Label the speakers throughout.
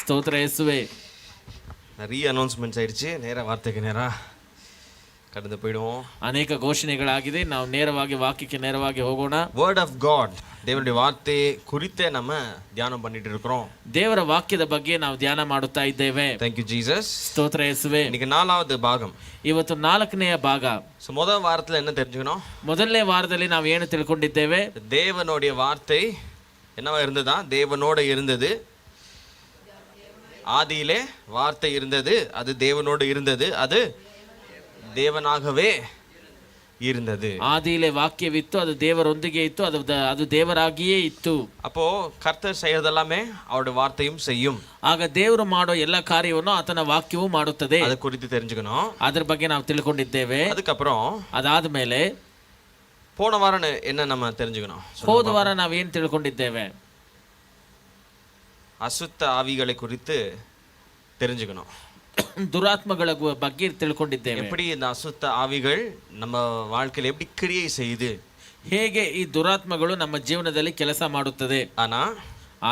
Speaker 1: ಸ್ತೋತ್ರ ಯೇಸುವೆ.
Speaker 2: நிறைய அனௌன்ஸ்மெண்ட்ஸ் ஆயிடுச்சு. நேராக வார்த்தைக்கு நேராக கடந்து போயிடுவோம்.
Speaker 1: ಅನೇಕ ಘೋಷಣೆಗಳಾಗಿದೆ. ನಾವು ನೇರವಾಗಿ ವಾಕ್ಯಕ್ಕೆ ನೇರವಾಗಿ ಹೋಗೋಣ.
Speaker 2: வேர்ட் ஆஃப் காட், தேவனுடைய வார்த்தையை குறித்தே நம்ம தியானம் பண்ணிட்டு இருக்கிறோம்.
Speaker 1: ದೇವರ ವಾಕ್ಯದ ಬಗ್ಗೆ ನಾವು ಧ್ಯಾನ ಮಾಡುತ್ತಾ ಇದ್ದೇವೆ.
Speaker 2: Thank you Jesus.
Speaker 1: ಸ್ತೋತ್ರ ಯೇಸುವೆ.
Speaker 2: இன்னைக்கு 4வது பாகம்.
Speaker 1: ಇವತ್ತು 4ನೇ ಭಾಗ.
Speaker 2: முதல் வாரத்தில் என்ன தெரிஞ்சுக்கணும்?
Speaker 1: ಮೊದಲನೇ ವಾರದಲ್ಲಿ ನಾವು ಏನು ತಿಳ್ಕೊಂಡಿದ್ದೇವೆ?
Speaker 2: தேவனுடைய வார்த்தை என்னவா இருந்ததா? தேவனோட இருந்தது. ஆதியிலே வார்த்தை இருந்தது, அது தேவனோடு இருந்தது, அது தேவனாகவே இருந்தது.
Speaker 1: ஆதியிலே வாக்கியவிತ್ತು, ಅದು ದೇವರೊಂದಿಗೆ ಇತ್ತು, ಅದು ದೇವರಾಗಿಯೇ ಇತ್ತು.
Speaker 2: அப்போ கர்த்தர் செய்யறதெல்லாமே அவருடைய வார்த்தையும் செய்யும்.
Speaker 1: ಆಗ ದೇವರು ಮಾಡೋ ಎಲ್ಲ ಕಾರ್ಯವನ್ನು ಆತನ ವಾಕ್ಯವೂ ಮಾಡುತ್ತದೆ.
Speaker 2: ಅದು ಕುರಿತು தெரிஞ்சுக்கணும்.
Speaker 1: ಅದರ ಬಗ್ಗೆ ನಾವು ತಿಳ್ಕೊಂಡಿದ್ದೇವೆ.
Speaker 2: அதுக்கப்புறம்
Speaker 1: ಅದಾದ್ಮೇಲೆ
Speaker 2: போன வாரம் என்ன நம்ம தெரிஞ்சுக்கணும்?
Speaker 1: ಹೋದ ವಾರ ನಾವು ಏನು ತಿಳ್ಕೊಂಡಿದ್ದೇವೆ?
Speaker 2: அசுத்த ஆவிகளை குறித்து தெரிஞ்சுக்கணும்.
Speaker 1: ದುರಾತ್ಮಗಳ ಬಗ್ಗೆ ತಿಳ್ಕೊಂಡಿದ್ದೇವೆ.
Speaker 2: எப்படி இந்த அசுத்த ஆவிகள் நம்ம வாழ்க்கையில எப்படி கிரியை செய்யுது,
Speaker 1: ಹೇಗೆ ಈ ದುರಾತ್ಮಗಳು ನಮ್ಮ ಜೀವನದಲ್ಲಿ ಕೆಲಸ ಮಾಡುತ್ತದೆ.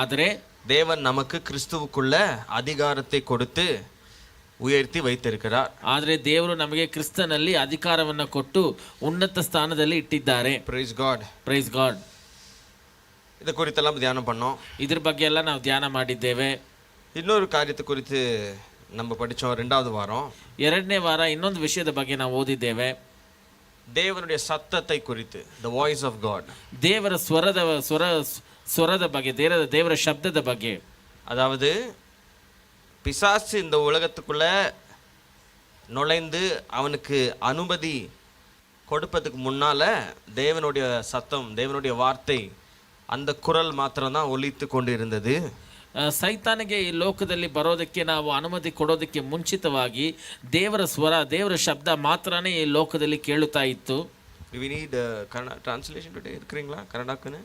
Speaker 1: ಆದರೆ
Speaker 2: தேவன் நமக்கு கிறிஸ்துவுக்குள்ள அதிகாரத்தை கொடுத்து உயர்த்தி வைத்திருக்கிறார்.
Speaker 1: ಆದರೆ ದೇವರು ನಮಗೆ ಕ್ರಿಸ್ತನಲ್ಲಿ ಅಧಿಕಾರವನ್ನು ಕೊಟ್ಟು ಉನ್ನತ ಸ್ಥಾನದಲ್ಲಿ ಇಟ್ಟಿದ್ದಾರೆ.
Speaker 2: Praise God,
Speaker 1: praise God.
Speaker 2: இதை குறித்தெல்லாம் தியானம் பண்ணோம்.
Speaker 1: ಇದ್ರ ಬಗ್ಗೆ ಎಲ್ಲ ನಾವು ಧ್ಯಾನ ಮಾಡಿದ್ದೇವೆ.
Speaker 2: இன்னொரு காரியத்தை குறித்து நம்ம படித்தோம் 2வது வாரம்.
Speaker 1: 2ನೇ ವಾರ ಇನ್ನೊಂದು ವಿಷಯದ ಬಗ್ಗೆ ನಾವು ಓದಿದ್ದೇವೆ.
Speaker 2: தேவனுடைய சத்தத்தை குறித்து, the voice of God.
Speaker 1: ದೇವರ ಸ್ವರದ ಬಗ್ಗೆ, ದೇವರ ಶಬ್ದದ ಬಗ್ಗೆ.
Speaker 2: அதாவது பிசாசு இந்த உலகத்துக்குள்ள நுழைந்து அவனுக்கு அனுமதி கொடுப்பதுக்கு முன்னால தேவனுடைய சத்தம், தேவனுடைய வார்த்தை, அந்த குரல் மாத்திரம்தான் ஒலித்து கொண்டு இருந்தது.
Speaker 1: ಸೈತಾನಿಗೆ ಈ ಲೋಕದಲ್ಲಿ ಬರೋದಕ್ಕೆ ನಾವು ಅನುಮತಿ ಕೊಡೋದಕ್ಕೆ ಮುಂಚಿತವಾಗಿ ದೇವರ ಸ್ವರ, ದೇವರ ಶಬ್ದ ಮಾತ್ರನೇ ಈ ಲೋಕದಲ್ಲಿ ಕೇಳುತ್ತಾ ಇತ್ತು.
Speaker 2: We need Kannada translation today இருக்கிறீங்களா? கன்னடாக்குன்னு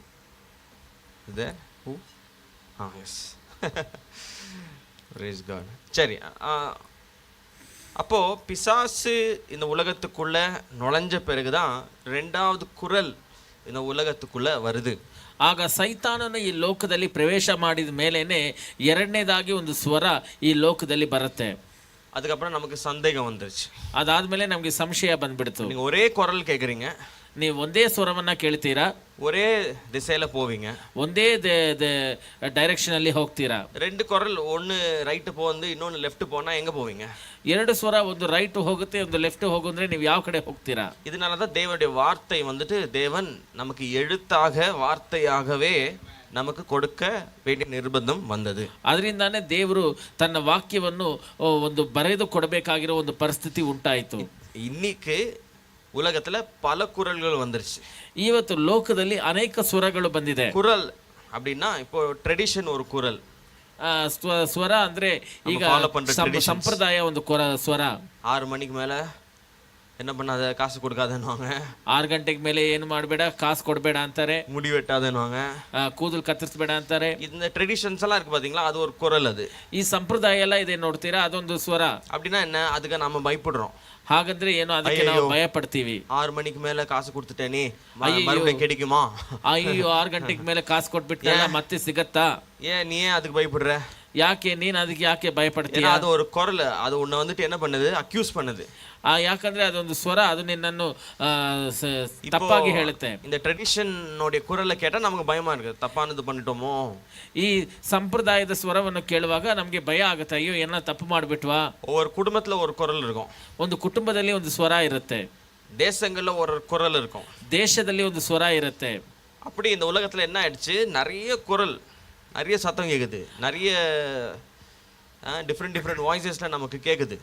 Speaker 2: ಇದೆ? ஹூ? எஸ். praise god. சரி, அப்போ பிசாசு இந்த உலகத்துக்குள்ள நுழைஞ்ச பிறகுதான் 2வது குரல் இந்த உலகத்துக்குள்ள வருது.
Speaker 1: ಆಗ ಸೈತಾನನು ಈ ಲೋಕದಲ್ಲಿ ಪ್ರವೇಶ ಮಾಡಿದ ಮೇಲೇನೆ 2ನೇದಾಗಿ ಒಂದು ಸ್ವರ ಈ ಲೋಕದಲ್ಲಿ ಬರುತ್ತೆ.
Speaker 2: அதுக்கப்புறம் நமக்கு சந்தேகம் வந்துருச்சு.
Speaker 1: ಅದಾದ್ಮೇಲೆ ನಮಗೆ ಸಂಶಯ ಬಂದ್ಬಿಡ್ತು.
Speaker 2: நீங்க ஒரே குரல் கேக்குறீங்க,
Speaker 1: ನೀವು ಒಂದೇ ಸ್ವರವನ್ನ ಕೇಳ್ತೀರಾ,
Speaker 2: ஒரே திசையில போவீங்க,
Speaker 1: ಒಂದೇ ಡೈರೆಕ್ಷನ್ ಅಲ್ಲಿ ಹೋಗ್ತೀರಾ.
Speaker 2: 2 குரல், ஒன்னு ரைட் போந்து இன்னொன்னு லெஃப்ட் போனா எங்க போவீங்க?
Speaker 1: 2 ಸ್ವರ, ಒಂದು ರೈಟ್ ಹೋಗುತ್ತೆ, ಒಂದು ಲೆಫ್ಟ್ ಹೋಗುಂದ್ರೆ ನೀವು ಯಾವ ಕಡೆ ಹೋಗ್ತೀರಾ?
Speaker 2: இதனாலதான் தேவனுடைய வார்த்தை வந்துட்டு தேவன் நமக்கு எழுத்தாக, வார்த்தையாகவே நமக்கு கொடுக்க வேண்டிய நிர்பந்தம் வந்தது.
Speaker 1: ಅದರಿಂದಾನೇ ದೇವರು ತನ್ನ ವಾಕ್ಯವನ್ನು ಒಂದು ಬರೆದು ಕೊಡಬೇಕಾಗಿರೋ ಒಂದು ಪರಿಸ್ಥಿತಿ ಉಂಟಾಯಿತು.
Speaker 2: இன்னைக்கு உலகத்துல பல குரல்கள் வந்துருச்சு.
Speaker 1: ಇವತ್ತು ಲೋಕದಲ್ಲಿ ಅನೇಕ ಸ್ವರಗಳು ಬಂದಿದೆ.
Speaker 2: குரல் அப்படின்னா இப்போ ட்ரெடிஷன் ஒரு குரல்,
Speaker 1: ಸ್ವರ ಅಂದ್ರೆ ಈಗ ಸಂಪ್ರದಾಯ ಒಂದು ಸ್ವರ.
Speaker 2: 6 மணிக்கு மேல என்ன பண்ணாத, காசு கொடுக்காதன்னுவாங்க.
Speaker 1: 6 ಗಂಟೆಗೆ ಮೇಲೆ ಏನು ಮಾಡಬೇಡ, ಕಾಸು ಕೊಡಬೇಡ ಅಂತಾರೆ.
Speaker 2: முடி வெட்டாதன்னுவாங்க,
Speaker 1: ಕೂದಲು ಕತ್ತರಿಸಬೇಡ ಅಂತಾರೆ.
Speaker 2: இந்த ட்ரெடிஷன்ஸ் எல்லாம் இருக்கு பாத்தீங்களா, அது ஒரு குரல். அது
Speaker 1: ಈ ಸಂಪ್ರದಾಯ ಎಲ್ಲ ಇದೆ ನೋಡ್ತೀರಾ, ಅದೊಂದು ಸ್ವರ.
Speaker 2: அப்படின்னா என்ன? அதுக்கு நம்ம பயப்படுறோம்.
Speaker 1: ಹಾಗಂದ್ರೆ ಏನು, ಅದಕ್ಕೆ ನಾವು ಭಯ ಪಡ್ತೀವಿ.
Speaker 2: 6 மணிக்கு மேல காசு கொடுத்துட்டேனே, மறுபடியும் கிடைக்குமா?
Speaker 1: ಅಯ್ಯೋ 6 ಗಂಟೆಗೆ ಮೇಲೆ ಕಾಸು ಕೊಟ್ಬಿಟ್ಟಲ್ಲ, ಮತ್ತೆ ಸಿಗತ್ತಾ?
Speaker 2: நீ ஏன் அதுக்கு பயப்படுற?
Speaker 1: ಯಾಕೆ ನೀನು ಅದಕ್ಕೆ ಯಾಕೆ ಭಯಪಡ್ತೀಯ?
Speaker 2: ಅದು ஒரு குரல், அது உன்னை வந்துட்டு என்ன பண்ணுது? அக்யூஸ் பண்ணுது.
Speaker 1: ಯಾಕಂದ್ರೆ ಅದೊಂದು ಸ್ವರ, ಅದು ನಿನ್ನನ್ನು ತಪ್ಪಾಗಿ ಹೇಳುತ್ತೆ.
Speaker 2: இந்த ட்ரெடிஷன் உடைய குரலை கேட்டா நமக்கு பயமா இருக்கு, தப்பானது பண்ணிட்டோமோ.
Speaker 1: ಈ ಸಂಪ್ರದಾಯದ ಸ್ವರವನ್ನು ಕೇಳುವಾಗ ನಮಗೆ ಭಯ ಆಗುತ್ತೆ, ಅಯ್ಯೋ ಏನೋ ತಪ್ಪು ಮಾಡಿಬಿಟ್ವಾ.
Speaker 2: ஒவ்வொரு குடும்பத்துல ஒரு குரல் இருக்கும்.
Speaker 1: ಒಂದು ಕುಟುಂಬದಲ್ಲಿ ಒಂದು ಸ್ವರ ಇರುತ್ತೆ.
Speaker 2: தேசங்கள்ல ஒரு குரல் இருக்கும்.
Speaker 1: ದೇಶದಲ್ಲಿ ಒಂದು ಸ್ವರ ಇರುತ್ತೆ.
Speaker 2: அப்படி இந்த உலகத்துல என்ன ஆயிடுச்சு? நிறைய குரல், நிறைய சத்தம் கேக்குது, நிறைய ಡಿಫ್ರೆಂಟ್ ವಾಯ್ಸಸ್ನ நமக்கு கேக்குது.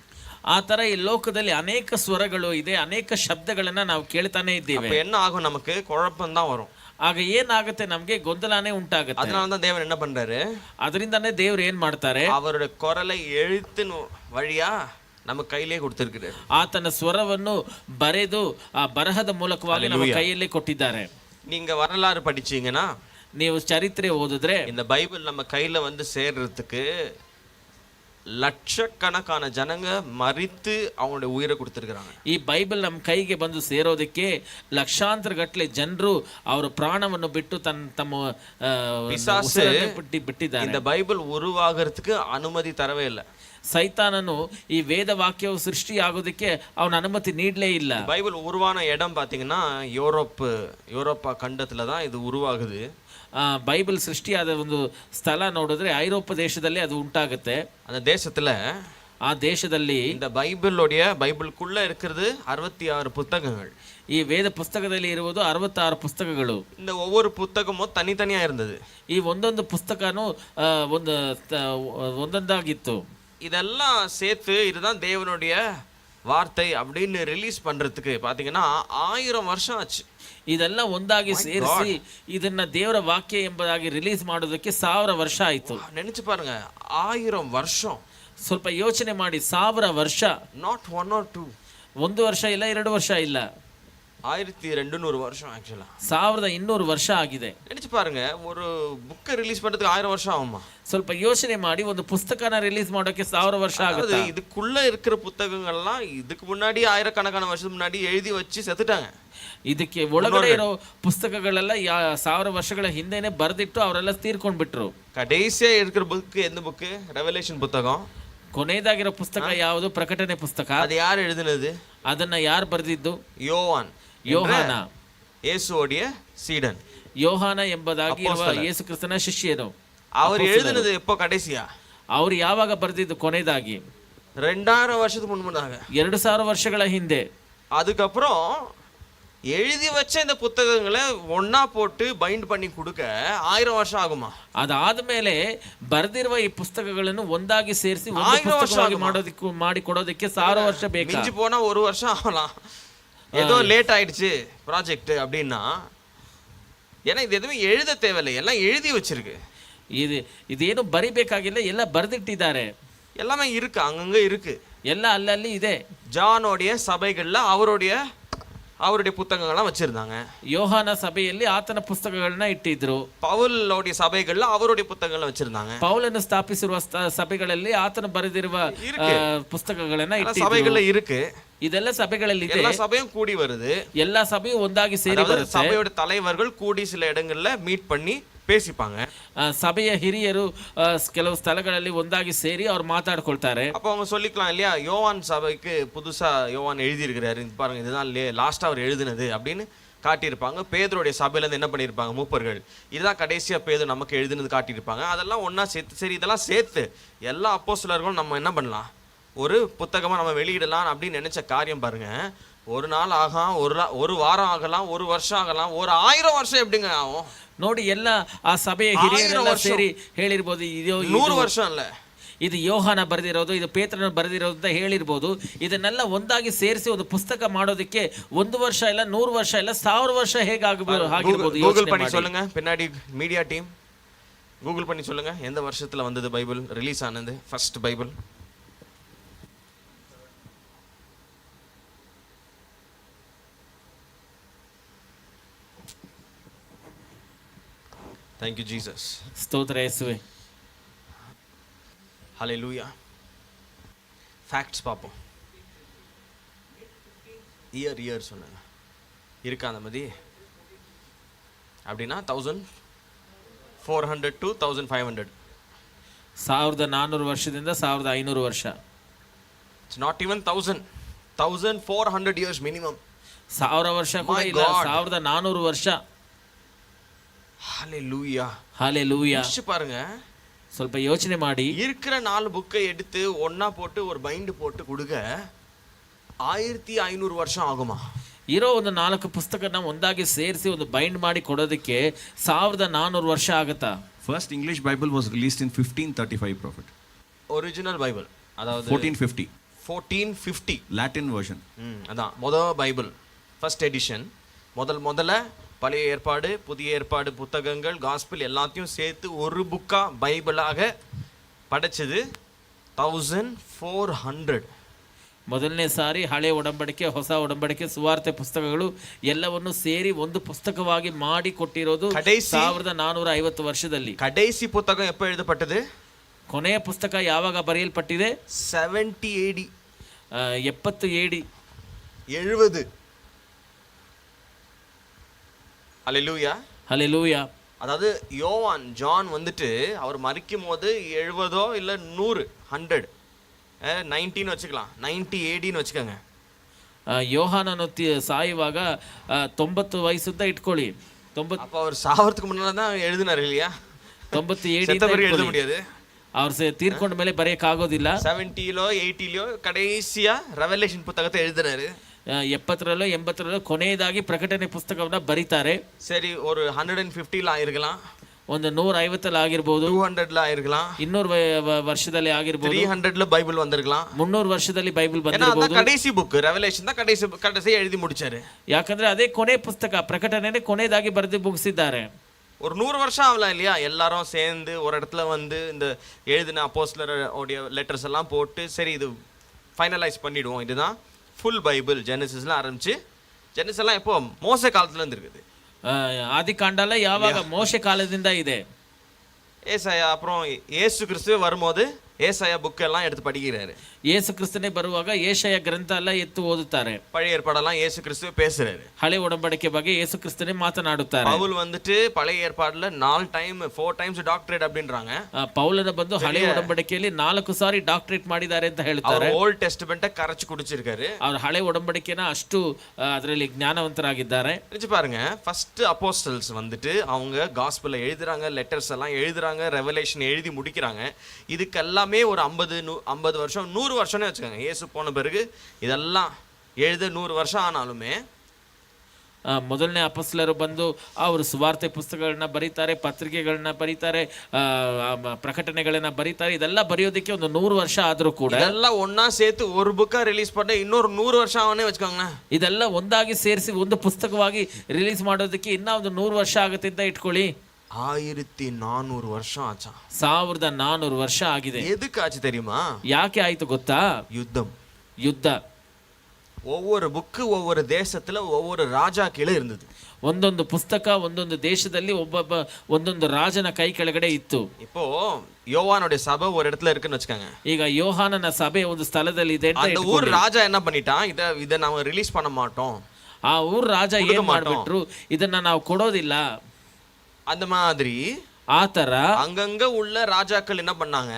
Speaker 1: ಆ ತರ ಈ ಲೋಕದಲ್ಲಿ ಅನೇಕ ಸ್ವರಗಳು ಇದೆ, ಅನೇಕ ಶಬ್ದಗಳನ್ನ ನಾವು ಕೇಳ್ತಾನೆ ಇದ್ದೀವಿ.
Speaker 2: என்ன ஆகும்? நமக்கு குழப்பம் தான் வரும்.
Speaker 1: ಆಗ ಏನಾಗುತ್ತೆ? ನಮಗೆ ಗೊಂದಲನೇ ಉಂಟಾಗುತ್ತೆ.
Speaker 2: அதனால தான் தேவன் என்ன பண்றாரு?
Speaker 1: ಅದರಿಂದಾನೇ ದೇವರು ಏನ್ ಮಾಡ್ತಾರೆ?
Speaker 2: அவருடைய குரலை எழுத்தின் வழியா ನಮ್ಮ ಕೈಲೇ ಕೊಡ್ತಿರ್ತಾರೆ.
Speaker 1: ಆತನ ಸ್ವರವನ್ನು ಬರೆದು ಆ ಬರಹದ ಮೂಲಕವಾಗಿ ನಮ್ಮ ಕೈಯಲ್ಲಿ ಕೊಟ್ಟಿದ್ದಾರೆ.
Speaker 2: நீங்க வரலாறு படிச்சீங்கன்னா,
Speaker 1: ನೀವು ಚರಿತ್ರೆ ಓದಿದ್ರೆ,
Speaker 2: இந்த பைபிள் நம்ம கையில வந்து சேர்றதுக்கு லட்சக்கணக்கான ஜனங்க மரித்து அவங்களுடைய உயிரை கொடுத்துருக்குறாங்க.
Speaker 1: ಈ ಬೈಬಲ್ ನಮ್ಮ ಕೈಗೆ ಬಂದು ಸೇರೋದಕ್ಕೆ ಲಕ್ಷಾಂತರ ಗಟ್ಟಲೆ ಜನರು ಅವರ ಪ್ರಾಣವನ್ನು ಬಿಟ್ಟು ತಮ್ಮ
Speaker 2: பிசாசு
Speaker 1: ಉಸಿರನ್ನೇ ಬಿಟ್ಟಿದ್ದಾರೆ.
Speaker 2: இந்த பைபிள் உருவாகிறதுக்கு அனுமதி தரவே இல்லை.
Speaker 1: ಸೈತಾನನು ಈ ವೇದ ವಾಕ್ಯವು ಸೃಷ್ಟಿಯಾಗೋದಕ್ಕೆ ಅವನ ಅನುಮತಿ ನೀಡಲೇ ಇಲ್ಲ.
Speaker 2: பைபிள் உருவான இடம் பார்த்தீங்கன்னா யூரோப்பா கண்டத்துல தான் இது உருவாகுது.
Speaker 1: ಬೈಬಲ್ ಸೃಷ್ಟಿಯಾದ ಒಂದು ಸ್ಥಳ ನೋಡಿದ್ರೆ ಐರೋಪ ದೇಶದಲ್ಲಿ ಅದು ಉಂಟಾಗುತ್ತೆ.
Speaker 2: அந்த தேசத்துல
Speaker 1: ಆ ದೇಶದಲ್ಲಿ
Speaker 2: இந்த பைபிளுக்குள்ள இருக்கிறது 66 புத்தகங்கள்.
Speaker 1: ಈ ವೇದ ಪುಸ್ತಕದಲ್ಲಿ ಇರುವುದು 66 ಪುಸ್ತಕಗಳು.
Speaker 2: இந்த ஒவ்வொரு புத்தகமும் தனித்தனியா இருந்தது.
Speaker 1: ಈ ಒಂದೊಂದು ಪುಸ್ತಕನೂ ಒಂದೊಂದಾಗಿತ್ತು.
Speaker 2: இதெல்லாம் சேர்த்து இதுதான் தேவனுடைய வார்த்தை அப்படின்னு ரிலீஸ் பண்றதுக்கு பாத்தீங்கன்னா 1000 வருஷம் ஆச்சு.
Speaker 1: ಇದೆಲ್ಲ ಒಂದಾಗಿ ಸೇರಿಸಿ ಇದನ್ನ ದೇವರ ವಾಕ್ಯ ಎಂಬುದಾಗಿ ರಿಲೀಸ್ ಮಾಡೋದಕ್ಕೆ 1000 ವರ್ಷ ಆಯ್ತು.
Speaker 2: நினைச்சு பாருங்க, 1000 வருஷம்.
Speaker 1: ಸ್ವಲ್ಪ ಯೋಚನೆ ಮಾಡಿ, 1000 ವರ್ಷ.
Speaker 2: ನಾಟ್ 1 or 2,
Speaker 1: 1 ವರ್ಷ ಇಲ್ಲ, 2 ವರ್ಷ ಇಲ್ಲ,
Speaker 2: 1200 வருஷம். ஆக்சுவலா
Speaker 1: 1200 ವರ್ಷ ಆಗಿದೆ.
Speaker 2: நினைச்சு பாருங்க, ஒரு புக்கை ரிலீஸ் பண்றதுக்கு 1000 வருஷம் ஆகுமா?
Speaker 1: ಸ್ವಲ್ಪ ಯೋಚನೆ ಮಾಡಿ, ಒಂದು ಪುಸ್ತಕನ ರಿಲೀಸ್ ಮಾಡೋಕೆ 1000 ವರ್ಷ ಆಗುತ್ತೆ.
Speaker 2: இதுக்குள்ள இருக்கிற புத்தகங்கள்லாம் இதுக்கு முன்னாடி ஆயிரக்கணக்கான வருஷத்துக்கு முன்னாடி எழுதி வச்சு செத்துட்டாங்க.
Speaker 1: ಇದಕ್ಕೆ ಒಳಗಡೆ ಇರೋ ಪುಸ್ತಕಗಳೆಲ್ಲ 1000 ವರ್ಷಗಳ ಹಿಂದೆನೆ ಬರೆದಿಟ್ಟು ಅವರೆಲ್ಲ ತೀರ್ಕೊಂಡ್ಬಿಟ್ರು.
Speaker 2: கடைசியா இருக்கிற புக் எந்த புக்? ரெவலேஷன் புத்தகம்.
Speaker 1: ಕೊನೆಯದಾಗಿರೋ ಪುಸ್ತಕ ಯಾವುದು? ಪ್ರಕಟಣೆ ಪುಸ್ತಕ.
Speaker 2: ಅದು ಯಾರು எழுதினது?
Speaker 1: ಅದನ್ನ ಯಾರು ಬರೆದಿದ್ದು?
Speaker 2: ಯೋಹಾನ, ಯೇಸುவோடைய சீடன்.
Speaker 1: ಯೋಹಾನ ಎಂಬುದಾಗಿ ಯೇಸು ಕ್ರಿಸ್ತನ ಶಿಷ್ಯನು.
Speaker 2: அவர் எழுதினது எப்போ கடைசியா?
Speaker 1: ಅವರು ಯಾವಾಗ ಬರೆದಿದ್ದು ಕೊನೆಯದಾಗಿ?
Speaker 2: 2000 வருஷத்துக்கு முன்னதாக,
Speaker 1: 2000 ವರ್ಷಗಳ ಹಿಂದೆ.
Speaker 2: அதுக்கப்புறம் எழுதி வச்ச இந்த புத்தகங்களை ஒன்னா போட்டு பைண்ட் பண்ணி கொடுக்க 1000 வருஷம் ஆகுமா?
Speaker 1: ಅದಾದ್ಮೇಲೆ ಬರೆದಿರುವ ಈ ಪುಸ್ತಕಗಳನ್ನು ಒಂದಾಗಿ ಸೇರಿಸಿ ಒಂದು ಪುಸ್ತಕವಾಗಿ ಮಾಡಿ ಕೊಡೋದಕ್ಕೆ 1000 ವರ್ಷ ಬೇಕು.
Speaker 2: மிஞ்சி போனா 1 வருஷம் ஆகலாம். ஏதோ லேட் ஆயிடுச்சு ப்ராஜெக்ட் அப்படின்னா. ஏன்னா இது எதுவுமே எழுத தேவையில்லை, எல்லாம் எழுதி வச்சிருக்கு. ಇದೇನು ಬರಿಬೇಕಾಗಿಲ್ಲ, ಎಲ್ಲ ಬರೆದಿಟ್ಟಿದ್ದಾರೆ. எல்லாமே இருக்கு, அங்கங்க இருக்கு,
Speaker 1: ಎಲ್ಲ ಅಲ್ಲಲ್ಲಿ ಇದೆ.
Speaker 2: ஜானோடைய சபைகள்ல அவருடைய புத்தகங்கள்லாம் வச்சிருந்தாங்க.
Speaker 1: ಯೋಹಾನ ಸಭೆಯಲ್ಲಿ ಆತನ ಪುಸ್ತಕಗಳನ್ನ ಇಟ್ಟಿದ್ರು.
Speaker 2: பவுலோடைய சபைகள்ல அவருடைய புத்தகங்களை வச்சிருந்தாங்க.
Speaker 1: ಪೌಲನು ಸ್ಥಾಪಿಸಿರುವ ಸಭೆಗಳಲ್ಲಿ ಆತನ ಬರೆದಿರುವ ಪುಸ್ತಕಗಳನ್ನ ಇಟ್ಟಿದ್ರು.
Speaker 2: சபைகள்ல இருக்கு.
Speaker 1: ಇದೆಲ್ಲ ಸಭೆಗಳಲ್ಲಿ ಇದೆ.
Speaker 2: எல்லா சபையும் கூடி வருது.
Speaker 1: ಎಲ್ಲಾ ಸಭೆಯು ಒಂದಾಗಿ ಸೇರಿ ಬರುತ್ತೆ.
Speaker 2: சபையோட தலைவர்கள் கூடி சில இடங்கள்ல மீட் பண்ணி பேசிப்பாங்க.
Speaker 1: ಸಭೆಯ ಹಿರಿಯರು ಕೆಲವು ಸ್ಥಳಗಳಲ್ಲಿ ಒಂದಾಗಿ ಸೇರಿ ಅವ್ರು ಮಾತಾಡ್ಕೊಳ್ತಾರೆ.
Speaker 2: அப்போ அவங்க சொல்லிக்கலாம் இல்லையா, யோவான் சபைக்கு புதுசா யோவான் எழுதி இருக்கிறாரு பாருங்க, இதுதான் லாஸ்டா அவர் எழுதினது அப்படின்னு காட்டியிருப்பாங்க. பேதுருடைய சபையில இருந்து என்ன பண்ணியிருப்பாங்க மூப்பர்கள், இதுதான் கடைசியா பேதுரு நமக்கு எழுதினது காட்டியிருப்பாங்க. அதெல்லாம் ஒன்னா சேர்த்து, சரி இதெல்லாம் சேர்த்து எல்லா அப்போஸ்தலர்களும் நம்ம என்ன பண்ணலாம், ஒரு புத்தகமா நம்ம வெளியிடலாம் அப்படின்னு நினைச்ச காரியம் பாருங்க. ஒரு நாள் ஆகலாம், ஒரு வாரம் ஆகலாம், ஒரு வருஷம் ஆகலாம், ஒரு 1000 வருஷம் எப்படிங்க ஆகும்
Speaker 1: ನೋಡಿ. ಎಲ್ಲ ಆ ಸಭೆಯ ಹಿರಿಯರೆಲ್ಲ ಸೇರಿ ಹೇಳಿರ್ಬೋದು,
Speaker 2: 100 வருஷம் இல்ல,
Speaker 1: ಇದು ಯೋಹಾನ ಬರೆದಿರೋದು, ಇದು ಪೇತ್ರನ ಬರೆದಿರೋದು ಅಂತ ಹೇಳಿರ್ಬೋದು. ಇದನ್ನೆಲ್ಲ ಒಂದಾಗಿ ಸೇರಿಸಿ ಒಂದು ಪುಸ್ತಕ ಮಾಡೋದಕ್ಕೆ 1 ವರ್ಷ ಇಲ್ಲ, 100 ವರ್ಷ ಇಲ್ಲ, 1000 ವರ್ಷ ಹೇಗಾಗಿರ್ಬೋದು.
Speaker 2: ಗೂಗಲ್ பண்ணி சொல்லுங்க, பின்னாடி மீடியா டீம் கூகுள் பண்ணி சொல்லுங்க, எந்த வருஷத்துல வந்தது பைபிள் ரிலீஸ் ஆனது, first Bible. Thank you Jesus.
Speaker 1: ಸ್ತೋತ್ರ ಯೇಸುವೆ.
Speaker 2: Hallelujah. Facts பாப்போம். இயர் சொன்னாங்க, இருக்கா அந்த மாதிரி? அப்படின்னா 1400 to 1500.
Speaker 1: 1400 ವರ್ಷದಿಂದ 1500 ವರ್ಷ.
Speaker 2: It's not even 1400 years minimum.
Speaker 1: 1000 ವರ್ಷ ಕೂಡ ಇಲ್ಲ, 1400 ವರ್ಷ.
Speaker 2: Hallelujah.
Speaker 1: Hallelujah.
Speaker 2: பாருங்க,
Speaker 1: ಸ್ವಲ್ಪ ಯೋಚನೆ ಮಾಡಿ.
Speaker 2: இருக்கிற 4 புக்கை எடுத்து ஒண்ணா போட்டு ஒரு பைண்ட் போட்டு கொடுக்க 1500 வருஷம் ஆகுமா?
Speaker 1: ಇರೋ ಒಂದು 4 ಪುಸ್ತಕನ ಒಂದಾಗಿ ಸೇರಿಸಿ ಒಂದು ಬೈಂಡ್ ಮಾಡಿ ಕೊಡೋದಕ್ಕೆ 1400 ವರ್ಷ ಆಗುತ್ತಾ?
Speaker 3: First English Bible was released in 1535 prophet.
Speaker 2: Original Bible அதாவது
Speaker 3: 1450 Latin version.
Speaker 2: அதான் முதல் பைபிள், ஃபர்ஸ்ட் எடிஷன். முதல்ல பழைய ஏற்பாடு புதிய ஏற்பாடு புத்தகங்கள் காஸ்பிள் எல்லாத்தையும் சேர்த்து ஒரு புக்கா பைபிளாக படைச்சது 1400.
Speaker 1: ಮೊದಲನೇ ಸಾರಿ ಹಳೆ ಒಡಂಬಡಿಕೆ ಹೊಸ ಒಡಂಬಡಿಕೆ ಸುವಾರ್ತೆ ಪುಸ್ತಕಗಳು ಎಲ್ಲವನ್ನು ಸೇರಿ ಒಂದು ಪುಸ್ತಕವಾಗಿ ಮಾಡಿ ಕೊಟ್ಟಿರೋದು 1450 ವರ್ಷದಲ್ಲಿ.
Speaker 2: கடைசி புத்தகம் எப்போ எழுதப்பட்டது?
Speaker 1: ಕೊನೆಯ ಪುಸ್ತಕ ಯಾವಾಗ ಬರೆಯಲ್ಪಟ್ಟಿದೆ?
Speaker 2: 70 AD.
Speaker 1: 70 AD.
Speaker 2: 70. அல்லேலூயா.
Speaker 1: ஹல்லேலூயா.
Speaker 2: அதாவது ஜான் வந்துட்டு அவர் மரிக்கும் போது 70 இல்ல 100 19 வச்சுக்கலாம், 90 ADன்னு வச்சுக்கோங்க.
Speaker 1: ಯೋಹಾನನು ಸಾಯುವಾಗ 90 ವಯಸ್ಸುದ್ದ ಇಟ್ಕೊಳ್ಳಿ. 90
Speaker 2: அப்ப அவர் சாவறதுக்கு முன்னால தான் எழுதினார் இல்லையா?
Speaker 1: 90 AD
Speaker 2: செத்த பிறகு எழுத முடியாது.
Speaker 1: ಅವ್ರು ತೀರ್ಕೊಂಡ ಮೇಲೆ ಬರೆಯಕ್ಕಾಗೋದಿಲ್ಲ.
Speaker 2: 70லோ 80லோ ಕಡೆಸಿಯಾ ರೆವಲೇಷನ್ ಪುಸ್ತಕத்தை எழுதினாரு.
Speaker 1: 70ರಲ್ಲೋ 80ರಲ್ಲೋ ಕೊನೆಯದಾಗಿ ಪ್ರಕಟಣೆ ಪುಸ್ತಕವನ್ನ ಬರೀತಾರೆ.
Speaker 2: சரி, ஒரு 150ல ஆயிருக்கலாம்,
Speaker 1: ಒಂದು 150 ಆಗಿರಬಹುದು,
Speaker 2: 200ல ஆயிருக்கலாம்,
Speaker 1: 200 ವರ್ಷದಲ್ಲಿ ಆಗಿರಬಹುದು,
Speaker 2: 300ல பைபிள் வந்திருக்கலாம்,
Speaker 1: 300 ವರ್ಷದಲ್ಲಿ ಬೈಬಲ್
Speaker 2: ஏன்னா
Speaker 1: ಬಂದಿರಬಹುದು.
Speaker 2: அந்த கடைசி புக் ரெவலேஷன் தான் கடைசியா எழுதி முடிச்சாரு.
Speaker 1: ಯಾಕಂದ್ರೆ ಅದೇ ಕೊನೆ ಪುಸ್ತಕ, ಪ್ರಕಟಣೆನೇ ಕೊನೆಯದಾಗಿ ಬರೆದು ಮುಗಿಸಿದ್ದಾರೆ.
Speaker 2: ஒரு 100 வருஷம் ஆகலாம் இல்லையா? எல்லாரும் சேர்ந்து ஒரு இடத்துல வந்து இந்த எழுதின அப்போஸ்தலர் உடைய லெட்டர்ஸ் எல்லாம் போட்டு சரி இது ஃபைனலைஸ் பண்ணிடுவோம், இதுதான் ஃபுல் பைபிள். ஜெனசிஸ்லாம் ஆரம்பிச்சு, ஜெனசிஸ் எல்லாம் எப்போ? மோசே காலத்துல இருந்து இருக்குது.
Speaker 1: ಆದಿಕಾಂಡ ಯಾವಾಗ? ಮೋಶೆ ಕಾಲದಿಂದ ಇದೆ.
Speaker 2: ஏசாயா, அப்புறம் இயேசு கிறிஸ்துவே வரும்போது ஏசாயா புக் எல்லாம் எடுத்து படிக்கிறாரு.
Speaker 1: ಯೇಸು ಕ್ರಿಸ್ತನೇ ಬರುವಾಗ ಏಷಯ ಗ್ರಂಥ ಎಲ್ಲ ಎತ್ತು ಓದುತ್ತಾರೆ.
Speaker 2: பழைய ஏற்பாடெல்லாம் இயேசு கிறிஸ்துவே பேசுறாரு.
Speaker 1: ಹಳೆ ಒಡಂಬಡಿಕೆ ಬಗ್ಗೆ ಯೇಸು ಕ್ರಿಸ್ತನೇ ಮಾತನಾಡುತ್ತಾರೆ.
Speaker 2: பவுல் வந்துட்டு பழைய ஏற்பாடுல 4 டைம்ஸ் டாக்டರೇಟ್ அப்படின்றாங்க.
Speaker 1: ಪೌಲನ ಬಂದು ಹಳೆ ಒಡಂಬಡಿಕೆಯಲ್ಲಿ 4 ಸಾರಿ ಡಾಕ್ಟರೇಟ್ ಮಾಡಿದ್ದಾರೆ ಅಂತ ಹೇಳ್ತಾರೆ.
Speaker 2: அவர் ஓல்ட் டெஸ்டமெண்ட்டை கரைச்சு குடிச்சிருக்காரு.
Speaker 1: ಅವರು ಹಳೆ ಒಡಂಬಡಿಕೆನ ಅಷ್ಟು ಅದರಲ್ಲಿ ಜ್ಞಾನವಂತರಾಗಿದ್ದಾರೆ.
Speaker 2: நினைச்சு பாருங்க, ஃபர்ஸ்ட் அப்போஸ்டல்ஸ் வந்துட்டு அவங்க காஸ்பலை எழுதுறாங்க, லெட்டர்ஸ் எல்லாம் எழுதுறாங்க, ரெவலேஷன் எழுதி முடிக்கிறாங்க. இதுக்கு எல்லாமே ஒரு 50 வருஷம் 100 வருஷம்னு வச்சுக்கோங்க. இயேசு போன பிறகு இதெல்லாம் எழுத 100 வருஷம் ஆனாலுமே
Speaker 1: ಮೊದಲನೇ ಅಪೊಸ್ತಲರು ಬಂದು ಅವರು ಸುವಾರ್ತೆ ಪುಸ್ತಕಗಳನ್ನ ಬರೀತಾರೆ, ಪತ್ರಿಕೆಗಳನ್ನ ಬರೀತಾರೆ, ಪ್ರಕಟಣೆಗಳನ್ನ ಬರೀತಾರೆ. ಇದೆಲ್ಲ ಬರೆಯೋದಕ್ಕೆ ಒಂದು 100 ವರ್ಷ ಆದ್ರೂ ಕೂಡ
Speaker 2: இதெல்லாம் ஒண்ணா சேர்த்து ஒரு புக்கா ரிலீஸ் பண்ண இன்னொரு 100 வருஷம் ஆவனே வச்சுக்கோங்க.
Speaker 1: ಇದೆಲ್ಲ ಒಂದಾಗಿ ಸೇರಿಸಿ ಒಂದು ಪುಸ್ತಕವಾಗಿ ರಿಲೀಸ್ ಮಾಡೋದಕ್ಕೆ ಇನ್ನ ಒಂದು 100 ವರ್ಷ ಆಗುತ್ತೆ ಅಂತ ಇಟ್ಕೊಳ್ಳಿ.
Speaker 2: 1400 வருஷம் ஆச்சா?
Speaker 1: 1400 ವರ್ಷ ಆಗಿದೆ.
Speaker 2: எதுக்கு ஆச்சு தெரியுமா?
Speaker 1: ಯಾಕೆ ಆಯ್ತು ಗೊತ್ತಾ? ಯುದ್ಧ.
Speaker 2: ஒவ்வொரு புக்கு ஒவ்வொரு தேசத்துல ஒவ்வொரு ராஜா கீழே இருந்தது.
Speaker 1: ಒಂದೊಂದು ಪುಸ್ತಕ ಒಂದೊಂದು ದೇಶದಲ್ಲಿ ಒಂದೊಂದು ರಾಜನ ಕೈ ಕೆಳಗಡೆ ಇತ್ತು.
Speaker 2: இப்போ யோவானுடைய சபை ஒரு இடத்துல இருக்குன்னு வச்சுக்கோங்க.
Speaker 1: ಈಗ ಯೋಹಾನನ ಸಭೆ ಒಂದು ಸ್ಥಳದಲ್ಲಿ ಇದೆ ಅಂತ
Speaker 2: அந்த ஊர் ராஜா என்ன பண்ணிட்டான்? இத நாம ரிலீஸ் பண்ண மாட்டோம்.
Speaker 1: ಆ ಊರ್ ರಾಜ ಏನ್ ಮಾಡ್ಬಿಟ್ರು? ಇದನ್ನ ನಾವು ಕೊಡೋದಿಲ್ಲ.
Speaker 2: அந்த மாதிரி
Speaker 1: ಆ ತರ
Speaker 2: அங்கங்க உள்ள ராஜாக்கள் என்ன பண்ணாங்க?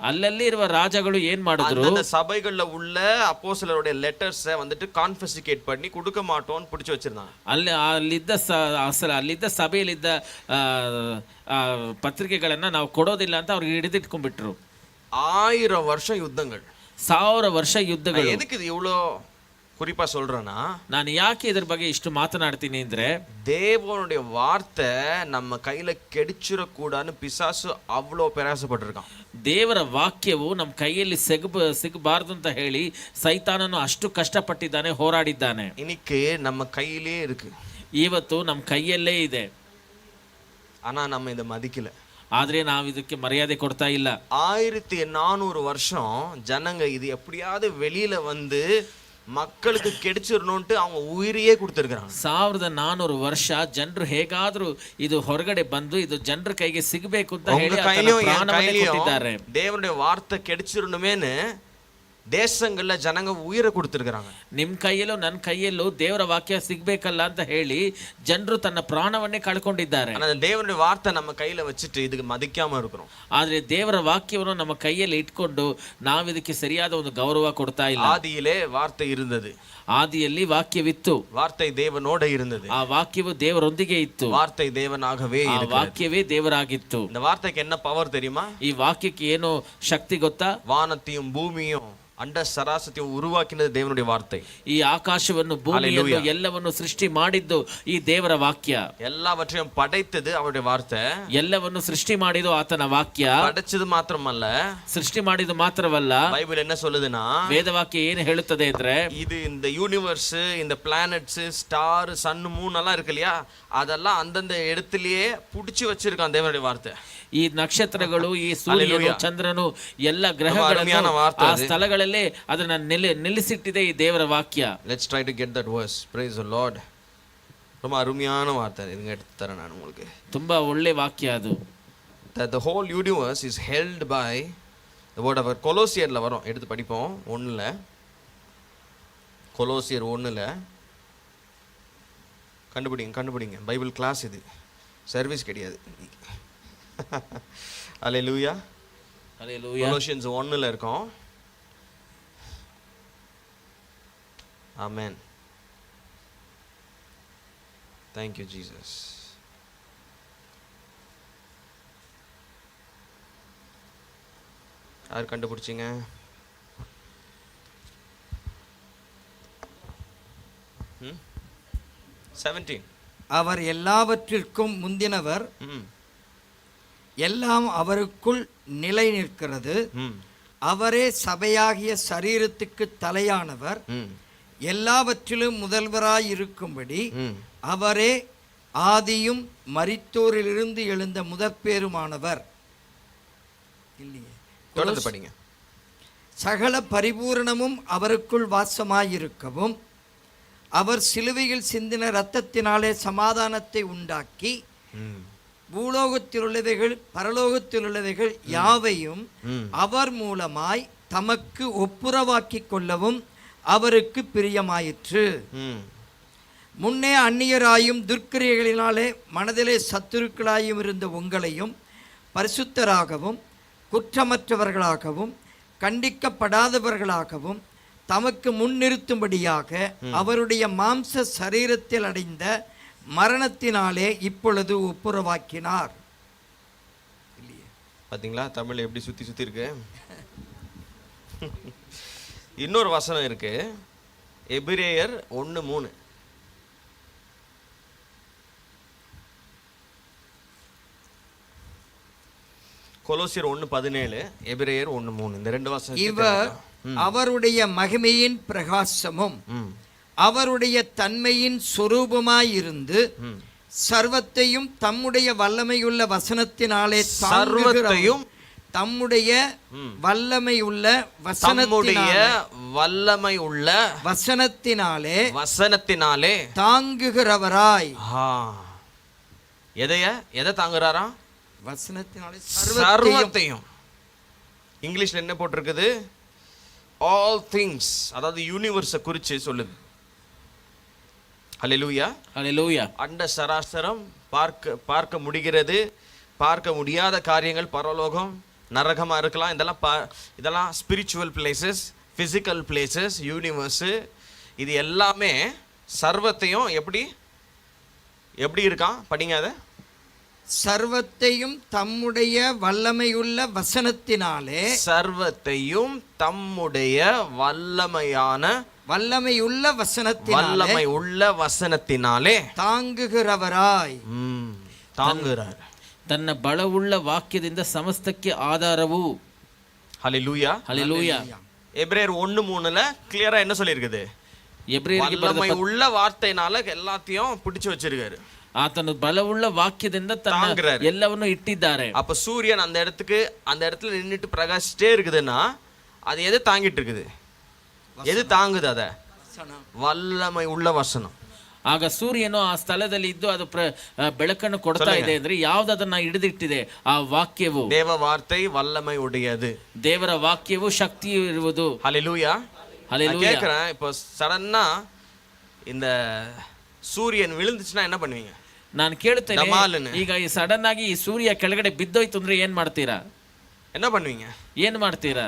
Speaker 1: ಅಲ್ಲಲ್ಲಿ ಇರುವ ರಾಜಗಳು ಏನ್ ಮಾಡಿದ್ರು?
Speaker 2: அந்த சபைகள்ல உள்ள அப்போஸ்தலருடைய லெட்டர்ஸை வந்துட்டு கான்ஃபிஸ்கேட் பண்ணி கொடுக்க மாட்டோம்னு பிடிச்சு வச்சிருந்தாங்க.
Speaker 1: ಅಲ್ಲಿದ್ದ ಸಭೆಯಲ್ಲಿದ್ದ ಪತ್ರಿಕೆಗಳನ್ನ ನಾವು ಕೊಡೋದಿಲ್ಲ ಅಂತ ಅವ್ರಿಗೆ ಹಿಡಿದಿಟ್ಕೊಂಡ್ಬಿಟ್ರು.
Speaker 2: 1000 வருஷம் யுத்தங்கள்,
Speaker 1: 1000 ವರ್ಷ ಯುದ್ಧಗಳು.
Speaker 2: எதுக்கு இது இவ்வளோ குறிப்பா சொல்றேன்னா,
Speaker 1: ನಾನು ಯಾಕೆ ಇದ್ರ ಬಗ್ಗೆ ಇಷ್ಟು ಮಾತನಾಡ್ತೀನಿ ಅಂದ್ರೆ,
Speaker 2: தேவனுடைய வார்த்தை நம்ம கையில கெடிச்சிடக்கூடாதுன்னு பிசாசு அவ்வளோ பிரயாசப்பட்டிருக்கான்.
Speaker 1: ದೇವರ ವಾಕ್ಯವು ನಮ್ಮ ಕೈಯಲ್ಲಿ ಸಿಗಬಾರ್ದು ಅಂತ ಹೇಳಿ ಸೈತಾನನು ಅಷ್ಟು ಕಷ್ಟಪಟ್ಟಿದ್ದಾನೆ, ಹೋರಾಡಿದ್ದಾನೆ.
Speaker 2: இன்னைக்கு நம்ம கையிலே இருக்கு,
Speaker 1: ಇವತ್ತು ನಮ್ಮ ಕೈಯಲ್ಲೇ ಇದೆ.
Speaker 2: ஆனா நம்ம இதை மதிக்கல.
Speaker 1: ಆದ್ರೆ ನಾವು ಇದಕ್ಕೆ ಮರ್ಯಾದೆ ಕೊಡ್ತಾ ಇಲ್ಲ.
Speaker 2: 1400 வருஷம் ஜனங்க இது எப்படியாவது வெளியில வந்து மக்களுக்கு கெடிச்சிடணும்ட்டு அவங்க உயிரையே கொடுத்துருக்காங்க.
Speaker 1: 1400 ವರ್ಷ ಜನರು ಹೇಗಾದ್ರೂ ಇದು ಹೊರಗಡೆ ಬಂದು ಇದು ಜನರ ಕೈಗೆ ಸಿಗಬೇಕು ಅಂತ ಹೇಳಿ
Speaker 2: ಪ್ರಾಣವನ್ನೇ ಕೊಟ್ಟಿದ್ದಾರೆ. ದೇವರ ವಾರ್ತೆ ಕೆಡಿಸಿರணுமேன்னு ದೇಶங்கள்ல ಜನங்க ಉಯಿರ கொடுத்திருக்காங்க.
Speaker 1: ನಿಮ್ಮ ಕೈಯಲ್ಲೂ ನನ್ನ ಕೈಯಲ್ಲೂ ದೇವರ ವಾಕ್ಯ ಸಿಗಬೇಕಲ್ಲ ಅಂತ ಹೇಳಿ ಜನರು ತನ್ನ ಪ್ರಾಣವನ್ನೇ ಕಳ್ಕೊಂಡಿದ್ದಾರೆ.
Speaker 2: ಆದ್ರೆ ದೇವರ ವಾರ್ತೆ ನಮ್ಮ ಕೈಯಲ್ಲಿ வச்சிட்டு ಇದಕ್ಕೆ ಮದಿக்காம இருக்கிறோம்.
Speaker 1: ಆದ್ರೆ ದೇವರ ವಾಕ್ಯವನ್ನು ನಮ್ಮ ಕೈಯಲ್ಲಿ ಇಟ್ಕೊಂಡು ನಾವು ಇದಕ್ಕೆ ಸರಿಯಾದ ಒಂದು ಗೌರವ ಕೊಡ್ತಾ ಇಲ್ಲ.
Speaker 2: ಆದಿಯಲ್ಲೇ ವಾರ್ತೆ இருந்தது,
Speaker 1: ಆದಿಯಲ್ಲಿ ವಾಕ್ಯವಿತ್ತು,
Speaker 2: ವಾರ್ತೆ ದೇವನೋಡ இருந்தது,
Speaker 1: ಆ ವಾಕ್ಯವು ದೇವರೊಂದಿಗೆ ಇತ್ತು,
Speaker 2: ವಾರ್ತೆ ದೇವನಾಗவே இருக்கிறது,
Speaker 1: ವಾಕ್ಯವೇ ದೇವರಾಗಿತ್ತು.
Speaker 2: இந்த வார்த்தைக்கு என்ன பவர் தெரியுமா?
Speaker 1: ಈ ವಾಕ್ಯಕ್ಕೆ ಏನು ಶಕ್ತಿ ಗೊತ್ತಾ?
Speaker 2: வானத்தையும் பூமியும் ಅಂಡ ಸರಾಸತಿಯು ಉರುವಾಕಿನದು ದೇವನುடைய ವಾರ್ತೆ.
Speaker 1: ಈ ಆಕಾಶವನ್ನು ಭೂಮಿಯನ್ನು ಎಲ್ಲವನ್ನು ಸೃಷ್ಟಿ ಮಾಡಿದ್ದು ಈ ದೇವರ ವಾಕ್ಯ.
Speaker 2: ಎಲ್ಲವற்றையும் படைத்தது அவருடைய வார்த்தை.
Speaker 1: ಎಲ್ಲವನ್ನು ಸೃಷ್ಟಿ ಮಾಡಿದ್ದು ಆತನ ವಾಕ್ಯ.
Speaker 2: படைச்சது மாத்திரமல்ல,
Speaker 1: ಸೃಷ್ಟಿ ಮಾಡಿದ್ದು ಮಾತ್ರವಲ್ಲ,
Speaker 2: ಬೈಬಲ್ என்ன சொல்லுதுன்னா,
Speaker 1: ವೇದವಾಕ್ಯ ಏನು ಹೇಳುತ್ತದೆ ಅಂದ್ರೆ,
Speaker 2: இது இந்த யூனிவர்ஸ், இந்த பிளானட்ஸ், ஸ்டார், சன், மூன் எல்லாம் இருக்கு இல்லையா, அதெல்லாம் அந்தந்த இடத்திலேயே புடிச்சு வச்சிருக்கான் தேவனுடைய வார்த்தை.
Speaker 1: ಈ ನಕ್ಷತ್ರಗಳು, ಈ ಸೂರ್ಯನು, ಚಂದ್ರನು, ಎಲ್ಲ ಗ್ರಹಗಳನ್ನು ಆ ಸ್ಥಳಗಳಲ್ಲೇ ಅದನ್ನ ನಿಲ್ಲಿಸಿಟ್ಟಿದೆ ಈ ದೇವರ ವಾಕ್ಯ.
Speaker 2: Let's try to get that verse. Praise the Lord. ரொம்ப அருமையான வார்த்தை. இதுங்க எடுத்து தரேன் நான் உங்களுக்கு.
Speaker 1: ತುಂಬಾ ಒಳ್ಳೆ ವಾಕ್ಯ ಅದು.
Speaker 2: that the whole universe is held by the word of God. கொலோசியர்ல வரும், எடுத்து படிப்போம். 1ல கொலோசியர் 1ல கண்டுபிடிங்க பைபிள் கிளாஸ் இது, சர்வீஸ் கிடையாது. அல்லேலூயா.
Speaker 1: ஹalleluya.
Speaker 2: கொலோசியன்ஸ் 1ல இருக்கோம். ஆமென். Thank you Jesus. யார் கண்டுபிடிச்சிங்க? ம் 17.
Speaker 4: அவர் எல்லாவற்றிற்கும் முந்தினவர்,
Speaker 2: ம்
Speaker 4: எல்லாம் அவருக்குள் நிலை நிற்கிறது.
Speaker 2: ம்
Speaker 4: அவரே சபையாகிய சரீரத்துக்கு தலையானவர்.
Speaker 2: ம்
Speaker 4: எல்லாவற்றிலும் முதல்வராய் இருக்கும்படி
Speaker 2: ம்
Speaker 4: அவரே ஆதியும் மரித்தோரிலிருந்து எழுந்த முதற்பேருமானவர். இல்லையே,
Speaker 2: தொடர்ந்து படிங்க.
Speaker 4: சகல பரிபூரணமும் அவருக்குள் வாசமாயிருக்கவும் அவர் சிலுவையில் சிந்தின இரத்தத்தினாலே சமாதானத்தை உண்டாக்கி
Speaker 2: ம்
Speaker 4: பூலோகத்தில் உள்ளவைகள் பரலோகத்தில் உள்ளவைகள் யாவையும்
Speaker 2: ம்
Speaker 4: அவர் மூலமாய் தமக்கு ஒப்புரவாக்கி கொள்ளவும் அவருக்கு பிரியமாயிற்று.
Speaker 2: ம்
Speaker 4: முன்னே அந்நியராயும் துர்க்கிரியைகளினாலே மனதிலே சத்துருக்களாயும் இருந்த உங்களையும் பரிசுத்தராகவும் குற்றமற்றவர்களாகவும் கண்டிக்கப்படாதவர்களாகவும் தமக்கு முன்னிறுத்தும்படியாக அவருடைய மாம்ச சரீரத்தில் அடைந்த மரணத்தினாலே இப்பொழுது ஒப்புரவாக்கினார்.
Speaker 2: பாத்தீங்களா தமிழ் எப்படி சுத்தி சுத்தி இருக்கு. இன்னொரு வசனம் இருக்கு, எபிரேயர் 1:3. கொலோசியர் 1:17, எபிரேயர் 1:3. இந்த ரெண்டு வசனம்
Speaker 4: இவர் அவருடைய மகிமையின் பிரகாசமும் அவருடைய தன்மையின் சொரூபமாயிருந்து சர்வத்தையும் தம்முடைய வல்லமையுள்ள வசனத்தினாலே
Speaker 2: சர்வத்தையும்
Speaker 4: தம்முடைய வல்லமையுள்ள
Speaker 2: வசனத்தினாலே
Speaker 4: தாங்குகிறவராய்.
Speaker 2: எதை தாங்குறாரா?
Speaker 4: வசனத்தினாலே
Speaker 2: சர்வத்தையும். இங்கிலீஷ்ல என்ன போட்டிருக்குது? ஆல் திங்ஸ், அதாவது யூனிவர்ஸை குறிச்சு சொல்லுது. ஹல்லேலூயா.
Speaker 1: ஹalleluya.
Speaker 2: அண்ட சராசரம் பார்க்க முடிகிறது, பார்க்க முடியாத காரியங்கள், பரலோகம், நரகமா இருக்கலாம், இதெல்லாம் spiritual places, physical places, universe. இது எல்லாமே சர்வத்தையும் எப்படி இருக்கான்? படிங்க அதை.
Speaker 4: சர்வத்தையும் தம்முடைய வல்லமையுள்ள வசனத்தினாலே,
Speaker 2: சர்வத்தையும் தம்முடைய வல்லமையுள்ள வசனத்தினாலே
Speaker 4: தாங்குகிறவராய்.
Speaker 2: தாங்குகிறார்.
Speaker 1: ತನ್ನ ಬಲವುಳ್ಳ ವಾಕ್ಯದಿಂದ ಸಮಸ್ತಕ್ಕೆ ಆಧಾರವು.
Speaker 2: ஹல்லேலூயா.
Speaker 1: ஹalleluya.
Speaker 2: எபிரேயர் 1:3ல கிளியரா என்ன சொல்லியிருக்குது? வல்லமை உள்ள வார்த்தையினால எல்லாத்தையும் பிடிச்சு வச்சிருக்காரு.
Speaker 1: ಆತನು ಬಲವುಳ್ಳ ವಾಕ್ಯದಿಂದ ತನ್ನ ಎಲ್ಲವನ್ನು ಇಟ್ಟಿದ್ದಾರೆ.
Speaker 2: அப்ப சூரியன் அந்த இடத்துல நின்னுட்டு பிரகாசிட்டே இருக்குதுன்னா அது எதை தாங்கிட்டு இருக்குது? எது தாங்குது? அத வல்லமை உள்ள வசனம்.
Speaker 1: ಆಗ ಸೂರ್ಯನು ಆ ಸ್ಥಳದಲ್ಲಿ ಇದ್ದು ಅದು ಬೆಳಕನ್ನು ಕೊಡ್ತಾ ಇದೆ ಅಂದ್ರೆ ಯಾವ್ದನ್ನ ಹಿಡಿದಿಟ್ಟಿದೆ? ಆ ವಾಕ್ಯವು.
Speaker 2: ದೇವ ವಾರ್ತೆ ವಲ್ಲಮೈ ಉடையது.
Speaker 1: ದೇವರ ವಾಕ್ಯವು ಶಕ್ತಿ ಇರುವುದು.
Speaker 2: ஹல்லேலூயா.
Speaker 1: ஹalleluya.
Speaker 2: கேக்குறேன், இப்போ சடன்னா இந்த சூரியன் விழுந்துச்சுன்னா என்ன பண்ணுவீங்க?
Speaker 1: ನಾನು ಕೇಳುತ್ತೇನೆ, ಈಗ ಈ ಸಡನ್ ಆಗಿ ಈ ಸೂರ್ಯ ಕೆಳಗಡೆ ಬಿದ್ದೋಯ್ತು ಅಂದ್ರೆ ಏನ್ ಮಾಡ್ತೀರಾ?
Speaker 2: என்ன பண்ணுவீங்க?
Speaker 1: ಏನ್ ಮಾಡ್ತೀರಾ?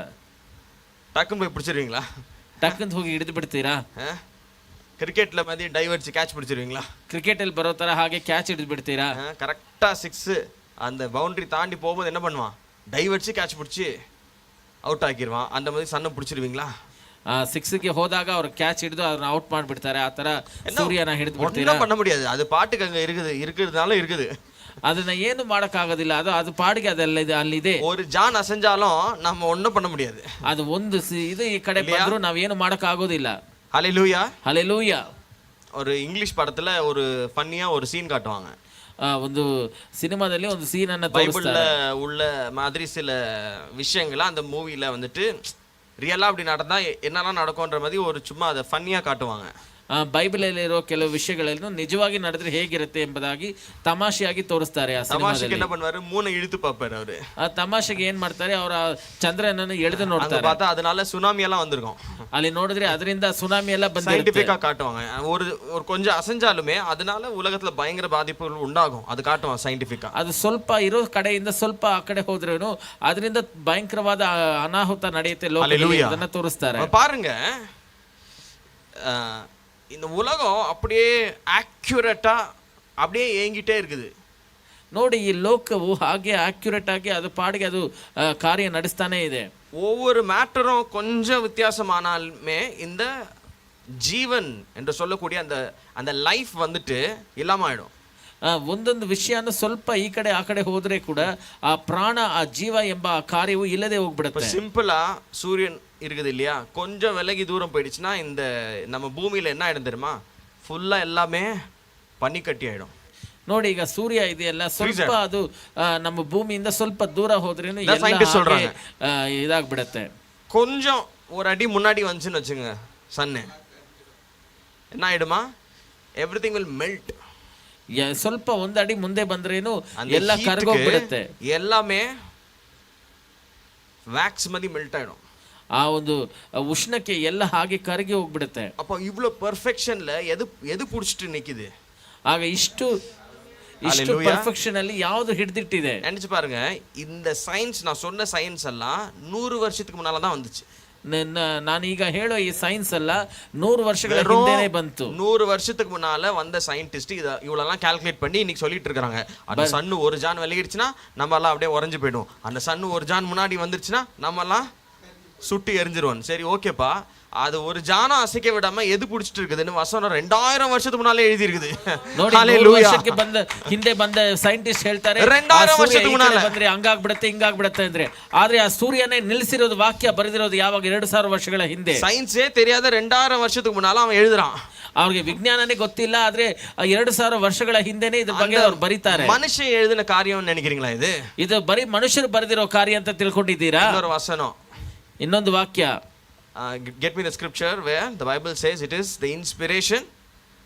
Speaker 2: டக்குன்னு போய் பிடிச்சிருவீங்களா?
Speaker 1: ಟಕ್ಕಂತ ಹೋಗಿ ಹಿಡಿದು ಬಿಡ್ತೀರಾ?
Speaker 2: ಕ್ರಿಕೆಟ್ல மாதிரி டைவர்ஸ் கேட்ச் பிடிச்சிருவீங்களா?
Speaker 1: ಕ್ರಿಕೆಟ್ ಅಲ್ಲಿ ಬರೋ ತರ ಹಾಗೆ ಕ್ಯಾಚ್ ಹಿಡಿದು ಬಿಡ್ತೀರಾ?
Speaker 2: கரெக்டா 6 அந்த பவுண்டரி தாண்டி போகும்போது என்ன பண்ணுவான்? டைவர்ஸ் கேட்ச் பிடிச்சி ಔಟ್ ಆಗಿರುவான். அந்த மாதிரி ಸಣ್ಣ பிடிச்சிருவீங்களா?
Speaker 1: 6ಗೆ ಹೋದಾಗ ಅವರು ಕ್ಯಾಚ್ ಹಿಡಿದು ಅದನ್ನ ಔಟ್ ಮಾಡಿಬಿಡ್ತಾರೆ. ಆ ತರ ಸೂರ್ಯನ ಹಿಡಿದು ಬಿಡ್ತೀರಾ?
Speaker 2: பண்ண முடியாது, அது பாட்டுக்கு அங்க இருக்கிறதுனால இருக்குது.
Speaker 1: ಅದನ್ನ ಏನು ಮಾಡಕ್ಕಾಗೋದಿಲ್ಲ, ಅದು ಪಾಡಿಗೆ ಅದೆಲ್ಲ ಇದೆ, ಅಲ್ಲಿದೆ.
Speaker 2: ஒரு ஜான் அசைஞ்சாலும் நம்ம ஒண்ணும் பண்ண முடியாது.
Speaker 1: ಅದು ಒಂದು ಇದು ಈ ಕಡೆ ಬಂದ್ರು ನಾವೇನು ಮಾಡಕ್ಕಾಗೋದಿಲ್ಲ.
Speaker 2: ஹல்லேலூயா.
Speaker 1: ஹalleluya.
Speaker 2: ஒரு இங்கிலீஷ் படத்துல ஒரு ஃபன்னியா ஒரு சீன் காட்டுவாங்க.
Speaker 1: ಒಂದು ಸಿನಿಮಾದಲ್ಲಿ ಒಂದು ಸೀನ್ ಅನ್ನು
Speaker 2: பைபிள்ல உள்ள மாதிரி சில விஷயங்களை அந்த மூவில வந்துட்டு ரியலா அப்படி நடந்தா என்னெல்லாம் நடக்கும்ன்ற மாதிரி ஒரு சும்மா அதை ஃபன்னியா காட்டுவாங்க.
Speaker 1: ಬೈಬಲಲ್ಲಿರೋ ಕೆಲವು ವಿಷಯಗಳನ್ನು ನಿಜವಾಗಿ ನಡೆದ್ರೆ ಹೇಗಿರುತ್ತೆ ಎಂಬುದಾಗಿ ತಮಾಷೆಯಾಗಿ ತೋರಿಸ್ತಾರೆ ಆ
Speaker 2: தமாஷுக்கு
Speaker 1: ಸಿನಿಮಾದಲ್ಲಿ.
Speaker 2: என்ன பண்ணுவாரு, மூணை இழுத்து பார்ப்பாரு அவரு.
Speaker 1: ಆ ತಮಾಷೆಗೆ ಏನ್ ಮಾಡ್ತಾರೆ, ಅವರ ಚಂದ್ರನನ್ನು ಎಳೆದು
Speaker 2: அங்க
Speaker 1: ನೋಡ್ತಾರೆ.
Speaker 2: பார்த்தா அதனால சுனாமி எல்லாம் வந்திருக்கும்.
Speaker 1: ಅಲ್ಲಿ ನೋಡಿದ್ರೆ ಅದರಿಂದ ಸುನಾಮಿ ಎಲ್ಲ ಬಂದಿರುತ್ತೆ.
Speaker 2: சயின்டிபிக்கா காட்டுவாங்க. ஒரு ஒரு கொஞ்சம் அசைஞ்சாலுமே அதனால உலகத்துல பயங்கர பாதிப்புகள் உண்டாகும், அது காட்டுவாங்க சயின்டிபிக்கா.
Speaker 1: ಅದು ಸ್ವಲ್ಪ ಇರೋ ಕಡೆಯಿಂದ ಸ್ವಲ್ಪ ಆ ಕಡೆ ಹೋದ್ರೇನು ಅದರಿಂದ ಭಯಂಕರವಾದ ಅನಾಹುತ ನಡೆಯುತ್ತೆ ಲೋಕದಲ್ಲಿ,
Speaker 2: Hallelujah.
Speaker 1: ಅದನ್ನ ತೋರಿಸ್ತಾರೆ.
Speaker 2: அப்ப பாருங்க, இந்த உலகம் அப்படியே ஆக்யூரேட்டா அப்படியே ஏங்கிட்டே இருக்குது.
Speaker 1: ನೋಡಿ, ಈ ಲೋಕವು ಹಾಗೆ ಅಕ್ಯುರೇಟ್ ಆಗಿ ಅದು ಪಾಡಿಗೆ ಅದು ಕಾರ್ಯ ನಡೆಸ್ತಾನೆ ಇದೆ.
Speaker 2: ஒவ்வொரு மேட்டரும் கொஞ்சம் வித்தியாசமானாலுமே இந்த ஜீவன் என்று சொல்லக்கூடிய அந்த அந்த லைஃப் வந்துட்டு இல்லாம ஆயிடும்.
Speaker 1: ಒಂದೊಂದು ವಿಷಯನ ಸ್ವಲ್ಪ ಈ ಕಡೆ ಆ ಕಡೆ ಹೋದ್ರೆ ಕೂಡ ಆ ಪ್ರಾಣ, ಆ ಜೀವ ಎಂಬ ಆ ಕಾರ್ಯವು ಇಲ್ಲದೆ
Speaker 2: இப்போ
Speaker 1: ಹೋಗ್ಬಿಡುತ್ತೆ.
Speaker 2: சிம்பிளா சூரியன் இருக்குது இல்லையா, கொஞ்சம் விலகி தூரம் போயிடுச்சுன்னா இந்த நம்ம பூமியில என்ன ஆயிடும் தெரியுமா, ஃபுல்லா எல்லாமே பனிக்கட்டி ஆயிடும்.
Speaker 1: ನೋಡಿ, ಈಗ ಸೂರ್ಯ ಇದೆಯಲ್ಲ, ಸ್ವಲ್ಪ ಅದು ನಮ್ಮ ಭೂಮಿಯಿಂದ ಸ್ವಲ್ಪ ದೂರ ಹೋದ್ರೇನು ಎಲ್ಲ
Speaker 2: scientists சொல்றாங்க.
Speaker 1: ಹಾಗೆ ಇದಾಗ್ಬಿಡತ್ತೆ.
Speaker 2: கொஞ்சம் ஒரு அடி முன்னாடி வந்துச்சுன்னு வச்சுங்க சன்னு, என்ன ஆயிடுமா, எவ்ரிதிங் வில் மெல்ட்.
Speaker 1: ಸ್ವಲ್ಪ ಒಂದ್ ಅಡಿ ಮುಂದೆ ಬಂದ್ರೇನು
Speaker 2: அந்த
Speaker 1: ಎಲ್ಲ ಕರಗೋಗ್ಬಿಡುತ್ತೆ.
Speaker 2: எல்லாமே ವ್ಯಾಕ್ಸ್ மாதிரி மெல்ட் ஆயிடும்.
Speaker 1: ಆ ಒಂದು ಉಷ್ಣಕ್ಕೆ ಎಲ್ಲ ಹಾಗೆ ಕರಗಿ ಹೋಗ್ಬಿಡುತ್ತೆ.
Speaker 2: அப்போ இவ்வளோ பர்ஃபெக்ஷன்ல எது புடிச்சிட்டு நிக்குது?
Speaker 1: ಆಗ ಇಷ್ಟು
Speaker 2: Hallelujah.
Speaker 1: ಪರ್ಫೆಕ್ಷನ್ ಅಲ್ಲಿ ಯಾವುದು ಹಿಡಿದಿಟ್ಟಿದೆ?
Speaker 2: நினைச்சு பாருங்க, இந்த சயின்ஸ் நான் சொன்ன சயின்ஸ் எல்லாம் 100 வருஷத்துக்கு முன்னால தான் வந்துச்சு.
Speaker 1: ನಾನೀಗ ಹೇಳೋ ಈ ಸೈನ್ಸ್ ಎಲ್ಲ 100 ವರ್ಷಗಳ ಹಿಂದೆನೇ ಬಂತು.
Speaker 2: 100 வருஷத்துக்கு முன்னால வந்த சயின்டிஸ்ட் இவ்வளெல்லாம் கால்குலேட் பண்ணி இன்னைக்கு சொல்லிட்டு இருக்காங்க. அந்த சன்னு ஒரு ஜான் விலகிடுச்சுன்னா நம்ம எல்லாம் அப்படியே உறைஞ்சு போயிடும். அந்த சன்னு ஒரு ஜான் முன்னாடி வந்துருச்சுன்னா நம்ம எல்லாம் சுட்டு எரிஞ்சிருவோம். சரி, ஓகேப்பா, அது ஒரு ஜானம் அசைக்க விடாம எது புடிச்சிட்டு இருக்குதுன்னு வசனம் 2000 வருஷத்துக்கு முன்னாலே எழுதி இருக்குது.
Speaker 1: ನೋಡಿ, 100 ವರ್ಷಕ್ಕೆ ಹಿಂದೆ ಬಂದ ಸೈಂಟಿಸ್ಟ್ ಹೇಳ್ತಾರೆ
Speaker 2: 2000 ವರ್ಷத்துக்கு முன்னால
Speaker 1: ಬಂದ್ರೆ ಹಂಗಾಗ್ಬಿಡುತ್ತೆ ಹಿಂಗಾಗ್ಬಿಡುತ್ತೆ ಅಂದ್ರೆ, ಆದ್ರೆ ಆ ಸೂರ್ಯನೇ ನಿಲ್ಲಿಸಿರೋದು, ವಾಕ್ಯ ಬರೆದಿರೋದು ಯಾವಾಗ 2000 ವರ್ಷಗಳ ಹಿಂದೆ.
Speaker 2: சயின்ஸே தெரியாத 2000 வருஷத்துக்கு முன்னால அவன் எழுதுறான்.
Speaker 1: ಅವ್ರಿಗೆ ವಿಜ್ಞಾನನೇ ಗೊತ್ತಿಲ್ಲ, ಆದ್ರೆ 2000 ವರ್ಷಗಳ ಹಿಂದೆನೆ ಇದ್ರ ಬಗ್ಗೆ ಅವ್ರು ಬರೀತಾರೆ.
Speaker 2: மனுஷன் எழுதின காரியம் நினைக்கிறீங்களா?
Speaker 1: ಇದು ಬರೀ ಮನುಷ್ಯರು ಬರೆದಿರೋ ಕಾರ್ಯ ಅಂತ ತಿಳ್ಕೊಂಡಿದ್ದೀರಾ?
Speaker 2: இன்னொரு வசனம்,
Speaker 1: ಇನ್ನೊಂದು ವಾಕ್ಯ,
Speaker 2: get me the scripture where the Bible says it is the inspiration,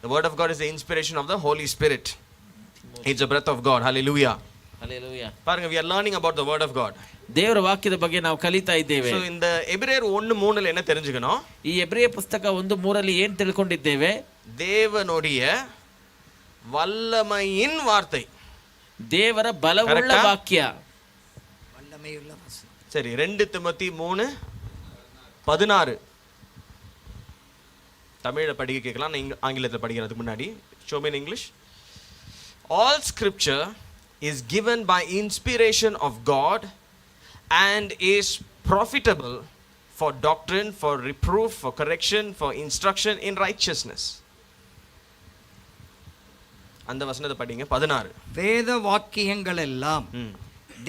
Speaker 2: the word of God is the inspiration of the Holy Spirit. It's the breath of God. Hallelujah.
Speaker 1: Hallelujah.
Speaker 2: பாருங்க, we are learning about the word of God.
Speaker 1: ದೇವರ ವಾಕ್ಯದ ಬಗ್ಗೆ ನಾವು ಕಲಿತಾ ಇದ್ದೇವೆ.
Speaker 2: So இந்த எபிரேயர் 1:3ல என்ன தெரிஞ்சுக்கணும்?
Speaker 1: ಈ ಎಬ್ರಿಯ ಪುಸ್ತಕ 1:3 ಏನ್ ತಿಳ್ಕೊಂಡಿದ್ದೇವೆ?
Speaker 2: தேவனுடைய வல்லமையின் வார்த்தை.
Speaker 1: ದೇವರ ಬಲವುಳ್ಳ ವಾಕ್ಯ.
Speaker 4: வல்லமையுள்ள வசனம்.
Speaker 2: சரி, 2 திமோத்தி 3:16 தமிழ்ல படிக்க கேட்கலாம், நான் ஆங்கிலத்தில் படிக்கிறதுக்கு முன்னாடி. show me in English. All scripture is given by inspiration of God and is profitable for doctrine, for reproof, for correction, for instruction in righteousness. அந்த வசனத்தை படிங்க. 16.
Speaker 4: வேத வாக்கியங்கள் எல்லாம்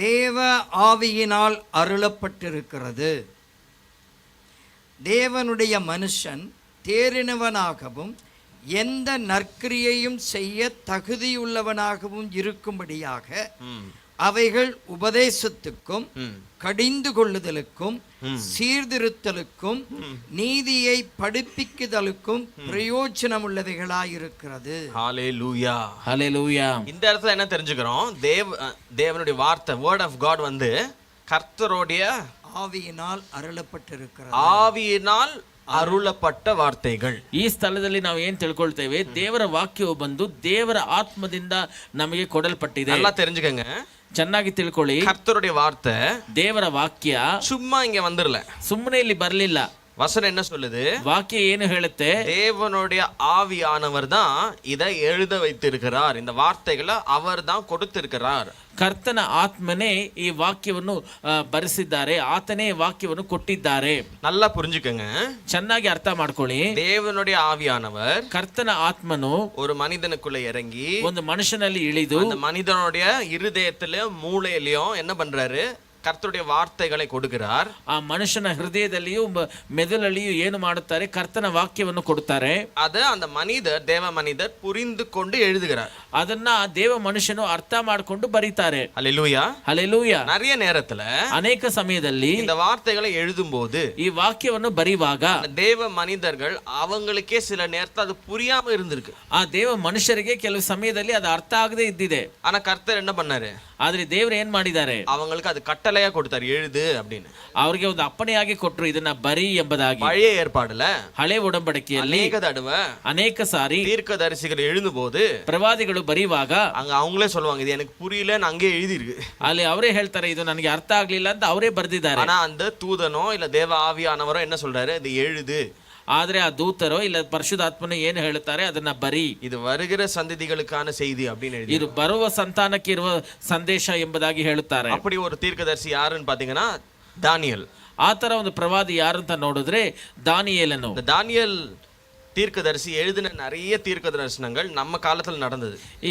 Speaker 4: தேவ ஆவியினால் அருளப்பட்டிருக்கிறது. தேவனுடைய மனுஷன் தேறினவனாகவும் எந்த நற்கிரியையும் செய்ய தகுதியுள்ளவனாகவும் இருக்கும்படியாக அவைகள் உபதேசத்துக்கும் கடிந்து கொள்ளுதலுக்கும் சீர்திருத்தலுக்கும் நீதியை படிப்பிக்குதலுக்கும் பிரயோஜனமுள்ளவைகளாயிருக்கிறது.
Speaker 2: ஹalleluya.
Speaker 1: ஹalleluya.
Speaker 2: இந்த இடத்துல என்ன தெரிஞ்சுக்கிறோம்? தேவனுடைய வார்த்தை, வேர்ட் ஆஃப் காட் வந்து கர்த்தருடைய
Speaker 4: ஆவியினால் அருளப்பட்டிருக்கிறது.
Speaker 2: ஆவியினால் ಅರುಳಪಟ್ಟ ವಾರ್ತೆಗಳು.
Speaker 1: ಈ ಸ್ಥಳದಲ್ಲಿ ನಾವು ಏನ್ ತಿಳ್ಕೊಳ್ತೇವೆ? ದೇವರ ವಾಕ್ಯವು ಬಂದು ದೇವರ ಆತ್ಮದಿಂದ ನಮಗೆ ಕೊಡಲ್ಪಟ್ಟಿದೆ.
Speaker 2: ಎಲ್ಲ தெரிஞ்சுக்கங்க,
Speaker 1: ಚೆನ್ನಾಗಿ ತಿಳ್ಕೊಳ್ಳಿ.
Speaker 2: ಕರ್ತರುடைய வார்த்தை,
Speaker 1: ದೇವರ ವಾಕ್ಯ
Speaker 2: சும்மா இங்க வந்துರல,
Speaker 1: ಸುಮ್ಮನೆ ಇಲ್ಲಿ ಬರಲಿಲ್ಲ.
Speaker 2: வசனம் என்ன சொல்லுது?
Speaker 1: ವಾಕ್ಯ ಏನು ಹೇಳುತ್ತೆ?
Speaker 2: தேவனுடைய ஆவியானவர் தான் இதை எழுத வைத்திருக்கிறார். இந்த வார்த்தைகளை அவர் தான் கொடுத்திருக்கிறார்.
Speaker 1: ಕರ್ತನ ಆತ್ಮನೇ ಈ ವಾಕ್ಯವನ್ನು ಬರೆಸಿದ್ದಾರೆ, ಆತನೇ ವಾಕ್ಯವನ್ನು ಕೊಟ್ಟಿದ್ದಾರೆ.
Speaker 2: நல்லா புரிஞ்சுக்கங்க,
Speaker 1: ಚೆನ್ನಾಗಿ ಅರ್ಥ ಮಾಡ್ಕೊಳ್ಳಿ.
Speaker 2: தேவனுடைய ஆவியானவர்,
Speaker 1: ಕರ್ತನ ಆತ್ಮನು
Speaker 2: ஒரு மனிதனுக்குள்ள இறங்கி
Speaker 1: ಒಂದು ಮನುಷ್ಯನಲ್ಲಿ ಇಳಿದು
Speaker 2: அந்த மனிதனுடைய இருதயத்திலும் மூளையிலும் என்ன பண்றாரு? கர்த்தருடைய வார்த்தைகளை கொடுக்கிறார்.
Speaker 1: ಆ ಮನುಷ್ಯನ ಹೃದಯದಲ್ಲಿಯೂ ಮೆದುಳಲ್ಲಿಯೂ ಏನು ಮಾಡುತ್ತಾರೆ? ಕರ್ತನ ವಾಕ್ಯವನ್ನು ಕೊಡುತ್ತಾರೆ.
Speaker 2: ಅದ அந்த மனிதர் தேவ மனிதர் புரிந்து கொண்டு எழுதுகிறார்.
Speaker 1: ಅದನ್ನ ದೇವ ಮನುಷ್ಯನು ಅರ್ಥ ಮಾಡಿಕೊಂಡು ಬರೀತಾರೆ.
Speaker 2: ஹல்லேலூயா.
Speaker 1: ಹಲ್ಲೆಲೂಯಾ.
Speaker 2: நிறைய நேரத்துல
Speaker 1: ಅನೇಕ ಸಮಯದಲ್ಲಿ
Speaker 2: இந்த வார்த்தைகளை எழுதும்போது
Speaker 1: ಈ ವಾಕ್ಯವನ್ನು ಬರೆಯುವಾಗ
Speaker 2: தேவ மனிதர்கள் அவங்களுக்கே சில நேரத்துல அது புரியாம இருந்திருக்கு.
Speaker 1: ಆ ದೇವ ಮನುಷ್ಯರಿಗೆ ಕೆಲವು ಸಮಯದಲ್ಲಿ ಅದು ಅರ್ಥ ಆಗದೆ ಇದ್ದಿದೆ.
Speaker 2: ஆனா கர்த்தர் என்ன பண்ணாரு?
Speaker 1: ಆದ್ರೆ ದೇವರು ಏನ್ ಮಾಡಿದ್ದಾರೆ?
Speaker 2: அவங்களுக்கு அது கட்டளையா கொடுத்தாரு, எழுது அப்படின்னு.
Speaker 1: ಅವರಿಗೆ ಒಂದು ಅಪ್ಪಣೆಯಾಗಿ ಕೊಟ್ಟರು, ಇದನ್ನ ಬರಿ ಎಂಬುದಾಗಿ.
Speaker 2: பழைய ஏற்பாடுல
Speaker 1: ಹಳೆ ಒಡಂಬಡಿಕೆಯಲ್ಲಿ
Speaker 2: அநேக தடவை
Speaker 1: ಅನೇಕ ಸಾರಿ
Speaker 2: தீர்க்கதரிசிகள் எழுதும்போது
Speaker 1: ಪ್ರವಾದಿಗಳು ಬರೆಯುವಾಗ
Speaker 2: அங்க அவங்களே சொல்லுவாங்க, இது எனக்கு புரியலன்னு அங்கே எழுதி இருக்கு.
Speaker 1: ಅಲ್ಲಿ ಅವರೇ ಹೇಳ್ತಾರೆ, ಇದು ನನಗೆ ಅರ್ಥ ಆಗ್ಲಿಲ್ಲ ಅಂತ ಅವರೇ ಬರೆದಿದ್ದಾರೆ.
Speaker 2: ஆனா அந்த தூதனோ இல்ல தேவ ஆவியானவரோ என்ன சொல்றாரு? இது எழுது.
Speaker 1: ಆದ್ರೆ ಆ ದೂತರೋ ಇಲ್ಲ ಪರಿಶುದ್ಧಾತ್ಮನು ಏನು ಹೇಳುತ್ತಾರೆ? ಅದನ್ನ ಬರಿ,
Speaker 2: இது வருகிற சந்ததிகளுக்கான செய்தி அப்படின்னு எழுதி.
Speaker 1: ಇದು ಬರುವ ಸಂತಾನಕ್ಕೆ ಇರುವ ಸಂದೇಶ ಎಂಬುದಾಗಿ ಹೇಳುತ್ತಾರೆ.
Speaker 2: அப்படி ஒரு தீர்க்கதரிசி யாருன்னு பாத்தீங்கன்னா தானியேல்.
Speaker 1: ಆ ತರ ಒಂದು ಪ್ರವಾದಿ ಯಾರು ಅಂತ ನೋಡಿದ್ರೆ ದಾನಿಯೇಲನು.
Speaker 2: இந்த தானியேல் தீர்க்கதரிசி எழுதின நிறைய தீர்க்க தரிசனங்கள் நம்ம காலத்துல நடந்தது.
Speaker 1: ಈ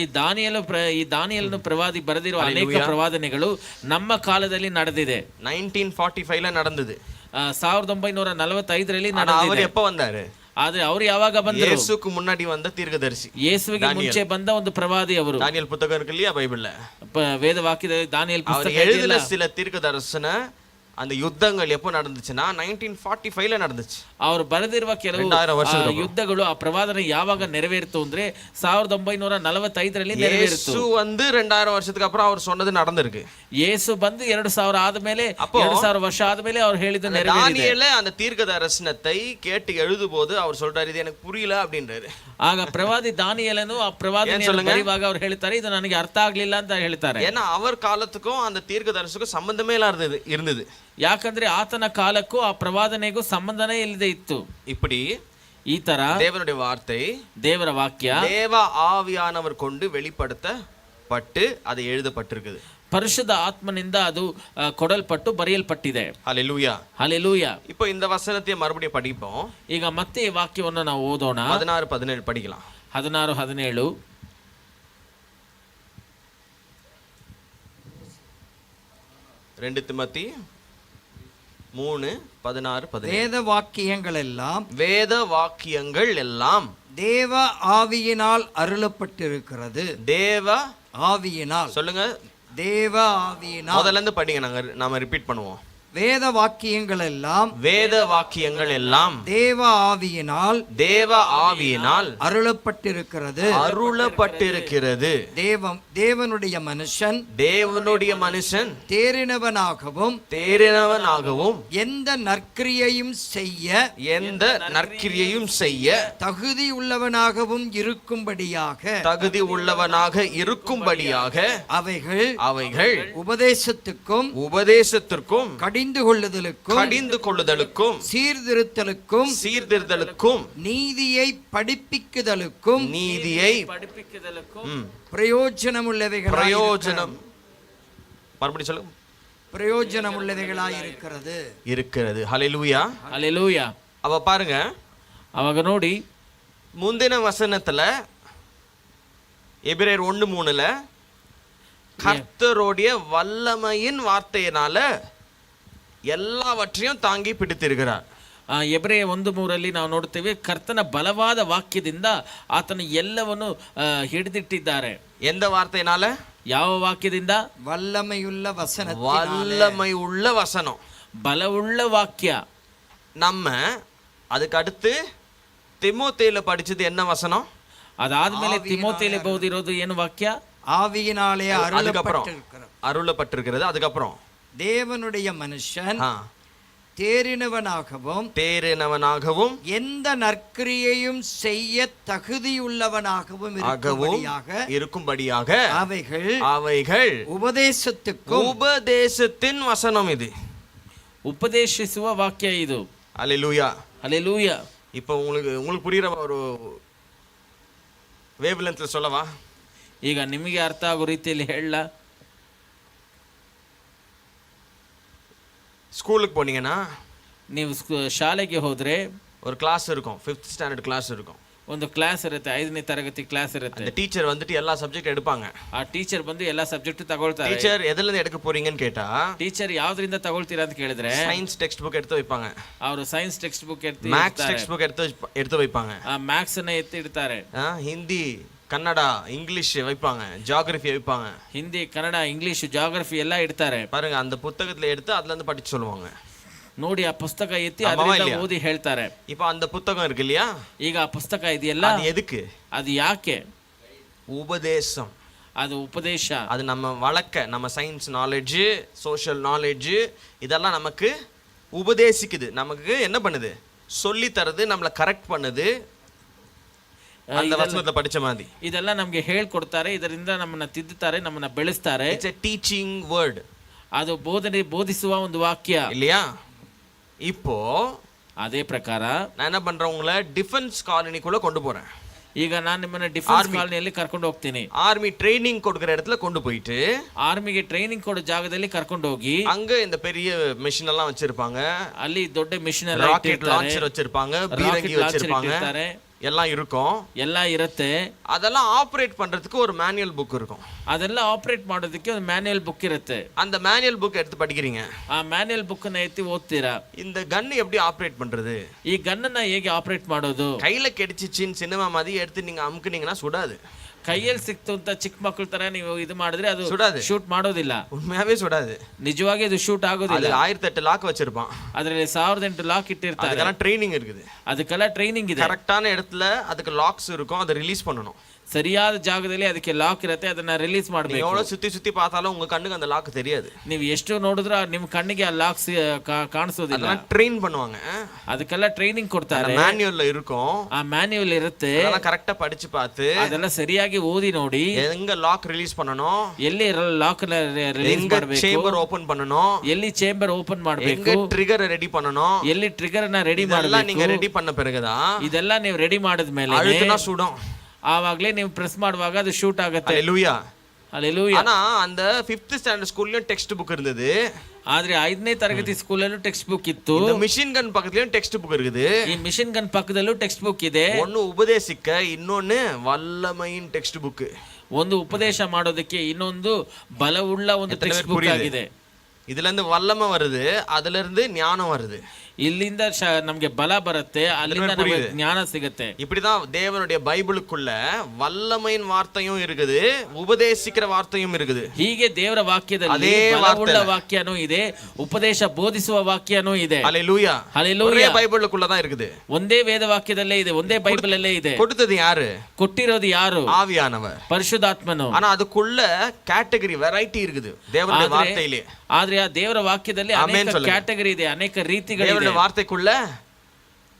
Speaker 1: ದಾನಿಯೇಲನು ಪ್ರವಾದಿ ಬರೆದಿರುವ ಅನೇಕ ಪ್ರವಾದನೆಗಳು ನಮ್ಮ ಕಾಲದಲ್ಲಿ ನಡೆದಿದೆ.
Speaker 2: 1945ல நடந்தது.
Speaker 1: 1945ರಲ್ಲಿ
Speaker 2: அவர்
Speaker 1: ನಡೆದಿದೆ.
Speaker 2: எப்ப வந்தாரு?
Speaker 1: ಆದ್ರೆ ಅವರು ಯಾವಾಗ ಬಂದರು?
Speaker 2: ಯೇಸುக்கு முன்னாடி வந்த தீர்க்கதரிசி.
Speaker 1: ಯೇಸುವಿಗೆ ಮುಂಚೆ ಬಂದ ಒಂದು ಪ್ರವಾದಿ ಅವರು.
Speaker 2: தானியேல் புத்தகம் இருக்கு இல்லையா பைபிள்ல?
Speaker 1: ವೇದ ವಾಕ್ಯದ ದಾನಿಯೇಲ್ ಪುಸ್ತಕ
Speaker 2: எழுதின சில தீர்க்க தரிசன அந்த யுத்தங்கள் எப்போ நடந்துச்சுன்னா 1945ல நடந்துச்சு.
Speaker 1: ಅವರು ಬರೆದಿರುವ ಕೆಲವು ಯುದ್ಧಗಳು ಆ ಪ್ರವಾದನೆ ಯಾವಾಗ ನೆರವೇರಿತು ಅಂದ್ರೆ 1945ರಲ್ಲಿ ನೆರವೇರಿತು.
Speaker 2: ಯೇಸು வந்து 2000 வருஷத்துக்கு அப்புறம் அவர் சொன்னது நடந்திருக்கு.
Speaker 1: ಯೇಸು ಬಂದು 2000 ಆದಮೇಲೆ 2000 ವರ್ಷ ಆದಮೇಲೆ ಅವರು ಹೇಳಿದ್ದು ನೆರವೇರಿದೆ.
Speaker 2: தானியேல் அந்த தீர்க்க தரிசனத்தை கேட்டு எழுதும்போது அவர் சொல்றாரு, இது எனக்கு புரியல அப்படின்றாரு.
Speaker 1: ಆಗ ಪ್ರವಾದಿ ದಾನಿಯೇಲನು ಆ ಪ್ರವಾದನೆಯನ್ನು ಬರೆಯುವಾಗ ಅವರು ಹೇಳ್ತಾರೆ, ಇದು ನನಗೆ ಅರ್ಥ ಆಗ್ಲಿಲ್ಲ ಅಂತ ಹೇಳ್ತಾರೆ.
Speaker 2: ஏன்னா அவர் காலத்துக்கும் அந்த தீர்க்க தரிசனத்துக்கும் சம்பந்தமே இருந்தது.
Speaker 1: ಯಾಕಂದ್ರೆ ಆತನ ಕಾಲಕ್ಕೂ ಆ ಪ್ರವಾದನೆಗೂ ಸಂಬಂಧನೇ ಇಲ್ಲದೆ ಇತ್ತು.
Speaker 2: இப்படி
Speaker 1: ಈ ತರ
Speaker 2: தேவனுடைய வார்த்தை,
Speaker 1: ದೇವರ ವಾಕ್ಯ
Speaker 2: தேவ ஆவியானவர் கொண்டு வெளிப்படுத்தப்பட்டு அது எழுதப்பட்டிருக்குது.
Speaker 1: ಪರಿಶುದ್ಧ ಆತ್ಮನಿಂದ ಅದು ಕೊಡಲ್ಪಟ್ಟು ಬರೆಯಲ್ಪಟ್ಟಿದೆ.
Speaker 2: ஹல்லேலூயா.
Speaker 1: ಹಲ್ಲೆಲೂಯಾ.
Speaker 2: இப்போ இந்த வசனத்தை மறுபடியும் படிப்போம்.
Speaker 1: ಈಗ ಮತ್ತೆ ಈ ವಾಕ್ಯವನ್ನು ನಾವು ಓದೋಣ.
Speaker 2: 16-17 படிக்கலாம்.
Speaker 1: 16-17
Speaker 2: 2 திமோத்தி 3:16-17.
Speaker 4: வேத வாக்கியங்கள் எல்லாம் தேவ ஆவியினால் அருளப்பட்டிருக்கிறது.
Speaker 2: தேவ
Speaker 4: ஆவியினால்
Speaker 2: சொல்லுங்க.
Speaker 4: தேவ ஆவியினால்.
Speaker 2: முதல்ல இருந்து படிங்க, நாம ரிப்பீட் பண்ணுவோம்.
Speaker 4: வேத வாக்கியங்கள் எல்லாம் தேவ ஆவியினால் அருளப்பட்டிருக்கிறது. தேவனுடைய மனுஷன் தேறினவனாகவும் எந்த நற்கிரியையும் செய்ய தகுதி உள்ளவனாகவும் இருக்கும்படியாக அவைகள் உபதேசத்துக்கும் கடிந்து கொள்ளுதலுக்கும் சீர்திருத்தலுக்கும் நீதியை படிப்பிக்குதலுக்கும்
Speaker 2: இருக்கிறது. ஹல்லேலூயா.
Speaker 1: ஹல்லேலூயா.
Speaker 2: அவ பாருங்க,
Speaker 1: ಅವಾಗ ನೋಡಿ
Speaker 2: முந்தின வசனத்துல எபிரேயர் 1:3ல கர்த்தருடைய வல்லமையின் வார்த்தையினால ಎಲ್ಲವற்றையும் தாங்கி பிடித்திருக்கிறார்.
Speaker 1: ಎಬ್ರೆಯ 1:3 ನಾವು ನೋಡ್ತೇವೆ, ಕರ್ತನ ಬಲವಾದ ವಾಕ್ಯದಿಂದ ಆತನ ಎಲ್ಲವನ್ನು ಹಿಡಿದಿಟ್ಟಿದ್ದಾರೆ.
Speaker 2: எந்த வார்த்தையினால?
Speaker 1: ಯಾವ ವಾಕ್ಯದಿಂದ?
Speaker 4: வல்லமையுள்ள
Speaker 2: வசனம்,
Speaker 1: ಬಲವುಳ್ಳ ವಾಕ್ಯ.
Speaker 2: நம்ம அதுக்கு அடுத்து திமோத்தேயுல படிச்சது என்ன வசனம்?
Speaker 1: ಅದಾದ್ಮೇಲೆ ತಿಮೋಥೆಯಲ್ಲಿ ಓದಿರೋದು ಏನು ವಾಕ್ಯ?
Speaker 4: ஆவியினாலே
Speaker 2: அருளப்பட்டிருக்கிறது. அதுக்கப்புறம்
Speaker 4: தேவனுடைய மனுஷன் தேறினவனாகவும் எந்த நற்கிரியையும் செய்ய தகுதியுள்ளவனாகவும்
Speaker 2: இருக்கும்படியாக
Speaker 4: அவைகள்
Speaker 2: உபதேசத்தின் வசனம். இது
Speaker 1: ಉಪದೇಶಿಸುವ ವಾಕ್ಯ ಇದು.
Speaker 2: ஹல்லேலூயா.
Speaker 1: ஹல்லேலூயா.
Speaker 2: இப்போ உங்களுக்கு புரியுற ஒரு ವೇವ್ ಲೆಂತ್ சொல்லவா?
Speaker 1: ಈಗ ನಿಮಗೆ ಅರ್ಥ ಆಗೋ ರೀತಿಯಲ್ಲಿ ಹೇಳಲ್ಲ.
Speaker 2: ஸ்கூலுக்கு போனீங்கன்னா,
Speaker 1: ನೀವು ಶಾಲೆಗೆ ಹೋದ್ರೆ
Speaker 2: ஒரு கிளாஸ் இருக்கும், 5th ஸ்டாண்டர்ட் கிளாஸ் இருக்கும்.
Speaker 1: ಒಂದು ಕ್ಲಾಸ್ ಇರುತ್ತೆ, 5ನೇ ತರಗತಿ ಕ್ಲಾಸ್ ಇರುತ್ತೆ.
Speaker 2: அந்த டீச்சர் வந்துட்டு எல்லா சப்ஜெக்ட் எடுப்பாங்க.
Speaker 1: ಆ ಟೀಚರ್ ಬಂದು ಎಲ್ಲಾ ಸಬ್ಜೆಕ್ಟ್ ತಗೊಳ್ತಾರೆ.
Speaker 2: டீச்சர் எதுல இருந்து எடுக்க போறீங்கன்னு கேட்டா
Speaker 1: ಟೀಚರ್ ಯಾವ್ದ್ರಿಂದ ತಗೊಳ್ತೀರಾ ಅಂತ ಕೇಳಿದ್ರೆ
Speaker 2: சயின்ஸ் டெக்ஸ்ட் புக் எடுத்து வைப்பாங்க.
Speaker 1: ಅವರು science text book
Speaker 2: maths text book எடுத்து வைப்பாங்க.
Speaker 1: ಆ ಮ್ಯಾಥ್ಸ್ ಅನ್ನ ಎತ್ತಿ ಇಡ್ತಾರೆ.
Speaker 2: ஹிந்தி, ಕನ್ನಡ, ಇಂಗ್ಲಿಷ್ வைப்பாங்க, ஜியோகிராஃபி வைப்பாங்க.
Speaker 1: ಹಿಂದಿ, ಕನ್ನಡ, ಇಂಗ್ಲಿಷ್, ஜியோகிராஃபி ಎಲ್ಲ ಇಡ್ತಾರೆ.
Speaker 2: பாருங்க, அந்த புத்தகத்துல எடுத்து அதுல இருந்து படிச்சு சொல்லுவாங்க.
Speaker 1: ನೋಡಿ ಆ ಪುಸ್ತಕ ಎತ್ತಿ ಅದರಿಂದ ಓದಿ ಹೇಳ್ತಾರೆ.
Speaker 2: இப்போ அந்த புத்தகம் இருக்கு இல்லையா,
Speaker 1: ಈಗ ಆ ಪುಸ್ತಕ ಇದೆಯಲ್ಲ,
Speaker 2: அது எதுக்கு?
Speaker 1: ಅದು ಯಾಕೆ?
Speaker 2: உபதேசம்.
Speaker 1: ಅದು ಉಪದೇಶ.
Speaker 2: அது நம்ம வளர்க்க, நம்ம சயின்ஸ் நாலேஜ், சோஷியல் நாலேஜ் இதெல்லாம் நமக்கு உபதேசிக்குது. நமக்கு என்ன பண்ணுது? சொல்லி தருது, நம்மளை கரெக்ட் பண்ணுது. அந்த வசனத்துல படிச்ச மாதிரி
Speaker 1: ಇದೆಲ್ಲ ನಮಗೆ ಹೇಳ್ಕೊಡ್ತಾರೆ, ಇದರಿಂದ ನಮ್ಮನ್ನ ತಿದ್ದುತ್ತಾರೆ, ನಮ್ಮನ್ನ ಬೆಳೆಸ್ತಾರೆ.
Speaker 2: It's A teaching word.
Speaker 1: ಅದು ಬೋಧಿಸುವ ಒಂದು ವಾಕ್ಯ
Speaker 2: இல்லையா? இப்போ
Speaker 1: ಅದೇ ಪ್ರಕಾರ
Speaker 2: நான் என்ன பண்றேன், உங்களை டிஃபென்ஸ் காலனிக்குள்ள கொண்டு போறேன்.
Speaker 1: ಈಗ ನಾನು ನಿಮ್ಮನ್ನ ಡಿಫೆನ್ಸ್ ಕಾಲನಿಯಲ್ಲಿ ಕರ್ಕೊಂಡು ಹೋಗ್ತೀನಿ.
Speaker 2: ஆர்மி ட்ரைனிங் கொடுக்கிற இடத்துல கொண்டு போயிட்டு
Speaker 1: ಆರ್ಮಿಗೆ ಟ್ರೈನಿಂಗ್ ಕೊಡೋ ಜಾಗದಲ್ಲಿ ಕರ್ಕೊಂಡು ಹೋಗಿ
Speaker 2: அங்க இந்த பெரிய மெஷின் எல்லாம் வச்சிருப்பாங்க.
Speaker 1: ಅಲ್ಲಿ ದೊಡ್ಡ ಮಿಷನ್ ಎಲ್ಲ
Speaker 2: ராக்கெட் லான்ச்சர் வச்சிருப்பாங்க, பீரங்கி வச்சிருப்பாங்க, எல்லாம் இருக்கும்.
Speaker 1: ಎಲ್ಲ ಇರುತ್ತೆ.
Speaker 2: அதெல்லாம் ஆபரேட் பண்றதுக்கு ஒரு மேனுவல் புக் இருக்கும்.
Speaker 1: ಅದೆಲ್ಲ ಆಪರೇಟ್ ಮಾಡೋದಕ್ಕೆ ಒಂದು ಮ್ಯಾನ್ಯುಯಲ್ ಬುಕ್ ಇರುತ್ತೆ.
Speaker 2: அந்த மேனுவல் புக் எடுத்து படிக்கிறீங்க.
Speaker 1: ಆ ಮ್ಯಾನ್ಯುಯಲ್ ಬುಕ್ ಅನ್ನ ಎತ್ತಿ ಓದ್ತೀರಾ.
Speaker 2: இந்த கன் எப்படி ஆபரேட் பண்றது?
Speaker 1: ಈ ಗನ್ ಅನ್ನ ಹೇಗೆ ಆಪರೇಟ್ ಮಾಡೋದು?
Speaker 2: கையில கிடைச்சிச்சின்னு சினிமா மாதிரி எடுத்து நீங்க அமுக்குனீங்கன்னா சுடாது.
Speaker 1: ಕೈಯಲ್ಲಿ ಸಿಕ್ತು ಅಂತ ಚಿಕ್ಕ ಮಕ್ಕಳ ತರ ನೀವು ಇದು ಮಾಡಿದ್ರೆ ಅದು
Speaker 2: ಸುಡಾது,
Speaker 1: ಶೂಟ್ ಮಾಡೋದಿಲ್ಲ.
Speaker 2: உண்மையாவே சுடாது.
Speaker 1: ನಿಜವಾಗಿ ಅದು ಶೂಟ್ ಆಗೋದಿಲ್ಲ.
Speaker 2: அது 1008 லாக் வச்சிருப்பான்.
Speaker 1: ಅದರಲ್ಲಿ 1008 ಲಾಕ್ ಇಟ್ಟಿರ್ತಾರೆ.
Speaker 2: ಅದಕ್ಕೆಲ್ಲ ಟ್ರೈನಿಂಗ್ இருக்குது.
Speaker 1: ಅದಕ್ಕೆಲ್ಲ ಟ್ರೈನಿಂಗ್ ಇದೆ.
Speaker 2: ಕರೆಕ್ಟಾன இடத்துல அதுக்கு லாக்ஸ் இருக்கும், அதை ரிலீஸ் பண்ணணும்.
Speaker 1: ಸರಿಯಾದ ಜಾಗದಲ್ಲಿ ಅದಕ್ಕೆ ಲಾಕ್ ಇರುತ್ತೆ, ಅದನ್ನ ರಿಲೀಸ್ ಮಾಡಬೇಕು.
Speaker 2: எவ்வளவு சுத்தி பார்த்தாலும் உங்க கண்ணுக்கு அந்த லாக் தெரியாது.
Speaker 1: ನೀವು ಎಷ್ಟು ನೋಡಿದ್ರು ನಿಮ್ಮ ಕಣ್ಣಿಗೆ ಆ ಲಾಕ್ಸ್ ಕಾಣಿಸೋದಿಲ್ಲ.
Speaker 2: ಅದನ್ನ ಟ್ರೈನ್ பண்ணுவாங்க.
Speaker 1: ಅದಕ್ಕೆಲ್ಲ ಟ್ರೈನಿಂಗ್ ಕೊಡ್ತಾರೆ.
Speaker 2: மேனுவல்ல இருக்கும்.
Speaker 1: ಆ ಮ್ಯಾನ್ಯುವಲ್ ಇರುತ್ತೆ.
Speaker 2: ಅದನ್ನ ಕರೆಕ್ಟಾ படிச்சு பார்த்து
Speaker 1: ಅದೆಲ್ಲ ಸರಿಯಾಗಿ ಓದಿ ನೋಡಿ
Speaker 2: எங்க லாக் ரிலீஸ் பண்ணனும்,
Speaker 1: ಎಲ್ಲಿ ಲಾಕ್ ರಿಲೀಸ್ ಮಾಡಬೇಕು,
Speaker 2: ಚೇಂಬರ್ ಓಪನ್ பண்ணனும்,
Speaker 1: ಎಲ್ಲಿ ಚೇಂಬರ್ ಓಪನ್ ಮಾಡಬೇಕು,
Speaker 2: எங்க ட்ரிಗರ್ ರೆಡಿ பண்ணனும்,
Speaker 1: ಎಲ್ಲಿ ಟ್ರಿಗರ್ ನ ರೆಡಿ ಮಾಡಬೇಕು.
Speaker 2: ಇದೆಲ್ಲ நீங்க ரெடி பண்ண பிறகுதான்
Speaker 1: ಇದೆಲ್ಲ ನೀವು ರೆಡಿ ಮಾಡಿದ್ಮೇಲೆ
Speaker 2: ಅழுத்தினா சுடும்.
Speaker 1: ಆವಾಗಲೇ ನೀವು ಪ್ರೆಸ್ ಮಾಡುವಾಗ ಅದು ಶೂಟ್ ಆಗುತ್ತೆ.
Speaker 2: ஹalleluya.
Speaker 1: ஹalleluya.
Speaker 2: ஆனா அந்த 5th ஸ்டாண்டர்ட் ஸ்கூல்லயும் டெக்ஸ்ட் புக் இருந்தது.
Speaker 1: ಆದ್ರೆ 5ನೇ ತರಗತಿ ಸ್ಕೂಲಲ್ಲೂ ಟೆಕ್ಸ್ಟ್ ಬುಕ್ ಇತ್ತು.
Speaker 2: இந்த மிஷின் கன் பக்கத்துலயும் டெக்ஸ்ட் புக் இருக்குது.
Speaker 1: ಈ ಮಿಷನ್ ಗನ್ ಪಕ್ಕದಲ್ಲೂ ಟೆಕ್ಸ್ಟ್ ಬುಕ್ ಇದೆ.
Speaker 2: ஒன்னு உபதேசிக்க, இன்னொன்னு வல்லமையின் ಟೆಕ್ಸ್ಟ್ ಬುಕ್.
Speaker 1: ಒಂದು ಉಪದೇಶ ಮಾಡೋದಕ್ಕೆ, ಇನ್ನೊಂದು ಬಲವುಳ್ಳ ಒಂದು ಟೆಕ್ಸ್ಟ್ ಬುಕ್ ಆಗಿದೆ.
Speaker 2: இதுல இருந்து வல்லமை வருது, அதுல இருந்து ஞானம் வருது.
Speaker 1: ಇಲ್ಲಿಂದ ನಮಗೆ ಬಲ ಬರುತ್ತೆ, ಅಲ್ಲಿಂದ ನಮಗೆ ಜ್ಞಾನ ಸಿಗುತ್ತೆ.
Speaker 2: இப்படிதான் தேவனுடைய பைபிளுக்குள்ள வல்லமையின் வார்த்தையும் இருக்குது, உபதேசிக்கிற வார்த்தையும் இருக்குது.
Speaker 1: ಹೀಗೆ ದೇವರ ವಾಕ್ಯದಲ್ಲಿ ಬಲವುಳ್ಳ ವಾಕ್ಯನೂ ಇದೆ, ಉಪದೇಶ ಬೋಧಿಸುವ ವಾಕ್ಯನೂ ಇದೆ.
Speaker 2: ஹalleluya.
Speaker 1: ஹalleluya.
Speaker 2: ஒரே பைபிளுக்குள்ள தான் இருக்குது.
Speaker 1: ಒಂದೇ ವೇದ ವಾಕ್ಯದಲ್ಲೇ ಇದೆ, ಒಂದೇ ಬೈಬಲ್ ಅಲ್ಲೇ ಇದೆ.
Speaker 2: கொடுத்தது யாரு?
Speaker 1: ಕೊಟ್ಟಿರೋದು ಯಾರು?
Speaker 2: ஆவியானவர்,
Speaker 1: ಪರಿಶುದ್ಧಾತ್ಮನು.
Speaker 2: ஆனா அதுக்குள்ள கேட்டகரி வெரைட்டி இருக்குது தேவனுடைய வார்த்தையிலே.
Speaker 1: ಆದ್ರೆ ಆ ದೇವರ ವಾಕ್ಯದಲ್ಲಿ ಅನೇಕ ಕ್ಯಾಟಗರಿ ಇದೆ, ಅನೇಕ ರೀತಿಗಳಿದೆ.
Speaker 2: வார்த்தைக்குள்ள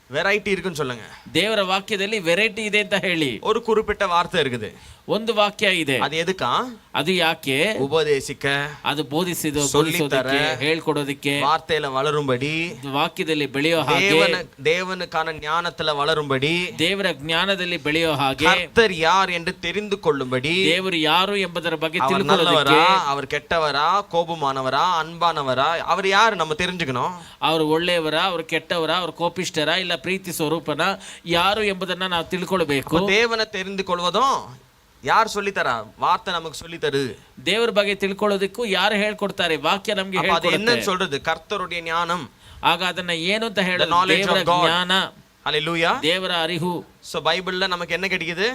Speaker 2: வெரைட்டி இருக்குன்னு சொல்லுங்க.
Speaker 1: ದೇವರ ವಾಕ್ಯದಲ್ಲಿ ವೆರೈಟಿ ಇದೆ ಅಂತ ಹೇಳಿ.
Speaker 2: ஒரு குறிப்பிட்ட வார்த்தை இருக்குது,
Speaker 1: ಒಂದು ವಾಕ್ಯ ಇದೆ.
Speaker 2: ಅದು ಎದಕ್ಕಾ?
Speaker 1: ಅದು ಯಾಕೆ?
Speaker 2: ಉಪದೇಶಿಕ,
Speaker 1: ಅದು ಬೋಧಿಸೋದಕ್ಕೆ, ಹೇಳ್ಕೊಡೋದಕ್ಕೆ,
Speaker 2: ವಾರ್ತೆயில வளரும்படி,
Speaker 1: ವಾಕ್ಯದಲ್ಲಿ ಬೆಳೆಯೋ ಹಾಗೆ,
Speaker 2: தேவனுக்கான ஞானத்துல வளரும்படி,
Speaker 1: ದೇವರ ಜ್ಞಾನದಲ್ಲಿ ಬೆಳೆಯೋ ಹಾಗೆ,
Speaker 2: கர்த்தர் யார் என்று தெரிந்து கொள்ளும்படி,
Speaker 1: ದೇವರು ಯಾರು ಎಂಬುದರ ಬಗ್ಗೆ
Speaker 2: அவர்
Speaker 1: ತಿಳ್ಕೊಳ್ಳೋದಕ್ಕೆ,
Speaker 2: நல்லவரா, அவர் கெட்டவரா, கோபமானவரா, அன்பானவரா, அவர் யாரு நம்ம தெரிஞ்சுக்கணும்.
Speaker 1: ಅವರು ಒಳ್ಳೆಯವರ, ಅವರು ಕೆಟ್ಟವರ, ಅವರು ಕೋಪಿಷ್ಠರ, ಇಲ್ಲ ಪ್ರೀತಿ ಸ್ವರೂಪನ, ಯಾರು ಎಂಬುದನ್ನ ನಾವು ತಿಳ್ಕೊಳ್ಬೇಕು.
Speaker 2: தேவனை தெரிந்து கொள்வதும் ಯಾರು சொல்லித்தரா? ವಾರ್ತೆ ನಮಗೆ சொல்லி தருது.
Speaker 1: ದೇವರ ಬಗ್ಗೆ ತಿಳ್ಕೊಳ್ಳೋದಕ್ಕೂ ಯಾರು ಹೇಳ್ಕೊಡ್ತಾರೆ? ವಾಕ್ಯ ನಮಗೆ ಹೇಳ್ಕೊಡುತ್ತೆ.
Speaker 2: என்னன்னு சொல்றது? கர்த்தருடைய ஞானம்.
Speaker 1: ಆಗ ಅದನ್ನ ಏನು ಅಂತ ಹೇಳೋದು? ದೇವರ ಜ್ಞಾನ.
Speaker 2: ஹalleluya.
Speaker 1: ದೇವರ ಅರಿವು.
Speaker 2: சோ பைபிள்ல நமக்கு என்ன கிடைக்குது?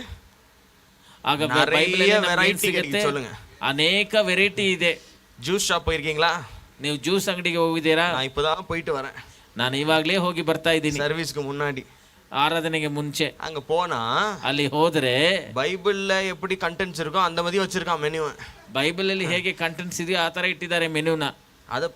Speaker 1: ಆಗ ಬೈಬಲ್
Speaker 2: வெரைட்டி கிடைக்குது. சொல்லுங்க.
Speaker 1: ಅನೇಕ ವೆರೈಟಿ ಇದೆ.
Speaker 2: ஜூஸ் ஷாப் போயிருக்கீங்களா?
Speaker 1: ನೀವು ಜ್ಯೂಸ್ ಅಂಗಡಿಗೆ ಹೋಗಿದ್ದೀರಾ?
Speaker 2: நான் இப்பதான் போயிட்டு வரேன்.
Speaker 1: ನಾನು ಇವಾಗಲೇ ಹೋಗಿ ಬರ್ತಾ ಇದ್ದೀನಿ,
Speaker 2: ಸರ್ವಿಸ್ಗೆ ಮುನ್ನಾಡಿ,
Speaker 1: ಆರಾಧನೆಗೆ ಮುಂಚೆ.
Speaker 2: அங்க போனா
Speaker 1: ಅಲ್ಲಿ ಹೋದ್ರೆ
Speaker 2: பைபிள்ல எப்படி கண்டென்ட்ஸ் இருக்கோ அந்த மாதிரி வச்சிருக்கான் மெனு.
Speaker 1: ಬೈಬಲ್ ಅಲ್ಲಿ ಹೇಗೆ ಕಂಟೆಂಟ್ಸ್ ಇದೆಯೋ ಆ ತರ ಇಟ್ಟಿದ್ದಾರೆ ಮೆನುನ.
Speaker 2: அதை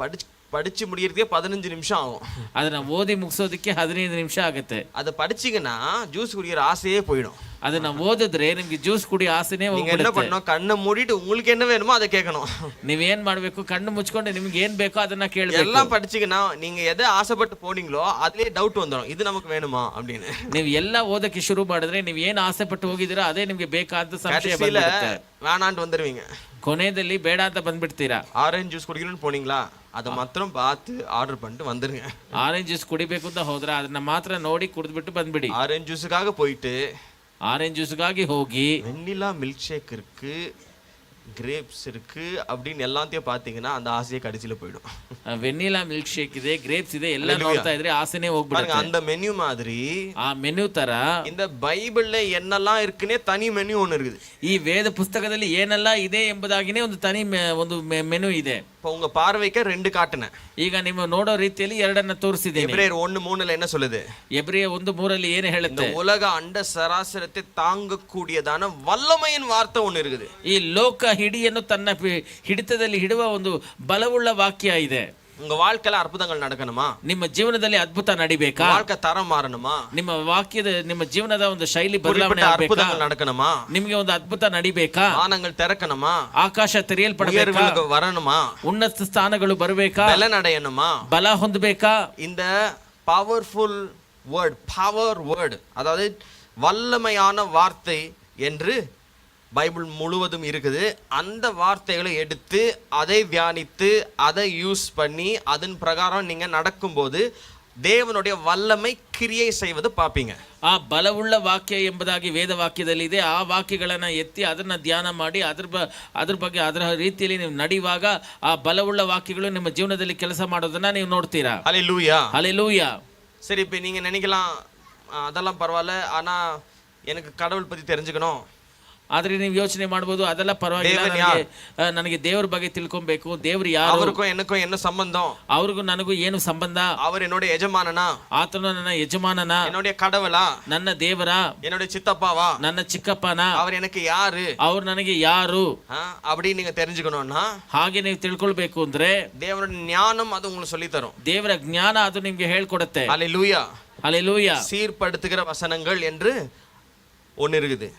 Speaker 2: படிச்சு முடிக்கிறதுக்கே 15 நிமிஷம் ஆகும்.
Speaker 1: ಅದನ್ನ ಓದಿ ಮುಗಿಸೋದಕ್ಕೆ 15 ನಿಮಿಷ ಆಗುತ್ತೆ.
Speaker 2: அதை படிச்சீங்கன்னா ஜூஸ் குடிக்கிற ஆசையே போயிடும்.
Speaker 1: ಅದನ್ನ ಓದಿದ್ರೆ ನಿಮ್ಗೆ ಜ್ಯೂಸ್ ಕುಡಿ ಆಸೆನೇ
Speaker 2: நீங்க என்ன பண்ணணும்? கண்ணை மூடிட்டு உங்களுக்கு என்ன வேணுமோ அதை கேட்கணும்.
Speaker 1: ನೀವೇನ್ ಮಾಡ್ಬೇಕು? ಕಣ್ಣು ಮುಚ್ಕೊಂಡು ನಿಮ್ಗೆ ಏನ್ ಬೇಕೋ ಅದನ್ನ ಕೇಳಬೇಕು.
Speaker 2: எல்லாம் படிச்சீங்கன்னா நீங்க எதை ஆசைப்பட்டு போனீங்களோ அதுலயே டவுட் வந்துடும், இது நமக்கு வேணுமா அப்படின்னு.
Speaker 1: ನೀವು ಎಲ್ಲ ಓದಕ್ಕೆ ಶುರು ಮಾಡಿದ್ರೆ ನೀವು ಏನ್ ಆಸೆ ಪಟ್ಟು ಹೋಗಿದ್ದೀರಾ ಅದೇ ನಿಮ್ಗೆ ಬೇಕಾದ ಸಂಶಯ ಬಂದ್ಬಿಡುತ್ತೆ.
Speaker 2: வேணாಂட்டு வந்துருவீங்க.
Speaker 1: ಕೊನೆಯಲ್ಲಿ ಬೇಡ ಅಂತ ಬಂದ್ಬಿಡ್ತೀರಾ.
Speaker 2: ஆரஞ்சு ஜூஸ் குடிக்கணும்னு போனீங்களா? அதை மாத்திரம் பார்த்து ஆர்டர் பண்ணிட்டு வந்துருங்க.
Speaker 1: ಆರೆಂಜ್ ಜ್ಯೂಸ್ ಕುಡಿಬೇಕು ಅಂತ ಹೋದ್ರೆ ಅದನ್ನ ಮಾತ್ರ ನೋಡಿ ಕುಡಿದ್ಬಿಟ್ಟು ಬಂದ್ಬಿಡಿ.
Speaker 2: ஆரஞ்சு ஜூஸுக்காக போயிட்டு
Speaker 1: ಆರೆಂಜ್ ಜ್ಯೂಸ್ಗಾಗಿ ಹೋಗಿ
Speaker 2: வெண்ணிலா மில்க் ஷேக் இருக்கு, கிரேப்ஸ் இருக்கு அப்படின்னு எல்லாத்தையும் பார்த்தீங்கன்னா அந்த ஆசையை கடைசியில போயிடும்.
Speaker 1: ವೆನಿಲಾ ಮಿಲ್ಕ್ ಶೇಕ್ ಇದೆ, ಗ್ರೇಪ್ಸ್ ಇದೆ, ಎಲ್ಲ
Speaker 2: Hallelujah.
Speaker 1: ನೋಡ್ತಾ ಇದ್ರೆ ಆಸೆನೇ
Speaker 2: பாருங்க,
Speaker 1: ಹೋಗ್ಬಿಡುತ್ತೆ.
Speaker 2: அந்த மெனு மாதிரி
Speaker 1: ಆ ಮೆನು ತರ
Speaker 2: இந்த பைபிள்ல என்னெல்லாம் இருக்குன்னே தனி மெனு ஒன்று இருக்குது.
Speaker 1: ಈ ವೇದ ಪುಸ್ತಕದಲ್ಲಿ ಏನೆಲ್ಲ ಇದೆ ಎಂಬುದಾಗಿನೇ ಒಂದು ತನಿ ಒಂದು ಮೆನು ಇದೆ.
Speaker 2: இப்போ உங்க பார்வைக்கு 2 காட்டுனேன்.
Speaker 1: ಈಗ ನೀವು ನೋಡೋ ರೀತಿಯಲ್ಲಿ 2 ತೋರಿಸಿದ್ದೇನೆ.
Speaker 2: எபிரேயர் 1:3 என்ன சொல்லுது?
Speaker 1: ಎಬ್ರಿಯ 1:3 ಏನು
Speaker 2: இந்த
Speaker 1: ಹೇಳುತ್ತೆ?
Speaker 2: உலக அண்ட சராசரத்தை தாங்கக்கூடியதான வல்லமையின் வார்த்தை ஒன்று இருக்குது.
Speaker 1: ಈ ಲೋಕ ಹಿಡಿಯನ್ನು ತನ್ನ ಹಿಡಿತದಲ್ಲಿ ಹಿಡುವ ಒಂದು ಬಲವುಳ್ಳ ವಾಕ್ಯ ಇದೆ.
Speaker 2: உங்க வாழ்க்கையில அற்புதங்கள் நடக்கணுமா?
Speaker 1: ನಿಮ್ಮ ಜೀವನದಲ್ಲಿ ಅದ್ಭುತ ನಡಿಬೇಕಾ?
Speaker 2: வாழ்க்கை தரம் மாறணுமா?
Speaker 1: ನಿಮ್ಮ ಜೀವನದ ಒಂದು ಶೈಲಿ ಬದಲಾವಣೆ
Speaker 2: குறிப்பிட்ட
Speaker 1: ಆಗಬೇಕಾ?
Speaker 2: அற்புதங்கள் நடக்கணுமா?
Speaker 1: ನಿಮಗೆ ಒಂದು ಅದ್ಭುತ ನಡಿಬೇಕಾ?
Speaker 2: வானங்கள் திறக்கணுமா?
Speaker 1: ಆಕಾಶ ತೆರೆಯಲ್ಪಡಬೇಕಾ?
Speaker 2: உயர்வுகளுக்கு வரணுமா?
Speaker 1: ಉನ್ನತ ಸ್ಥಾನಗಳು ಬರಬೇಕಾ?
Speaker 2: பலன் அடையணுமா?
Speaker 1: ಬಲ ಹೊಂದಬೇಕಾ?
Speaker 2: இந்த பவர்ஃபுல் வேர்ட், பவர் வேர்ட், அதாவது வல்லமையான வார்த்தை என்று பைபிள் முழுவதும் இருக்குது. அந்த வார்த்தைகளை எடுத்து அதை தியானித்து அதை யூஸ் பண்ணி அதன் பிரகாரம் நீங்க நடக்கும்போது தேவனுடைய வல்லமை கிரியை செய்வது பார்ப்பீங்க.
Speaker 1: ಆ ಬಲವುಳ್ಳ ವಾಕ್ಯ ಎಂಬುದಾಗಿ ವೇದ ವಾಕ್ಯದಲ್ಲಿ ಇದೆ. ಆ ವಾಕ್ಯಗಳನ್ನ ಎತ್ತಿ ಅದನ್ನ ಧ್ಯಾನ ಮಾಡಿ ಅದ್ರ ಬಗ್ಗೆ ಅದರ ರೀತಿಯಲ್ಲಿ ನೀವು ನಡೆಯುವಾಗ ಆ ಬಲವುಳ್ಳ ವಾಕ್ಯಗಳು ನಿಮ್ಮ ಜೀವನದಲ್ಲಿ ಕೆಲಸ ಮಾಡೋದನ್ನ ನೀವು ನೋಡ್ತೀರಾ.
Speaker 2: ஹல்லேலூயா,
Speaker 1: ಹಲ್ಲೆಲೂಯಾ.
Speaker 2: சரி, இப்போ நீங்க நினைக்கலாம் அதெல்லாம் பரவாயில்ல, ஆனா எனக்கு கடவுள் பத்தி தெரிஞ்சுக்கணும்.
Speaker 1: ಆದ್ರೆ ನೀವು ಯೋಚನೆ ಮಾಡಬಹುದು, ಅದೆಲ್ಲ ಪರವಾಗಿಲ್ಲ, ನನಗೆ ದೇವರ ಬಗ್ಗೆ ತಿಳ್ಕೊಬೇಕು, ದೇವ್ರು ಯಾರು,
Speaker 2: அவருக்கும் எனக்கும் என்ன சம்பந்தம்,
Speaker 1: ಅವ್ರಿಗೂ ನನಗೂ ಏನು ಸಂಬಂಧ,
Speaker 2: அவர் என்னோட எஜமானனா,
Speaker 1: ಆತನು ನನ್ನ ಯಜಮಾನನ,
Speaker 2: என்னுடைய கடவுளா,
Speaker 1: ನನ್ನ ದೇವರ,
Speaker 2: என்னுடைய சித்தப்பாவா,
Speaker 1: ನನ್ನ ಚಿಕ್ಕಪ್ಪನ,
Speaker 2: அவர் எனக்கு யாரு,
Speaker 1: ಅವ್ರು ನನಗೆ ಯಾರು
Speaker 2: அப்படின்னு நீங்க தெரிஞ்சுக்கணும்னா
Speaker 1: ಹಾಗೆ ನೀವು ತಿಳ್ಕೊಳ್ಬೇಕು ಅಂದ್ರೆ
Speaker 2: தேவனுடைய ஞானம் அது உங்களுக்கு சொல்லி தரும்.
Speaker 1: ದೇವರ ಜ್ಞಾನ ಅದು ನಿಮ್ಗೆ ಹೇಳ್ಕೊಡುತ್ತೆ.
Speaker 2: ஹல்லேலூயா,
Speaker 1: ಹಲ್ಲೆಲೂಯಾ.
Speaker 2: சீர்படுத்துகிற வசனங்கள் என்று ஒன்னு இருக்குது.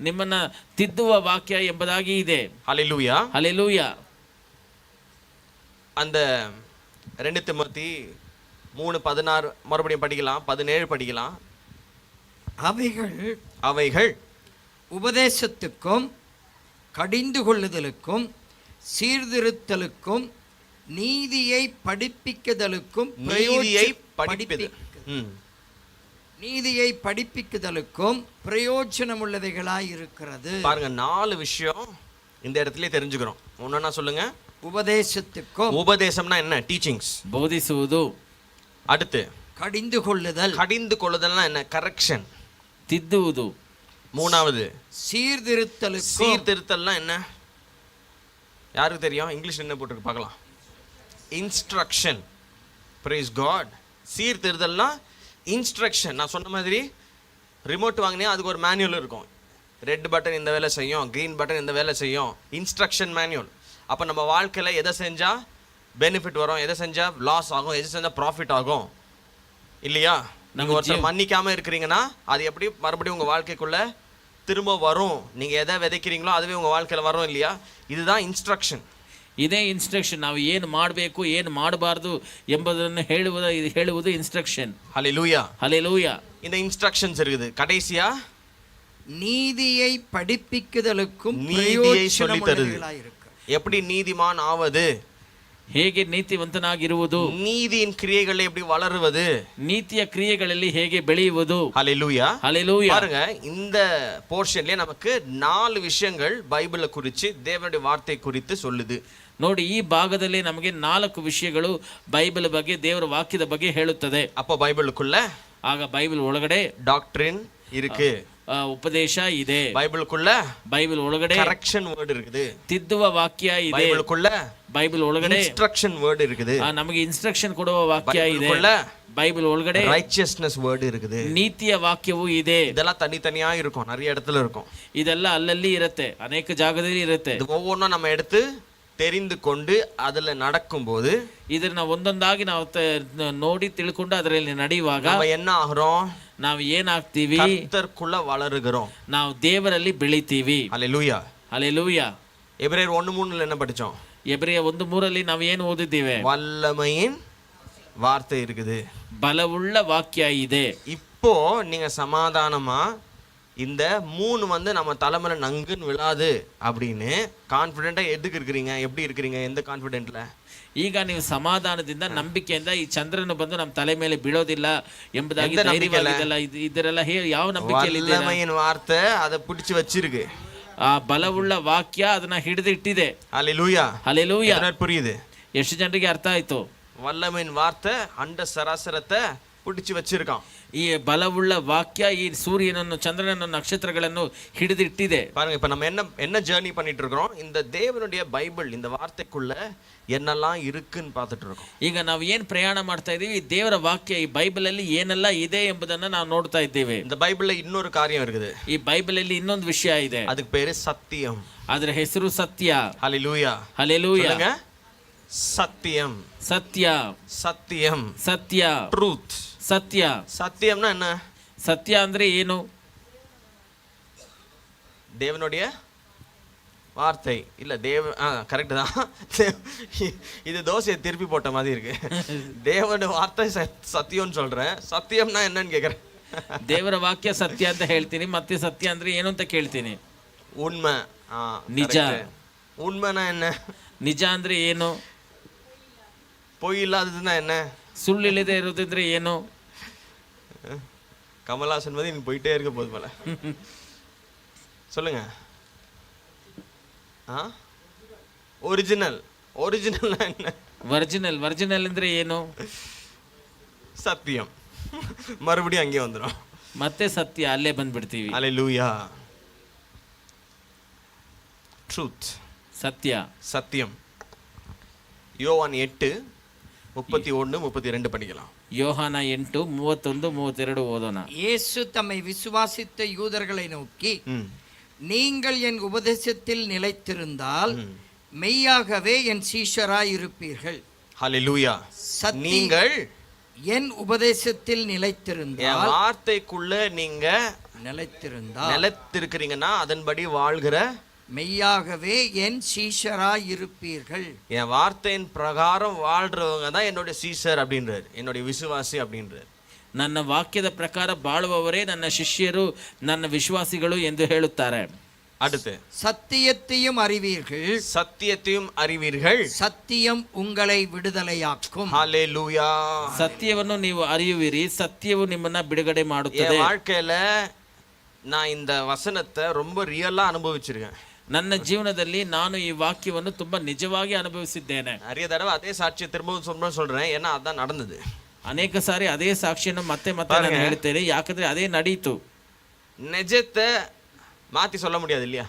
Speaker 1: ನಿಮ್ಮನ್ನ ತಿದ್ದುವ ವಾಕ್ಯ ಎಂಬುದಾಗಿ ಇದೆ.
Speaker 2: ஹல்லேலூயா,
Speaker 1: ಹಲ್ಲೆಲೂಯಾ.
Speaker 2: அந்த 2 திமோத்தி 3:16 மறுபடியும் படிக்கலாம், 17 படிக்கலாம். அவைகள்
Speaker 4: உபதேசத்துக்கும் கடிந்து கொள்ளுதலுக்கும் சீர்திருத்தலுக்கும் நீதியை படிப்பிக்குதலுக்கும் நீதியை படிப்பிக்குதலுக்கும் பிரயோஜனமுள்ளவைகளாய் இருக்கிறது.
Speaker 2: பாருங்க, 4 விஷயம் இந்த இடத்துல தெரிஞ்சுக்கிறோம். ஒண்ணா சொல்லுங்க.
Speaker 4: உபதேசத்துக்கும்,
Speaker 2: உபதேசம்னா என்ன? டீச்சிங்ஸ்,
Speaker 1: ಬೋಧಿಸುವುದು.
Speaker 4: அடுத்து கடிந்து கொள்ளுதல்,
Speaker 2: கடிந்து கொள்ளுதல்னா என்ன? கரெக்ஷன்,
Speaker 1: ತಿದ್ದುವುದು.
Speaker 2: மூணாவது
Speaker 4: சீர்திருத்தலுக்கும்,
Speaker 2: சீர்திருத்தல்னா என்ன? யாருக்கு தெரியும்? இங்கிலீஷ் என்ன போட்டுருக்கு பார்க்கலாம். இன்ஸ்ட்ரக்ஷன். Price card. சீர்திருத்தல்னா இன்ஸ்ட்ரக்ஷன். நான் சொன்ன மாதிரி ரிமோட் வாங்கினேன், அதுக்கு ஒரு மேனுவல் இருக்கும். ரெட் பட்டன் இந்த வேலை செய்யும், க்ரீன் பட்டன் இந்த வேலை செய்யும், இன்ஸ்ட்ரக்ஷன் மேனுவல். அப்போ நம்ம வாழ்க்கையில் எதை செஞ்சால் பெனிஃபிட் வரும், எதை செஞ்சால் லாஸ் ஆகும், எதை செஞ்சால் ப்ராஃபிட் ஆகும், இல்லையா? நீங்கள் ஒருத்தர் மன்னிக்காமல் இருக்கிறீங்கன்னா அது எப்படி மறுபடியும் உங்கள் வாழ்க்கைக்குள்ளே திரும்ப வரும். நீங்கள் எதை விதைக்கிறீங்களோ அதுவே உங்கள் வாழ்க்கையில் வரும், இல்லையா? இதுதான் இன்ஸ்ட்ரக்ஷன்.
Speaker 1: ಇದೇ ಇನ್ಸ್ಟ್ರಕ್ಷನ್. ನಾವು ಏನು ಮಾಡಬೇಕು, ಏನು ಮಾಡಬಾರ್ದು ಎಂಬುದನ್ನು ಹೇಳುವುದು ಇನ್ಸ್ಟ್ರಕ್ಷನ್.
Speaker 2: ஹல்லேலூயா,
Speaker 1: ಹಲ್ಲೆಲೂಯಾ.
Speaker 2: இந்த இன்ஸ்ட்ரக்ஷன்ஸ் இருக்குது. கடைசியா
Speaker 4: நீதியை படிப்பிக்குதலுக்கும்
Speaker 2: நீதியை சொல்லி தருது. எப்படி நீதிமான் ஆவது,
Speaker 1: ಹೇಗೆ ನೀತಿವಂತನಾಗಿರುವುದು,
Speaker 2: நீதியின் கிரியைகளை எப்படி வளருவது,
Speaker 1: ನೀತಿಯ ಕ್ರಿಯೆಗಳಲ್ಲಿ ಹೇಗೆ ಬೆಳೆಯುವುದು.
Speaker 2: ஹல்லேலூயா,
Speaker 1: ಹಲ್ಲೆಲೂಯಾ.
Speaker 2: பாருங்க, இந்த போர்ஷன்லயே நமக்கு 4 விஷயங்கள் பைபிளை குறித்து தேவனுடைய வார்த்தை குறித்து சொல்லுது.
Speaker 1: ನೋಡಿ, ಈ ಭಾಗದಲ್ಲಿ ನಮಗೆ 4 ವಿಷಯಗಳು ಬೈಬಲ್ ಬಗ್ಗೆ, ದೇವರ ವಾಕ್ಯದ ಬಗ್ಗೆ ಹೇಳುತ್ತದೆ.
Speaker 2: அப்போ பைபிளுக்குள்ள
Speaker 1: ಆಗ ಬೈಬಲ್ ಒಳಗಡೆ
Speaker 2: டாக்டரின் இருக்கு,
Speaker 1: ಉಪದೇಶ ಇದೆ.
Speaker 2: பைபிளுக்குள்ள
Speaker 1: ಬೈಬಲ್ ಒಳಗಡೆ
Speaker 2: கரெக்ஷன் வேர்ட் இருக்குது,
Speaker 1: ತಿದ್ದುವ ವಾಕ್ಯ ಇದೆ.
Speaker 2: பைபிளுக்குள்ள
Speaker 1: ಬೈಬಲ್ ಒಳಗಡೆ
Speaker 2: இன்ஸ்ட்ரக்ஷன் வேர்ட் இருக்குது,
Speaker 1: ನಮಗೆ ಇನ್ಸ್ಟ್ರಕ್ಷನ್ ಕೊಡುವ ವಾಕ್ಯ ಇದೆ. ಬೈಬಲ್ ಒಳಗಡೆ
Speaker 2: ரைச்சியஸ்னஸ் வேர்ட் இருக்குது,
Speaker 1: ನೀತಿಯ ವಾಕ್ಯವೂ ಇದೆ.
Speaker 2: இதெல்லாம் தனித்தனியா இருக்கும், நிறைய இடத்துல இருக்கும்.
Speaker 1: ಇದೆಲ್ಲ ಅಲ್ಲಲ್ಲಿ ಇರುತ್ತೆ, ಅನೇಕ ಜಾಗದಲ್ಲಿ ಇರುತ್ತೆ.
Speaker 2: இது ஒவ்வொன்றும் நம்ம எடுத்து தெரிந்து கொண்டு அதில் நடக்கும்போது
Speaker 1: ಇದನ್ನ ಒಂದೊಂದಾಗಿ ನಾವು ನೋಡಿ ತಿಳ್ಕೊಂಡು ಅದರಲ್ಲಿ ನಡೆಯುವಾಗ
Speaker 2: நம்ம என்ன ஆகிறோம்?
Speaker 1: ನಾವು ಏನಾಗ್ತೀವಿ?
Speaker 2: கர்த்தருக்குள்ள வளருகிறோம்,
Speaker 1: ನಾವು ದೇವರಲ್ಲಿ ಬೆಳಿತೀವಿ.
Speaker 2: ஹல்லேலூயா,
Speaker 1: ಹಲ್ಲೆಲೂಯಾ.
Speaker 2: எபிரேயர் 1:3 என்ன படிச்சோம்?
Speaker 1: ಎಬ್ರಿಯ 1:3 ನಾವು ಏನು ಓದಿದ್ದೇವೆ?
Speaker 2: வல்லமையின் வார்த்தை இருக்குது,
Speaker 1: ಬಲವುಳ್ಳ ವಾಕ್ಯ ಇದೆ.
Speaker 2: இப்போ நீங்க சமாதானமா இந்த 3 வந்து நம்ம தலைமையில நங்குன்னு விழாது அப்படின்னு கான்ஃபிடென்ட்டா எதுக்கு இருக்கிறீங்க? எப்படி இருக்கிறீங்க? எந்த கான்ஃபிடென்ட்ல?
Speaker 1: ಈಗ ನೀವು ಸಮಾಧಾನದಿಂದ ನಂಬಿಕೆಯಿಂದ ಈ ಚಂದ್ರನು ಬಂದು ನಮ್ಮ ತಲೆ ಮೇಲೆ ಬೀಳೋದಿಲ್ಲ ಎಂಬುದಾಗಿ
Speaker 2: ಎಂತ ನಂಬಿಕೆಲ್ಲ?
Speaker 1: ಧೈರ್ಯವಾಗಿದ್ದಲ್ಲ ಇದರೆಲ್ಲ ಯಾವ ನಂಬಿಕೆಯಲ್ಲಿ ಇದ್ದೀರಾ?
Speaker 2: வல்லமையின் வார்த்தை அதை பிடிச்சு வச்சிருக்கு.
Speaker 1: ಆ ಬಲವುಳ್ಳ ವಾಕ್ಯ ಅದನ್ನ ಹಿಡಿದು ಇಟ್ಟಿದೆ.
Speaker 2: ஹalleluya.
Speaker 1: ಹಲ್ಲೆಲೂಯಾ.
Speaker 2: புரியுது?
Speaker 1: ಎಷ್ಟು ಜನರಿಗೆ ಅರ್ಥ ಆಯ್ತು?
Speaker 2: வல்லமையின் வார்த்தை அண்ட சராசரத்தை பிடிச்சு வச்சிருக்கான்.
Speaker 1: ಈ ಬಲವುಳ್ಳ ವಾಕ್ಯ ಈ ಸೂರ್ಯನನ್ನು ಚಂದ್ರನನ್ನು ನಕ್ಷತ್ರಗಳನ್ನು ಹಿಡಿದಿಟ್ಟಿದೆ.
Speaker 2: பாருங்க, இப்ப நம்ம என்ன ஜர்னி பண்ணிட்டு இருக்கிறோம்? இந்த தேவனுடைய பைபிள், இந்த வார்த்தைக்குள்ள என்னெல்லாம் இருக்குன்னு பார்த்துட்டு இருக்கோம்.
Speaker 1: ಈಗ ನಾವು ಏನ್ ಪ್ರಯಾಣ ಮಾಡ್ತಾ ಇದೀವಿ? ಈ ದೇವರ ವಾಕ್ಯ ಈ ಬೈಬಲ್ ಅಲ್ಲಿ ಏನೆಲ್ಲ ಇದೆ ಎಂಬುದನ್ನ ನಾವು ನೋಡ್ತಾ ಇದ್ದೇವೆ.
Speaker 2: இந்த பைபிள்ல இன்னொரு காரியம் இருக்குது.
Speaker 1: ಈ ಬೈಬಲ್ ಅಲ್ಲಿ ಇನ್ನೊಂದು ವಿಷಯ ಇದೆ.
Speaker 2: அதுக்கு பேரு சத்தியம்.
Speaker 1: ಅದರ ಹೆಸರು ಸತ್ಯ.
Speaker 2: ஹalleluya.
Speaker 1: ಹಲ್ಲೆಲೂಯಾ.
Speaker 2: சொல்லுங்க, சத்தியம்.
Speaker 1: ಸತ್ಯ.
Speaker 2: சத்தியம்.
Speaker 1: ಸತ್ಯ.
Speaker 2: ட்ரூத்.
Speaker 1: ಸತ್ಯ.
Speaker 2: சத்தியம்னா என்ன?
Speaker 1: ಸತ್ಯ ಅಂದ್ರೆ ಏನು?
Speaker 2: தேவனுடைய வார்த்தை இல்ல கரெக்ட் தான். இது தோசையை திருப்பி போட்ட மாதிரி இருக்கு. தேவனுடைய வார்த்தை சத்தியம்னு சொல்றேன். சத்தியம்னா என்னன்னு கேக்குறேன்.
Speaker 1: ದೇವರ ವಾಕ್ಯ ಸತ್ಯ ಅಂತ ಹೇಳ್ತೀನಿ, ಮತ್ತೆ ಸತ್ಯ ಅಂದ್ರೆ ಏನು ಅಂತ ಕೇಳ್ತೀನಿ.
Speaker 2: உண்மை.
Speaker 1: நிஜ.
Speaker 2: correct. உண்மைனா என்ன?
Speaker 1: ನಿಜ ಅಂದ್ರೆ ಏನು?
Speaker 2: பொய் இல்லாததுன்னா என்ன?
Speaker 1: ಸುಳ್ಳಿಲ್ಲದೆ ಇರೋದಂದ್ರೆ ಏನು?
Speaker 2: கமல்ஹாசன் மாதிரி நீ போயிட்டே இருக்க போது போல. சொல்லுங்க. ஒரிஜினல். ஒரிஜினல்னா என்ன?
Speaker 1: ಒರಿಜಿನಲ್. ಒರಿಜಿನಲ್ ಅಂದ್ರೆ ಏನು?
Speaker 2: சத்தியம். மறுபடியும் அங்கே வந்துடும்.
Speaker 1: ಮತ್ತೆ ಸತ್ಯ ಅಲ್ಲೇ ಬಂದ್ಬಿಡ್ತೀವಿ.
Speaker 2: ஹalleluya. ட்ரூத்.
Speaker 1: ಸತ್ಯ.
Speaker 2: சத்தியம். யோவான் 8:31-32 படிக்கலாம்.
Speaker 1: ಯೋಹಾನ 8:31-32 ಓದೋಣ.
Speaker 4: இயேசு தம்மை விசுவாசித்த யூதர்களை நோக்கி,
Speaker 2: ம்.
Speaker 4: நீங்கள் என் உபதேசத்தில் நிலைத்திருந்தால் மெய்யாகவே என் சீஷராயிருப்பீர்கள்.
Speaker 2: ஹalleluya.
Speaker 4: சத்தியம்.
Speaker 2: நீங்கள்
Speaker 4: என் உபதேசத்தில்
Speaker 2: என்
Speaker 4: நிலைத்திருந்தால்
Speaker 2: வார்த்தைக்குள்ள நீங்க
Speaker 4: நிலைத்திருந்தால்
Speaker 2: நிலைத்திருக்கிறீங்கன்னா அதன்படி வாழ்கிற
Speaker 4: மெய்யாகவே என் சீஷராயிருப்பீர்கள்.
Speaker 2: என் வார்த்தையின் பிரகாரம் வாழ்றவங்க தான் என்னுடைய சீஷர் அப்படின்றார், என்னுடைய விசுவாசி அப்படின்றார்.
Speaker 1: ನನ್ನ ವಾಕ್ಯದ ಪ್ರಕಾರ ಬಾಳುವವರೇ ನನ್ನ ಶಿಷ್ಯರು, ನನ್ನ ವಿಶ್ವಾಸಿಗಳು ಎಂದು ಹೇಳುತ್ತಾರೆ.
Speaker 2: அடுத்து,
Speaker 4: சத்தியத்தையும் அறிவீர்கள்,
Speaker 2: சத்தியத்தையும் அறிவீர்கள்,
Speaker 4: சத்தியம் உங்களை விடுதலையாக்கும்.
Speaker 2: ஹalleluya.
Speaker 1: ಸತ್ಯವನ್ನು ನೀವು ಅರಿಯುವಿರಿ, ಸತ್ಯವು ನಿಮ್ಮನ್ನ ಬಿಡುಗಡೆ ಮಾಡುತ್ತದೆ.
Speaker 2: என் வாழ்க்கையில நான் இந்த வசனத்தை ரொம்ப ரியலா அனுபவிச்சிருக்கேன்.
Speaker 1: ನನ್ನ ಜೀವನದಲ್ಲಿ ನಾನು ಈ ವಾಕ್ಯವನ್ನು ತುಂಬಾ ನಿಜವಾಗಿ ಅನುಭವಿಸಿದ್ದೇನೆ.
Speaker 2: நிறைய தடவை அதே சாட்சியை திரும்பவும் சொல்றேன், ஏன்னா அதான் நடந்தது.
Speaker 1: ಅನೇಕ ಸಾರಿ ಅದೇ ಸಾಕ್ಷಿಯನ್ನು ಮತ್ತೆ ಮತ್ತೆ ನಾನು ಹೇಳ್ತೇನೆ, ಯಾಕಂದ್ರೆ ಅದೇ ನಡೀತು.
Speaker 2: நிஜத்தை மாத்தி சொல்ல முடியாது இல்லையா?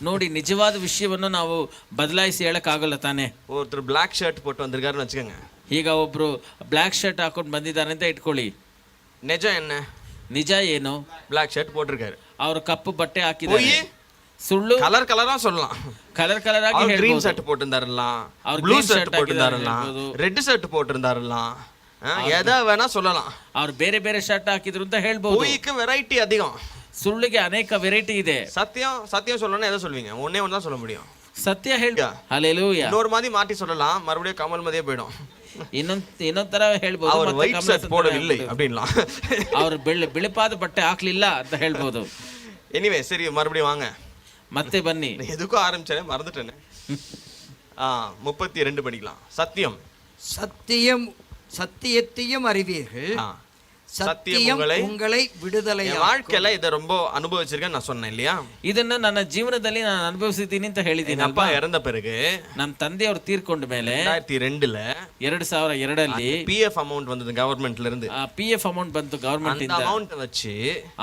Speaker 1: ನೋಡಿ, ನಿಜವಾದ ವಿಷಯವನ್ನು ನಾವು ಬದಲಾಯಿಸಿ ಹೇಳಕ್ಕಾಗಲ್ಲ ತಾನೆ.
Speaker 2: ஒருத்தர் பிளாக் ஷர்ட் போட்டு வந்திருக்காருன்னு வச்சுக்கோங்க.
Speaker 1: ಈಗ ಒಬ್ರು ಬ್ಲಾಕ್ ಶರ್ಟ್ ಹಾಕೊಂಡು ಬಂದಿದ್ದಾರೆ ಅಂತ ಇಟ್ಕೊಳ್ಳಿ.
Speaker 2: நிஜம் என்ன?
Speaker 1: ನಿಜ ಏನು?
Speaker 2: பிளாக் ஷர்ட் போட்டிருக்காரு.
Speaker 1: ಅವರು ಕಪ್ಪು ಬಟ್ಟೆ ಹಾಕಿದ್ದಾರೆ.
Speaker 2: போய்
Speaker 1: ಸುಳ್ಳು
Speaker 2: கலர் கலரா சொல்லலாம்.
Speaker 1: ಕಲರ್ ಕಲರ್ ಆಗಿ
Speaker 2: அவர் கிரீன்
Speaker 1: ಹೇಳ್ಬೋದು.
Speaker 2: ஷர்ட் போட்டிருந்தாருலாம்,
Speaker 1: அவர்
Speaker 2: ப்ளூ
Speaker 1: green
Speaker 2: ஷர்ட்
Speaker 1: shirt
Speaker 2: போட்டிருந்தாருலாம்,
Speaker 1: ಹಾಕಿದ್ದಾರೆ.
Speaker 2: ரெட் ஷர்ட் போட்டிருந்தாருலாம், எதை வேணா சொல்லலாம்.
Speaker 1: ಅವ್ರು ಬೇರೆ ಬೇರೆ ಶರ್ಟ್ ಹಾಕಿದ್ರು ಅಂತ ಹೇಳ್ಬೋದು.
Speaker 2: பொய்க்கு வெரைட்டி அதிகம்.
Speaker 1: ಸುಳ್ಳಿಗೆ ಅನೇಕ ವೆರೈಟಿ ಇದೆ.
Speaker 2: சத்தியம் சொல்லணும்னா எதை சொல்வீங்க? ஒன்னே ஒன்று தான் சொல்ல முடியும்.
Speaker 1: ಸತ್ಯ ಹೇಳಿ. ಹಲ್ಲೆಲೂಯಾ.
Speaker 2: இன்னொரு மாதிரி மாட்டி சொல்லலாம், மறுபடியும் கமல் மதியே போயிடும்.
Speaker 1: ಇನ್ನೊಂದ್ ತರ ಹೇಳ್ಬೋದು.
Speaker 2: அவர் ஒயிட் ஷர்ட் போடவில்லை அப்படின்லாம்.
Speaker 1: ಅವ್ರು ಬಿಳಿಪಾದ ಬಟ್ಟೆ ಹಾಕ್ಲಿಲ್ಲ ಅಂತ ಹೇಳ್ಬೋದು.
Speaker 2: எனிவே சரி, மறுபடியும் வாங்க.
Speaker 1: ಮತ್ತೆ ಬನ್ನಿ.
Speaker 2: எதுக்கும் ஆரம்பிச்சேன், மறந்துட்டேனே. 32 படிக்கலாம். சத்தியம்.
Speaker 4: சத்தியத்தையும் அறிவீர்கள், சத்தியம் உங்களை விடுதலையாக்கும்.
Speaker 2: வாழ்க்கையில இதை ரொம்ப அனுபவிச்சிருக்கேன் நான் சொன்னேன் இல்லையா?
Speaker 1: ಇದನ್ನ ನನ್ನ ಜೀವನದಲ್ಲಿ ನಾನು ಅನುಭವಿಸಿದ್ದೀನಿ ಅಂತ ಹೇಳಿದ್ದೀನಿ.
Speaker 2: அப்பா இறந்த பிறகு
Speaker 1: ನಮ್ಮ ತಂದೆಯವರು ತೀರ್ಕೊಂಡ ಮೇಲೆ
Speaker 2: 2002ல
Speaker 1: 2002ರಲ್ಲಿ
Speaker 2: PF அமௌண்ட் வந்தது கவர்மெண்ட்ல இருந்து.
Speaker 1: PF ಅಮೌಂಟ್ ಬಂತು ಗವರ್ಮೆಂಟ್ ಇಂದ.
Speaker 2: ಅಮೌಂಟ್ வச்சு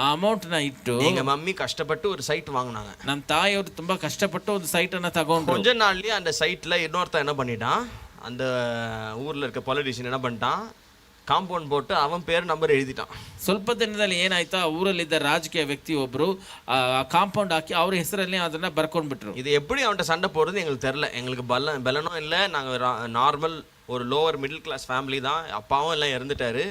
Speaker 1: ಆ ಅಮೌಂಟ್ ನ ಇಟ್ಟು
Speaker 2: எங்க மம்மி கஷ்டப்பட்டு ஒரு சைட் வாங்குனாங்க.
Speaker 1: ನಮ್ಮ ತಾಯಿಯವರು ತುಂಬಾ ಕಷ್ಟಪಟ್ಟು ಒಂದು ಸೈಟ್ ಅನ್ನ ತಗೊಂಡ್ರು.
Speaker 2: கொஞ்ச நாள்லயே அந்த சைட்ல இன்னொருத்தன் என்ன பண்ணிட்டான், அந்த ஊர்ல இருக்க பொலிட்டிஷியன் என்ன பண்ணிட்டான், ಕಾಂಪೌಂಡ್ போட்டு அவன் பேர் நம்பர் எழுதிட்டான்.
Speaker 1: ಸ್ವಲ್ಪ ದಿನದಲ್ಲಿ ಏನಾಯ್ತಾ, ಊರಲ್ಲಿದ್ದ ರಾಜಕೀಯ ವ್ಯಕ್ತಿ ಒಬ್ರು ಕಾಂಪೌಂಡ್ ಹಾಕಿ ಅವ್ರ ಹೆಸರಲ್ಲಿ ಅದನ್ನ ಬರ್ಕೊಂಡ್ಬಿಟ್ರು.
Speaker 2: இது எப்படி அவன்கிட்ட சண்டை போடுறது எங்களுக்கு தெரியல. எங்களுக்கு பலனும் இல்லை, நாங்கள் நார்மல் ஒரு லோவர் மிடில் கிளாஸ் ஃபேமிலி தான். அப்பாவும் எல்லாம் இறந்துட்டாரு.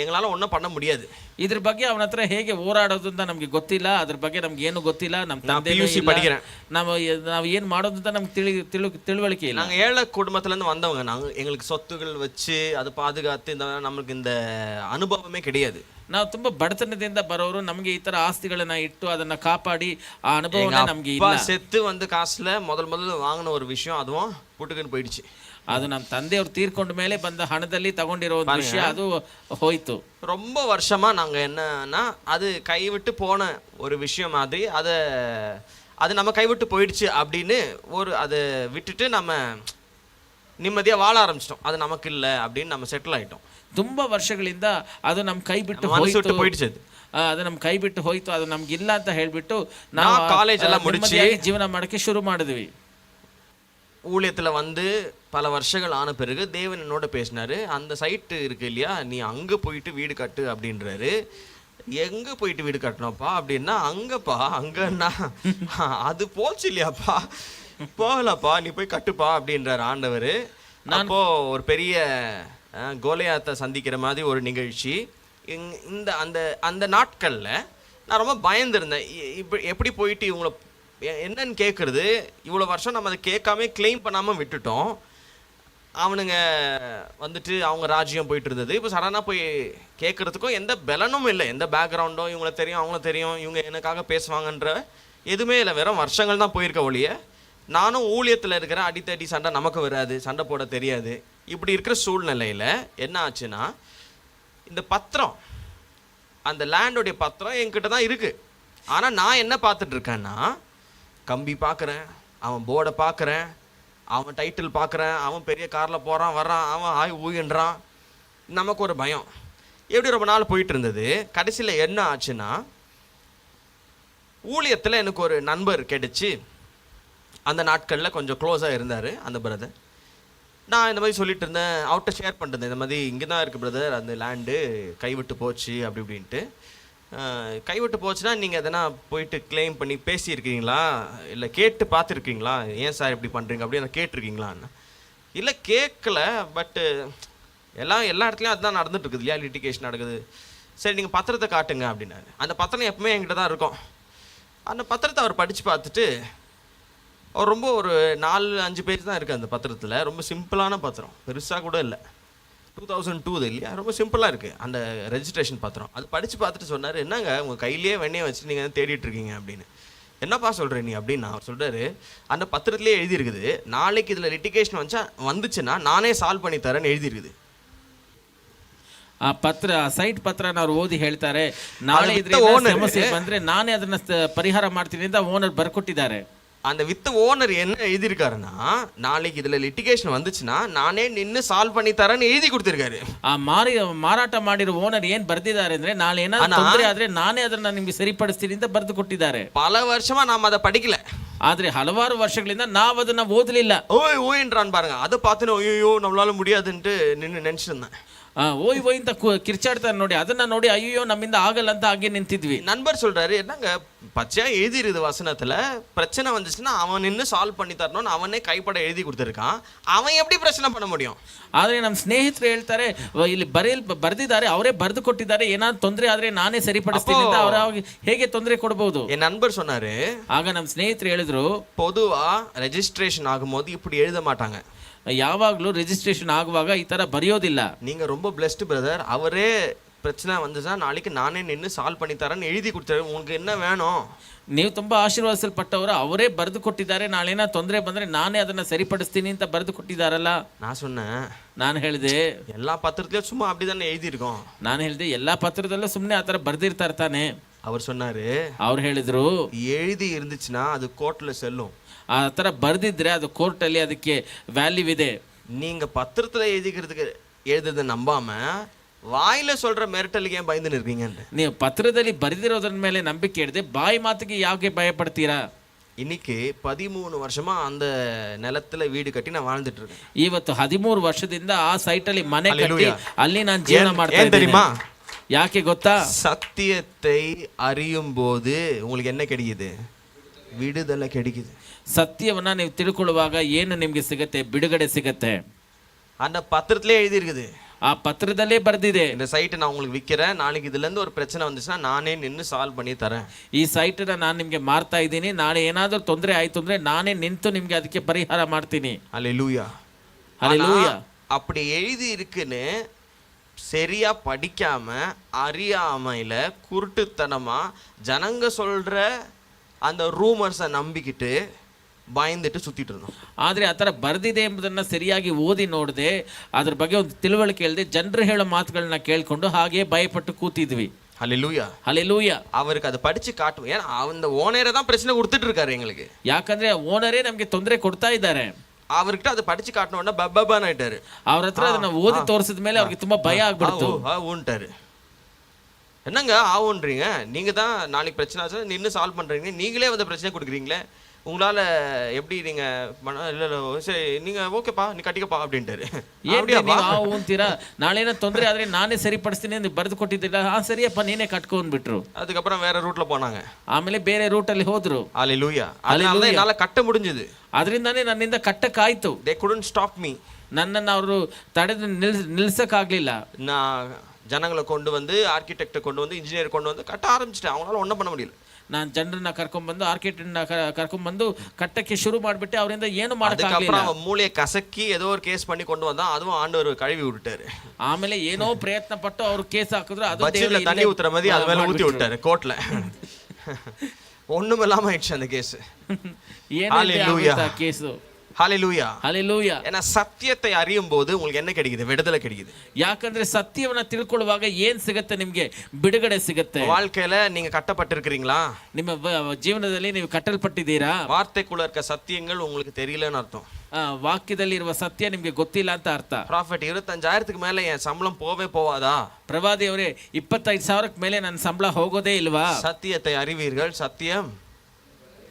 Speaker 2: எங்களால ஒன்றும் பண்ண முடியாது.
Speaker 1: ಇದ್ರ ಬಗ್ಗೆ ಅವನ ಹತ್ರ ಹೇಗೆ ಹೋರಾಡೋದು ಅಂತ ನಮ್ಗೆ ಗೊತ್ತಿಲ್ಲ, ಅದ್ರ ಬಗ್ಗೆ ನಮ್ಗೆ ಏನು ಗೊತ್ತಿಲ್ಲ, ನಮ್ಮ
Speaker 2: நான்
Speaker 1: ತಂದೆ
Speaker 2: PUC படிக்கிறேன்.
Speaker 1: ನಾವು ಏನ್ ಮಾಡೋದು ಅಂತ ನಮ್ಗೆ ತಿಳುವಳಿಕೆ ಇಲ್ಲ.
Speaker 2: நாங்கள் ஏழை குடும்பத்துலேருந்து வந்தவங்க. நாங்கள் எங்களுக்கு சொத்துகள் வச்சு அதை பாதுகாத்து நம்மளுக்கு இந்த அனுபவமே கிடையாது.
Speaker 1: ನಾವು ತುಂಬಾ ಬಡತನದಿಂದ ಬರೋರು, ನಮಗೆ ಈ ತರ ಆಸ್ತಿಗಳನ್ನ ಇಟ್ಟು ಅದನ್ನ ಕಾಪಾಡಿ ಆ ಅನುಭವ ನಮ್ಗೆ
Speaker 2: அப்பா
Speaker 1: ಇಲ್ಲ.
Speaker 2: செத்து வந்து காசுல முதல்ல வாங்கின ஒரு விஷயம் அதுவும் புட்டுக்குன்னு போயிடுச்சு.
Speaker 1: ಅದು ನಮ್ಮ ತಂದೆಯವರು ತೀರ್ಕೊಂಡ ಮೇಲೆ ಬಂದ ಹಣದಲ್ಲಿ ತಗೊಂಡಿರೋ ಒಂದು ವಿಷಯ ಅದು ಹೋಯ್ತು.
Speaker 2: ரொம்ப வருஷமா நாங்க என்னன்னா அது கைவிட்டு போன ஒரு விஷயம் மாதிரி அது நம்ம கைவிட்டு போயிடுச்சு அப்படின்னு அதை விட்டுட்டு நம்ம நிம்மதியா வாழ ஆரம்பிச்சிட்டோம். அது நமக்கு இல்ல அப்படின்னு நம்ம செட்டில் ஆயிட்டோம்.
Speaker 1: ತುಂಬಾ ವರ್ಷಗಳಿಂದ ಅದು ನಮ್ಮ ಕೈ ಬಿಟ್ಟು
Speaker 2: மனசு விட்டு
Speaker 1: ಹೋಯ್ತು,
Speaker 2: போயிடுச்சு.
Speaker 1: ಅದು ನಮ್ಮ ಕೈ ಬಿಟ್ಟು ಹೋಯ್ತು, ಅದು ನಮ್ಗಿಲ್ಲ ಅಂತ ಹೇಳ್ಬಿಟ್ಟು ನಾವು
Speaker 2: ಕಾಲೇಜ್ ಎಲ್ಲ ಮುಗಿಸಿ
Speaker 1: ಜೀವನ ಮಾಡಕ್ಕೆ ಶುರು ಮಾಡಿದ್ವಿ.
Speaker 2: ஊழியத்துல வந்து பல வருஷங்கள் ஆன பிறகு தேவன் என்னோட பேசினாரு. அந்த சைட்டு இருக்கு இல்லையா, நீ அங்க போயிட்டு வீடு கட்டு அப்படின்றாரு. எங்க போயிட்டு வீடு கட்டணும்ப்பா அப்படின்னா, அங்கப்பா அங்கன்னா அது போச்சு இல்லையாப்பா, போகலப்பா நீ போய் கட்டுப்பா அப்படின்றாரு ஆண்டவர். அப்போ ஒரு பெரிய கோலியாத்தை சந்திக்கிற மாதிரி ஒரு நிகழ்ச்சி. இந்த அந்த அந்த நாட்கள்ல நான் ரொம்ப பயந்துருந்தேன். எப்படி போயிட்டு இவங்களை என்னன்னு கேட்குறது, இவ்வளோ வருஷம் நம்ம அதை கேட்காம கிளைம் பண்ணாமல் விட்டுட்டோம். அவனுங்க வந்துட்டு அவங்க ராஜ்யம் போயிட்டு இருந்தது. இப்போ சடனாக போய் கேட்குறதுக்கும் எந்த பலனும் இல்லை, எந்த பேக்ரவுண்டும் இவங்களை தெரியும் அவங்கள தெரியும், இவங்க எனக்காக பேசுவாங்கன்ற எதுவுமே இல்லை. வெறும் வருஷங்கள் தான் போயிருக்க ஒழிய நானும் ஊழியத்தில் இருக்கிற அடித்தடி சண்டை நமக்கு வராது, சண்டை போட தெரியாது. இப்படி இருக்கிற சூழ்நிலையில் என்ன ஆச்சுன்னா, இந்த பத்திரம், அந்த லேண்டோடைய பத்திரம் என்கிட்ட தான் இருக்குது. ஆனால் நான் என்ன பார்த்துட்டு இருக்கேன்னா, கம்பி பார்க்குறேன், அவன் போர்டை பார்க்குறேன், அவன் டைட்டில் பார்க்குறேன், அவன் பெரிய காரில் போகிறான் வர்றான், அவன் ஆய் ஊயின்றான். நமக்கு ஒரு பயம். எப்படி ரொம்ப நாள் போயிட்டு இருந்தது. கடைசியில் என்ன ஆச்சுன்னா, ஊழியத்தில் எனக்கு ஒரு நண்பர் கிடைச்சி, அந்த நாட்களில் கொஞ்சம் க்ளோஸாக இருந்தார் அந்த பிரதர். நான் இந்த மாதிரி சொல்லிட்டு இருந்தேன், அவர்கிட்ட ஷேர் பண்ணிருந்தேன், இந்த மாதிரி இங்கே தான் இருக்குது பிரதர், அந்த லேண்டு கைவிட்டு போச்சு அப்படி இப்படின்ட்டு. கைவிட்டு போச்சுன்னா நீங்கள் எதனா போயிட்டு கிளைம் பண்ணி பேசியிருக்கீங்களா, இல்லை கேட்டு பார்த்துருக்கீங்களா, ஏன் சார் இப்படி பண்ணுறீங்க அப்படின்னு கேட்டிருக்கீங்களான்னு. இல்லை கேட்கல, பட்டு எல்லா இடத்துலையும் அதுதான் நடந்துட்டு இருக்குது இல்லையா, லிட்டிகேஷன் நடக்குது. சரி நீங்கள் பத்திரத்தை காட்டுங்க அப்படின்னாரு. அந்த பத்திரம் எப்பவுமே என்கிட்ட தான் இருக்கும். அந்த பத்திரத்தை அவர் படித்து பார்த்துட்டு, அவர் ரொம்ப ஒரு 4-5 பேஜ் தான் இருக்குது அந்த பத்திரத்தில். ரொம்ப சிம்பிளான பத்திரம், பெருசாக கூட இல்லை. 2002 இல்லையா, ரொம்ப சிம்பிளாக இருக்குது அந்த ரெஜிஸ்ட்ரேஷன் பத்திரம். அது படித்து பார்த்துட்டு சொன்னார், என்னங்க உங்கள் கையிலேயே வெண்ணெயை வச்சு நீங்கள் தேடிட்டு இருக்கீங்க அப்படின்னு. என்னப்பா சொல்கிற நீ அப்படின்னு. அவர் சொல்கிறாரு, அந்த பத்திரத்துலேயே எழுதியிருக்குது, நாளைக்கு இதில் லிட்டிகேஷன் வந்துச்சுன்னா நானே சால்வ் பண்ணி தரேன்னு எழுதியிருக்குது.
Speaker 1: ಆ ಪತ್ರ, ಸೈಟ್ ಪತ್ರನ ಅವ್ರು ಓದಿ ಹೇಳ್ತಾರೆ, ನಾಳೆ ಸಮಸ್ಯೆ ಬಂದ್ರೆ ನಾನೇ ಅದನ್ನ ಪರಿಹಾರ ಮಾಡ್ತೀನಿ ಅಂತ ಓನರ್ ಬರ್ಕೊಟ್ಟಿದ್ದಾರೆ.
Speaker 2: அந்த வித்த ஓனர் என்ன எழுதியிருக்காருன்னா, நாளைக்கு இதுல லிட்டிகேஷன் வந்துச்சுன்னா நானே நின்று சால்வ் பண்ணி தரேன்னு எழுதி கொடுத்திருக்காரு.
Speaker 1: ಆ ಮಾರಾಟ ಮಾಡಿರೋ ಓನರ್ ಏನ್ ಬರ್ದಿದ್ದಾರೆ ಅಂದ್ರೆ, ನಾಳೆ ಏನಾದ್ರು ತೊಂದರೆ ಆದ್ರೆ ನಾನೇ ಅದನ್ನ ನಿಮ್ಗೆ ಸರಿಪಡಿಸ್ತೀನಿ ಅಂತ ಬರೆದು ಕೊಟ್ಟಿದ್ದಾರೆ.
Speaker 2: பல வருஷமா நாம அதை படிக்கல,
Speaker 1: ಆದ್ರೆ ಹಲವಾರು ವರ್ಷಗಳಿಂದ ನಾವು ಅದನ್ನ ಓದಲಿಲ್ಲ.
Speaker 2: ஓய்ன்றான் பாருங்க. அதை பார்த்து ஐயோ நம்மளால முடியாதுன்ட்டு நினைச்சிருந்தேன்.
Speaker 1: ಓಯ್ ಅಂತ ಕಿರ್ಚಾಡ್ತಾರೆ ನೋಡಿ, ಅದನ್ನ ನೋಡಿ ಅಯ್ಯೋ ನಮ್ಮಿಂದ ಆಗಲ್ಲ ಅಂತ ಹಾಗೆ ನಿಂತಿದ್ವಿ.
Speaker 2: நண்பர் சொல்றாரு, என்னங்க பச்சையா எழுதி இருக்குது வசனத்துல, பிரச்சனை வந்துச்சுன்னா அவன் நின்று சால்வ் பண்ணி தரணும்னு அவனே கைப்பட எழுதி கொடுத்துருக்கான், அவன் எப்படி பிரச்சனை பண்ண முடியும்?
Speaker 1: ಆದ್ರೆ ನಮ್ಮ ಸ್ನೇಹಿತರು ಹೇಳ್ತಾರೆ, ಇಲ್ಲಿ ಬರ್ದಿದ್ದಾರೆ, ಅವರೇ ಬರೆದು ಕೊಟ್ಟಿದ್ದಾರೆ, ಏನಾದ್ರು ತೊಂದರೆ ಆದ್ರೆ ನಾನೇ ಸರಿಪಡಿಸ್ತೀನಿ ಅಂತ. ಅವ್ರ ಹೇಗೆ ತೊಂದರೆ ಕೊಡಬಹುದು?
Speaker 2: என் நண்பர் சொன்னாரு,
Speaker 1: ಆಗ ನಮ್ಮ ಸ್ನೇಹಿತರು ಹೇಳಿದ್ರು,
Speaker 2: பொதுவா ரெஜிஸ்ட்ரேஷன் ஆகும்போது இப்படி எழுத மாட்டாங்க,
Speaker 1: ಯಾವಾಗ್ಲೂ ರಿಜಿಸ್ಟ್ರೇಷನ್ ಆಗುವಾಗ ಈ ತರ ಬರೆಯೋದಿಲ್ಲ.
Speaker 2: நீங்க ரொம்ப பிளஸ்ட் பிரதர், அவரே பிரச்சனை வந்துச்சா நாளைக்கு நானே நின்று சால்வ் பண்ணி தரேன்னு எழுதி கொடுத்தாரு, உங்களுக்கு என்ன வேணும்?
Speaker 1: ನೀವು ತುಂಬಾ ಆಶೀರ್ವಾದಿಸಲ್ಪಟ್ಟವರು, ಅವರೇ ಬರೆದು ಕೊಟ್ಟಿದ್ದಾರೆ, ನಾಳೆನ ತೊಂದರೆ ಬಂದ್ರೆ ನಾನೇ ಅದನ್ನ ಸರಿಪಡಿಸ್ತೀನಿ ಅಂತ ಬರೆದು ಕೊಟ್ಟಿದ್ದಾರಲ್ಲ.
Speaker 2: நான் சொன்னேன்,
Speaker 1: ನಾನು ಹೇಳಿದೆ,
Speaker 2: எல்லா பத்திரத்திலயும் சும்மா அப்படிதானே எழுதி இருக்கோம்.
Speaker 1: ನಾನು ಹೇಳಿದೆ, ಎಲ್ಲಾ ಪತ್ರದಲ್ಲೂ ಸುಮ್ಮನೆ ಆತರ ಬರ್ದಿರ್ತಾರೆ ತಾನೆ.
Speaker 2: அவர் சொன்னாரு,
Speaker 1: ಅವ್ರು ಹೇಳಿದ್ರು,
Speaker 2: எழுதி இருந்துச்சுன்னா அது கோர்ட்ல செல்லும்,
Speaker 1: ಆ ತರ ಬರ್ದಿದ್ರೆ ಅದು ಕೋರ್ಟ್ ಅಲ್ಲಿ ಅದಕ್ಕೆ ವ್ಯಾಲ್ಯೂ ಇದೆ.
Speaker 2: நீங்க பத்திரத்துல எழுதுறதை நம்பாம வாயில சொல்ற மிரட்டலுக்கு ஏன் பயந்து இருக்கீங்க?
Speaker 1: ನೀವು ಪತ್ರದಲ್ಲಿ ಬರೆದಿರೋದ್ರ ಮೇಲೆ ನಂಬಿಕೆ ಇಡದೆ ಬಾಯಿ ಮಾತಿಗೆ ಯಾಕೆ ಭಯ ಪಡ್ತೀರಾ?
Speaker 2: இன்னைக்கு 13 வருஷமா அந்த நிலத்துல வீடு கட்டி நான் வாழ்ந்துட்டு இருக்கேன்.
Speaker 1: ಇವತ್ತು 13 ವರ್ಷದಿಂದ ಆ ಸೈಟ್ ಅಲ್ಲಿ ಮನೆ ಕಟ್ಟಿ ಅಲ್ಲಿ ನಾನು ಜೀವನ ಮಾಡ್ತಾ ಇದ್ದೀನಿ.
Speaker 2: தெரியுமா
Speaker 1: ಯಾಕೆ ಗೊತ್ತಾ?
Speaker 2: சத்தியத்தை அறியும் போது உங்களுக்கு என்ன கிடைக்குது? விடுதலை கிடைக்குது.
Speaker 1: ಸತ್ಯವನ್ನ ನೀವು ತಿಳ್ಕೊಳ್ಳುವಾಗ ಏನು ನಿಮ್ಗೆ ಸಿಗತ್ತೆ? ಬಿಡುಗಡೆ ಸಿಗತ್ತೆ.
Speaker 2: அந்த பத்திரத்திலே எழுதி இருக்குது,
Speaker 1: ಆ ಪತ್ರದಲ್ಲೇ ಬರೆದಿದೆ.
Speaker 2: இந்த சைட்டை நான் உங்களுக்கு விற்கிறேன், நாளைக்கு இதுல இருந்து ஒரு பிரச்சனை வந்துச்சுன்னா நானே நின்று சால்வ் பண்ணி தரேன்.
Speaker 1: ಈ ಸೈಟನ್ನ ನಾನು ನಿಮ್ಗೆ ಮಾರ್ತಾ ಇದ್ದೀನಿ, ನಾಳೆ ಏನಾದರೂ ತೊಂದರೆ ಆಯ್ತು ಅಂದ್ರೆ ನಾನೇ ನಿಂತು ನಿಮ್ಗೆ ಅದಕ್ಕೆ ಪರಿಹಾರ ಮಾಡ್ತೀನಿ.
Speaker 2: அல்லேலூயா.
Speaker 1: ஹல்லேலூயா.
Speaker 2: அப்படி எழுதி இருக்குன்னு சரியா படிக்காம அறியாமையில குருட்டுத்தனமா ஜனங்க சொல்ற அந்த ரூமர்ஸை நம்பிக்கிட்டு பயந்துட்டு சுத்திட்டு இருந்தோம்.
Speaker 1: ಆದರೆ ಆ ಥರ ಬರೆದಿದೆ ಎಂಬುದನ್ನು ಸರಿಯಾಗಿ ಓದಿ ನೋಡದೆ ಅದ್ರ ಬಗ್ಗೆ ಒಂದು ತಿಳುವಳಿಕೆ ಇಲ್ಲದೆ ಜನರು ಹೇಳೋ ಮಾತುಗಳನ್ನ ಕೇಳ್ಕೊಂಡು ಹಾಗೆ ಭಯಪಟ್ಟು ಕೂತಿದ್ವಿ.
Speaker 2: ஹல்லேலூயா.
Speaker 1: ಹಲ್ಲೇಲೂಯಾ.
Speaker 2: அவருக்கு அதை படிச்சு காட்டும். ஏன்னா அந்த ஓனரே தான் பிரச்சனை கொடுத்துட்டு இருக்காரு எங்களுக்கு.
Speaker 1: ಯಾಕಂದ್ರೆ ಓನರೇ ನಮಗೆ ತೊಂದರೆ ಕೊಡ್ತಾ ಇದ್ದಾರೆ.
Speaker 2: அவர்கிட்ட அதை படிச்சு காட்டணும்னா பப்பான்னு ஆயிட்டாரு.
Speaker 1: ಅವ್ರ ಹತ್ರ ಅದನ್ನ ಓದಿ ತೋರಿಸಿದ ಮೇಲೆ ಅವ್ರಿಗೆ ತುಂಬಾ ಭಯ ಆಗ್ಬಿಡ್ತು.
Speaker 2: ஊன்ட்டாரு. என்னங்க ஆவுன்றீங்க, நீங்க தான் நாளைக்கு பிரச்சனை ஆச்சு நின்று சால்வ் பண்றீங்க, நீங்களே வந்து பிரச்சனை கொடுக்குறீங்களே, உங்களால எப்படி நீங்க இல்ல சரி நீங்க ஓகேப்பா நீ கட்டிக்கப்பா அப்படின்ட்டாரு.
Speaker 1: ನೀವು ಅಂತೀರಾ, ನಾಳೆನ ತೊಂದರೆ ಆದ್ರೆ ನಾನೇ ಸರಿಪಡಿಸ್ತೀನಿ ಅಂತ ಬರೆದು ಕೊಟ್ಟಿದ್ದಿಲ್ಲ, ಹಾ ಸರಿಯಪ್ಪ ನೀನೇ ಕಟ್ಕೊಂಡ್ಬಿಟ್ರು.
Speaker 2: அதுக்கப்புறம் வேற ரூட்ல போனாங்க.
Speaker 1: ಆಮೇಲೆ ಬೇರೆ ರೂಟಲ್ಲಿ ಹೋದ್ರು.
Speaker 2: ஹல்லேலூயா. அதனால என்னால கட்ட முடிஞ்சது.
Speaker 1: ಅದರಿಂದಾನೇ ನನ್ನಿಂದ ಕಟ್ಟಕ್ಕಾಯ್ತು.
Speaker 2: they couldn't stop me.
Speaker 1: ನನ್ನನ್ನು ಅವರು ತಡೆದು ನಿಲ್ಸಕ್ಕಾಗ್ಲಿಲ್ಲ.
Speaker 2: நான் ஜனங்களை கொண்டு வந்து ஆர்கிடெக்டை கொண்டு வந்து இன்ஜினியர் கொண்டு வந்து கட்ட ஆரம்பிச்சிட்டேன். அவங்களால ஒன்றும் பண்ண முடியல.
Speaker 1: ನಾನು ಜನರನ್ನ ಕರ್ಕೊಂಡ್ಬಂದು ಆರ್ಕಿಟೆಕ್ಟ್ನ ಕರ್ಕೊಂಡ್ಬಂದು ಕಟ್ಟಕ್ಕೆ ಶುರು ಮಾಡಿಬಿಟ್ಟೆ. ಅವರಿಂದ ಏನು ಮಾಡಕ್ಕಾಗಲಿಲ್ಲ.
Speaker 2: அதுக்கப்புறம் அவன் மூளையை கசக்கி ஏதோ ஒரு கேஸ் பண்ணி கொண்டு வந்தான், அதுவும் ஆண்டவர் கழுவி விட்டுட்டாரு.
Speaker 1: ಆಮೇಲೆ ಏನೋ ಪ್ರಯತ್ನ ಪಟ್ಟು ಅವರು ಕೇಸ್ ಹಾಕಿದ್ರು, ಅದು
Speaker 2: பட்ஜெட்ல தண்ணி ஊத்துற மாதிரி அது மேல ஊத்தி விட்டாரு கோர்ட்ல. ஒண்ணும் இல்லாம ஆயிடுச்சு அந்த கேஸ்.
Speaker 1: ಏನು ಕೇಸು.
Speaker 2: ஹல்லேலூயா.
Speaker 1: ಹಲ್ಲೇಲೂಯಾ.
Speaker 2: ஏன்னா சத்தியத்தை அறியும் போது உங்களுக்கு என்ன கிடைக்குது? விடுதலை கிடைக்குது.
Speaker 1: ಯಾಕಂದ್ರೆ ಸತ್ಯವನ್ನ ತಿಳ್ಕೊಳ್ಳುವಾಗ ಏನ್ ಸಿಗುತ್ತೆ? ನಿಮ್ಗೆ ಬಿಡುಗಡೆ ಸಿಗುತ್ತೆ.
Speaker 2: வாழ்க்கையில நீங்க கட்டப்பட்டிருக்கிறீங்களா?
Speaker 1: ನಿಮ್ಮ ಜೀವನದಲ್ಲಿ ನೀವು ಕಟ್ಟಲ್ಪಟ್ಟಿದ್ದೀರಾ?
Speaker 2: வார்த்தைக்குள்ள இருக்க சத்தியங்கள் உங்களுக்கு தெரியலன்னு அர்த்தம்.
Speaker 1: ವಾಕ್ಯದಲ್ಲಿ ಇರುವ ಸತ್ಯ ನಿಮ್ಗೆ ಗೊತ್ತಿಲ್ಲ ಅಂತ ಅರ್ಥ.
Speaker 2: ப்ராஃபட் 25,000க்கு மேல என் சம்பளம் போவாதா?
Speaker 1: ಪ್ರವಾದಿ ಅವರೇ, 25,000ಕ್ಕೆ ಮೇಲೆ ನನ್ನ ಸಂಬಳ ಹೋಗೋದೇ ಇಲ್ವಾ?
Speaker 2: சத்தியத்தை அறிவீர்கள், சத்தியம்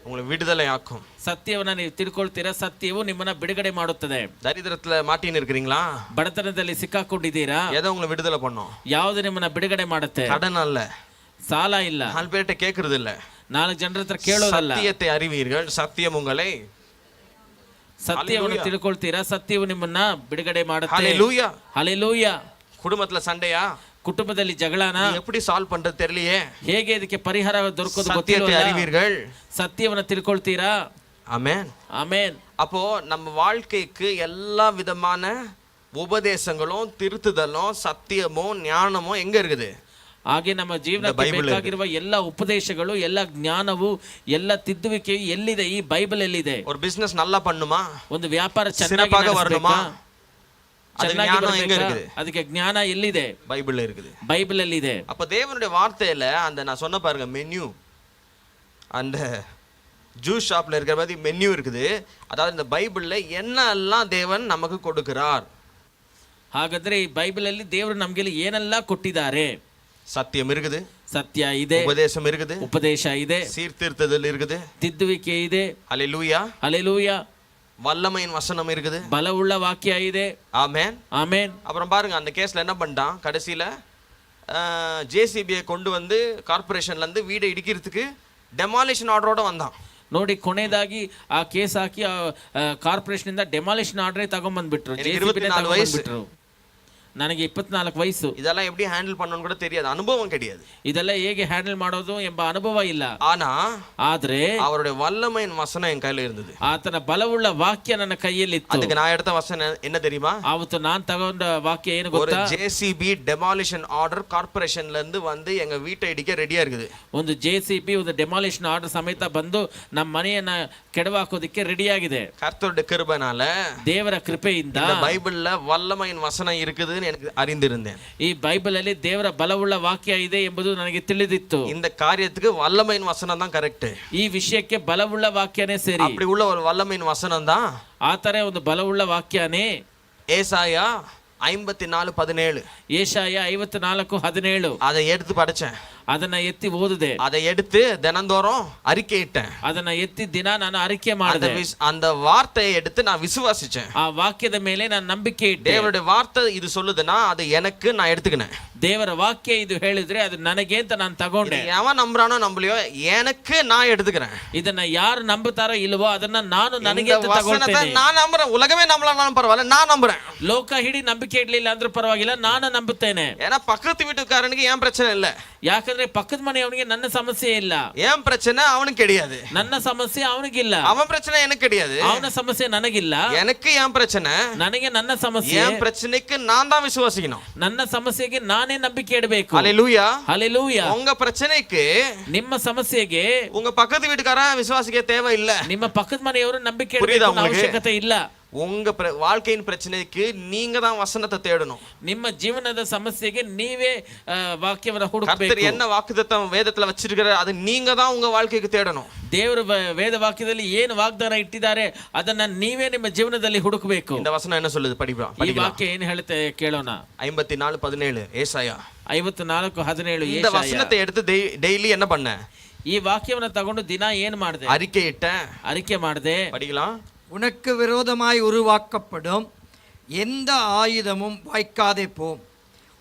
Speaker 2: உங்களை விடுதலை ஆக்கும்.
Speaker 1: ಸತ್ಯವನ್ನ ನೀವು ತಿಳ್ಕೊಳ್ತೀರಾ, ಸತ್ಯವು ನಿಮ್ಮನ್ನ ಬಿಡುಗಡೆ ಮಾಡುತ್ತದೆ.
Speaker 2: தரித்திரத்துல மாட்டின்னு இருக்கிறீங்களா?
Speaker 1: ಬಡತನದಲ್ಲಿ ಸಿಕ್ಕಾಕೊಂಡಿದ್ದೀರಾ?
Speaker 2: எதை உங்களை விடுதலை பண்ணும்?
Speaker 1: ಯಾವುದು ನಿಮ್ಮನ್ನ ಬಿಡುಗಡೆ ಮಾಡುತ್ತೆ?
Speaker 2: கடன் அல்ல,
Speaker 1: ಸಾಲ ಇಲ್ಲ,
Speaker 2: 4 பேர்ட்ட கேக்குறது இல்ல,
Speaker 1: 4 ಜನರ ಹತ್ರ ಕೇಳೋದಲ್ಲ.
Speaker 2: சத்தியத்தை அறிவீர்கள், சத்தியம் உங்களை
Speaker 1: ಸತ್ಯವನ್ನು ತಿಳ್ಕೊಳ್ತೀರಾ, ಸತ್ಯವು ನಿಮ್ಮನ್ನ ಬಿಡುಗಡೆ ಮಾಡುತ್ತೆ.
Speaker 2: ஹல்லேலூயா.
Speaker 1: ಹಲ್ಲೇಲೂಯಾ.
Speaker 2: குடும்பத்துல சண்டையா?
Speaker 1: ಕುಟುಂಬದಲ್ಲಿ ಜಗಳನ
Speaker 2: எப்படி சால்வ் பண்றது தெரியலையே,
Speaker 1: ಹೇಗೆ ಇದಕ್ಕೆ ಪರಿಹಾರ ದೊರಕೋದು
Speaker 2: சத்தியத்தை
Speaker 1: ಗೊತ್ತಿಲ್ಲ.
Speaker 2: அறிவீர்கள்,
Speaker 1: ಸತ್ಯವನ್ನ ತಿಳ್ಕೊಳ್ತೀರಾ.
Speaker 2: ஆமென்.
Speaker 1: ಆಮೇನ್.
Speaker 2: அப்போ நம்ம வாழ்க்கைக்கு எல்லா விதமான உபதேசங்களும் திருத்துதலும் சத்தியமும் ஞானமும் எங்க இருக்குது?
Speaker 1: ಹಾಗೆ ನಮ್ಮ ಜೀವನಕ್ಕೆ ಬೇಕಾಗಿರುವ ಎಲ್ಲ ಉಪದೇಶಗಳು, ಎಲ್ಲ ಜ್ಞಾನವು, ಎಲ್ಲ ತಿದ್ದುವಿಕೆಯು ಎಲ್ಲಿದೆ? ಈ ಬೈಬಲ್ ಎಲ್ಲಿದೆ.
Speaker 2: ஒரு பிசினஸ் நல்லா பண்ணுமா?
Speaker 1: ಒಂದು ವ್ಯಾಪಾರ
Speaker 2: சிறப்பாக வரணுமா?
Speaker 1: ಚೆನ್ನಾಗಿ ಬರಬೇಕು. ಅದಕ್ಕೆ ಜ್ಞಾನ ಎಲ್ಲಿದೆ?
Speaker 2: பைபிள்ல இருக்குது.
Speaker 1: ಬೈಬಲ್ ಎಲ್ಲಿದೆ.
Speaker 2: அப்ப தேவனுடைய வார்த்தையில அந்த நான் சொன்ன பாருங்க மெனு, அந்த ஜூஸ் ஷாப்ல இருக்கிற மாதிரி மெனு இருக்குது. அதாவது இந்த பைபிள்ல என்னெல்லாம் தேவன் நமக்கு கொடுக்கிறார்.
Speaker 1: ಹಾಗಾದ್ರೆ ಈ ಬೈಬಲ್ ಅಲ್ಲಿ ದೇವರು ನಮಗೆ ಏನೆಲ್ಲ ಕೊಟ್ಟಿದ್ದಾರೆ?
Speaker 2: சத்தியம் இருக்குது,
Speaker 1: ಸತ್ಯ ಇದೆ,
Speaker 2: உபதேசம் இருக்குது,
Speaker 1: ಉಪದೇಶ ಇದೆ,
Speaker 2: சீர்திருத்தல் இருக்குது,
Speaker 1: ತಿದ್ದುವಿಕೆ ಇದೆ,
Speaker 2: ஹல்லேலூயா,
Speaker 1: ಹಲ್ಲೇಲೂಯಾ,
Speaker 2: வல்லமையின் வசனம் இருக்குது,
Speaker 1: ಬಲವುಳ್ಳ ವಾಕ್ಯ ಇದೆ.
Speaker 2: ஆமென்,
Speaker 1: ಆಮೇನ್.
Speaker 2: அப்புறம் பாருங்க அந்த கேஸ்ல என்ன பண்ணிட்டான் கடைசியில, ஜேசிபியை கொண்டு வந்து கார்பரேஷன்ல இருந்து வீடை இடிக்கிறதுக்கு டெமாலிஷன் ஆர்டரோட வந்தான்.
Speaker 1: ನೋಡಿ, ಕೊನೆಯದಾಗಿ ಆ ಕೇಸ್ ಹಾಕಿ ಕಾರ್ಪೊರೇಷನ್ ಇಂದ ಡೆಮಾಲಿಷನ್ ಆರ್ಡರ್ ತಗೊಂಡ್ಬಂದ್ಬಿಟ್ರು.
Speaker 2: 24 ವಯಸ್ಸು.
Speaker 1: ನನಗೆ 24 ವಯಸ್ಸು.
Speaker 2: இதெல்லாம் எப்படி ஹேண்டில் பண்ணணும்னு கூட தெரியாது, அனுபவம் கிடையாது.
Speaker 1: ಇದೆಲ್ಲ ಹೇಗೆ ಹ್ಯಾಂಡಲ್ ಮಾಡೋದು ಎಂಬ ಅನುಭವ ಇಲ್ಲ. ಆದ್ರೆ
Speaker 2: அவருடைய வல்லமையின் வசனம் என் கையில இருந்தது.
Speaker 1: ಆತನ ಬಲವುಳ್ಳ ವಾಕ್ಯ ನನ್ನ ಕೈಯಲ್ಲಿತ್ತು.
Speaker 2: அதுக்கு நான் எடுத்த வசனம் என்ன தெரியுமா?
Speaker 1: ಅವತ್ತು ನಾನು ತಗೊಂಡ ವಾಕ್ಯ ಏನು ಗೊತ್ತಾ?
Speaker 2: ஒரு ஜேசிபி டெமாலிஷன் ஆர்டர் கார்ப்பரேஷன்ல இருந்து வந்து எங்க வீட்டை இடிக்க ரெடியா இருக்குது.
Speaker 1: ಒಂದು ಜೆಸಿಬಿ ಒಂದು ಡೆಮಾಲಿಷನ್ ಆರ್ಡರ್ ಸಮೇತ ಬಂದು ನಮ್ಮ ಮನೆಯನ್ನ ಕೆಡವಾಕೋದಕ್ಕೆ ರೆಡಿ ಆಗಿದೆ.
Speaker 2: கர்த்தருடைய கிருபைனால,
Speaker 1: ದೇವರ ಕೃಪೆಯಿಂದ
Speaker 2: இந்த பைபிள்ல வல்லமையின் வசனம் இருக்குது எனக்கு அறிந்திருந்தேன்.
Speaker 1: ಈ ಬೈಬಲ್ ಅಲ್ಲಿ ದೇವರ ಬಲವುಳ್ಳ ವಾಕ್ಯ ಇದೆ ಎಂಬುದು ನನಗೆ ತಿಳಿದಿತ್ತು.
Speaker 2: இந்த காரியத்துக்கு வல்லமையின் வசனம் தான் கரெக்ட்.
Speaker 1: ಈ ವಿಷಯಕ್ಕೆ ಬಲವುಳ್ಳ ವಾಕ್ಯನೇ ಸರಿ.
Speaker 2: அப்படி உள்ள ஒரு வல்லமையின் வசனம் தான்
Speaker 1: ಆತರ ಒಂದು ಬಲವುಳ್ಳ ವಾಕ್ಯನೇ
Speaker 2: ஏசாயா 54:17.
Speaker 1: ಏಷಾಯ 54:17.
Speaker 2: அதை எடுத்து படிச்சேன்.
Speaker 1: ಅದನ್ನ ಎತ್ತಿ ಓದಿದೆ,
Speaker 2: அதை எடுத்து தினந்தோறும் அறிக்கையிட்டேன்.
Speaker 1: ಅದನ್ನ ಎತ್ತಿ ದಿನ ನಾನು ಅರಿಕೆ ಮಾಡಿದೆ,
Speaker 2: அந்த வார்த்தையை எடுத்து நான் விசுவாசிச்சேன்.
Speaker 1: ಆ ವಾಕ್ಯದ ಮೇಲೆ ನಾನು ನಂಬಿಕೆ ಇಟ್ಟೆ.
Speaker 2: தேவனுடைய வார்த்தை இது சொல்லுதுன்னா அது எனக்கு நான் எடுத்துக்கினேன்.
Speaker 1: ದೇವರ ವಾಕ್ಯ ಇದು ಹೇಳಿದ್ರೆ ಅದು ನನಗೆ ಅಂತ ನಾನು ತಗೊಂಡೆ.
Speaker 2: எவன் நம்புறானோ நம்பலையோ எனக்கு நான் எடுத்துக்கிறேன்.
Speaker 1: ಇದನ್ನ ಯಾರು ನಂಬುತ್ತಾರೋ ಇಲ್ವೋ ಅದನ್ನ ನಾನು ನನಗೆ ಅಂತ ತಗೊಳ್ತೇನೆ.
Speaker 2: நான் நம்புறேன். உலகமே நம்பலனாலும் பரவாயில்ல, நான் நம்புறேன்.
Speaker 1: ಲೋಕ ಹಿಡಿ ನಂಬಿಕೆ ಇಡ್ಲಿಲ್ಲ ಅಂದ್ರೂ ಪರವಾಗಿಲ್ಲ, ನಾನು ನಂಬುತ್ತೇನೆ.
Speaker 2: ஏன்னா பக்கத்து வீட்டுக்காரனுக்கு ஏன் பிரச்சனை இல்ல,
Speaker 1: ಯಾಕಂದ್ರೆ ಪಕ್ಕದ ಮನೆಯವನಿಗೆ ನನ್ನ ಸಮಸ್ಯೆ ಇಲ್ಲ.
Speaker 2: ஏன் பிரச்சனை அவனுக்கு கிடையாது,
Speaker 1: ನನ್ನ ಸಮಸ್ಯೆ ಅವನಿಗಿಲ್ಲ.
Speaker 2: அவன் பிரச்சனை எனக்கு கிடையாது,
Speaker 1: ಅವನ ಸಮಸ್ಯೆ ನನಗಿಲ್ಲ.
Speaker 2: எனக்கு ஏன் பிரச்சனை,
Speaker 1: ನನಗೆ ನನ್ನ ಸಮಸ್ಯೆ.
Speaker 2: ஏன் பிரச்சனைக்கு நான் தான் விசுவாசிக்கணும்.
Speaker 1: ನನ್ನ ಸಮಸ್ಯೆಗೆ ನಾನೇ ನಂಬಿಕೆ ಇಡಬೇಕು.
Speaker 2: ஹல்லேலூயா,
Speaker 1: ಹಲ್ಲೆಲೂಯಾ.
Speaker 2: உங்க பிரச்சனைக்கு
Speaker 1: ನಿಮ್ಮ ಸಮಸ್ಯೆಗೆ
Speaker 2: உங்க பக்கத்து வீட்டுக்காரன் விசுவாசிக்க தேவை இல்ல.
Speaker 1: ನಿಮ್ಮ ಪಕ್ಕದ ಮನೆಯವರು ನಂಬಿಕೆ
Speaker 2: புரியுதா
Speaker 1: ಇಡಬೇಕು
Speaker 2: உங்களுக்கு?
Speaker 1: ಅವಶ್ಯಕತೆ ಇಲ್ಲ.
Speaker 2: உங்க வாழ்க்கையின் பிரச்சனைக்கு நீங்க தான் வசனத்தை தேடணும்.
Speaker 1: ನಿಮ್ಮ ಜೀವನದ ಸಮಸ್ಯೆಗೆ ನೀವೇ ವಾಕ್ಯವನ್ನು
Speaker 2: கர்த்தர்
Speaker 1: ಹುಡುಕಬೇಕು.
Speaker 2: என்ன வாக்குத்தத்தம் வேதத்துல வச்சிருக்கிறார் அது நீங்க தான் உங்க வாழ்க்கைக்கு தேடணும்.
Speaker 1: ದೇವರು ವೇದ ವಾಕ್ಯದಲ್ಲಿ ಏನು ವಾಗ್ದಾನ ಇಟ್ಟಿದ್ದಾರೆ ಅದನ್ನ ನೀವೇ ನಿಮ್ಮ ಜೀವನದಲ್ಲಿ ಹುಡುಕಬೇಕು.
Speaker 2: இந்த வசனம் என்ன சொல்லுது?
Speaker 1: ಈ ವಾಕ್ಯ ಏನು ಹೇಳುತ್ತೆ ಕೇಳೋಣ.
Speaker 2: 54:17 ஏசாயா
Speaker 1: 54:17.
Speaker 2: இந்த வசனத்தை எடுத்து டெய்லி என்ன பண்ண?
Speaker 1: ಈ ವಾಕ್ಯವನ್ನು ತಗೊಂಡು ದಿನ ಏನು ಮಾಡಿದೆ?
Speaker 2: அறிக்கை ಮಾಡಿದೆ. படிக்கலாம்.
Speaker 4: உனக்கு விரோதமாய் உருவாக்கப்படும் எந்த ஆயுதமும் வாய்க்காதே போம்.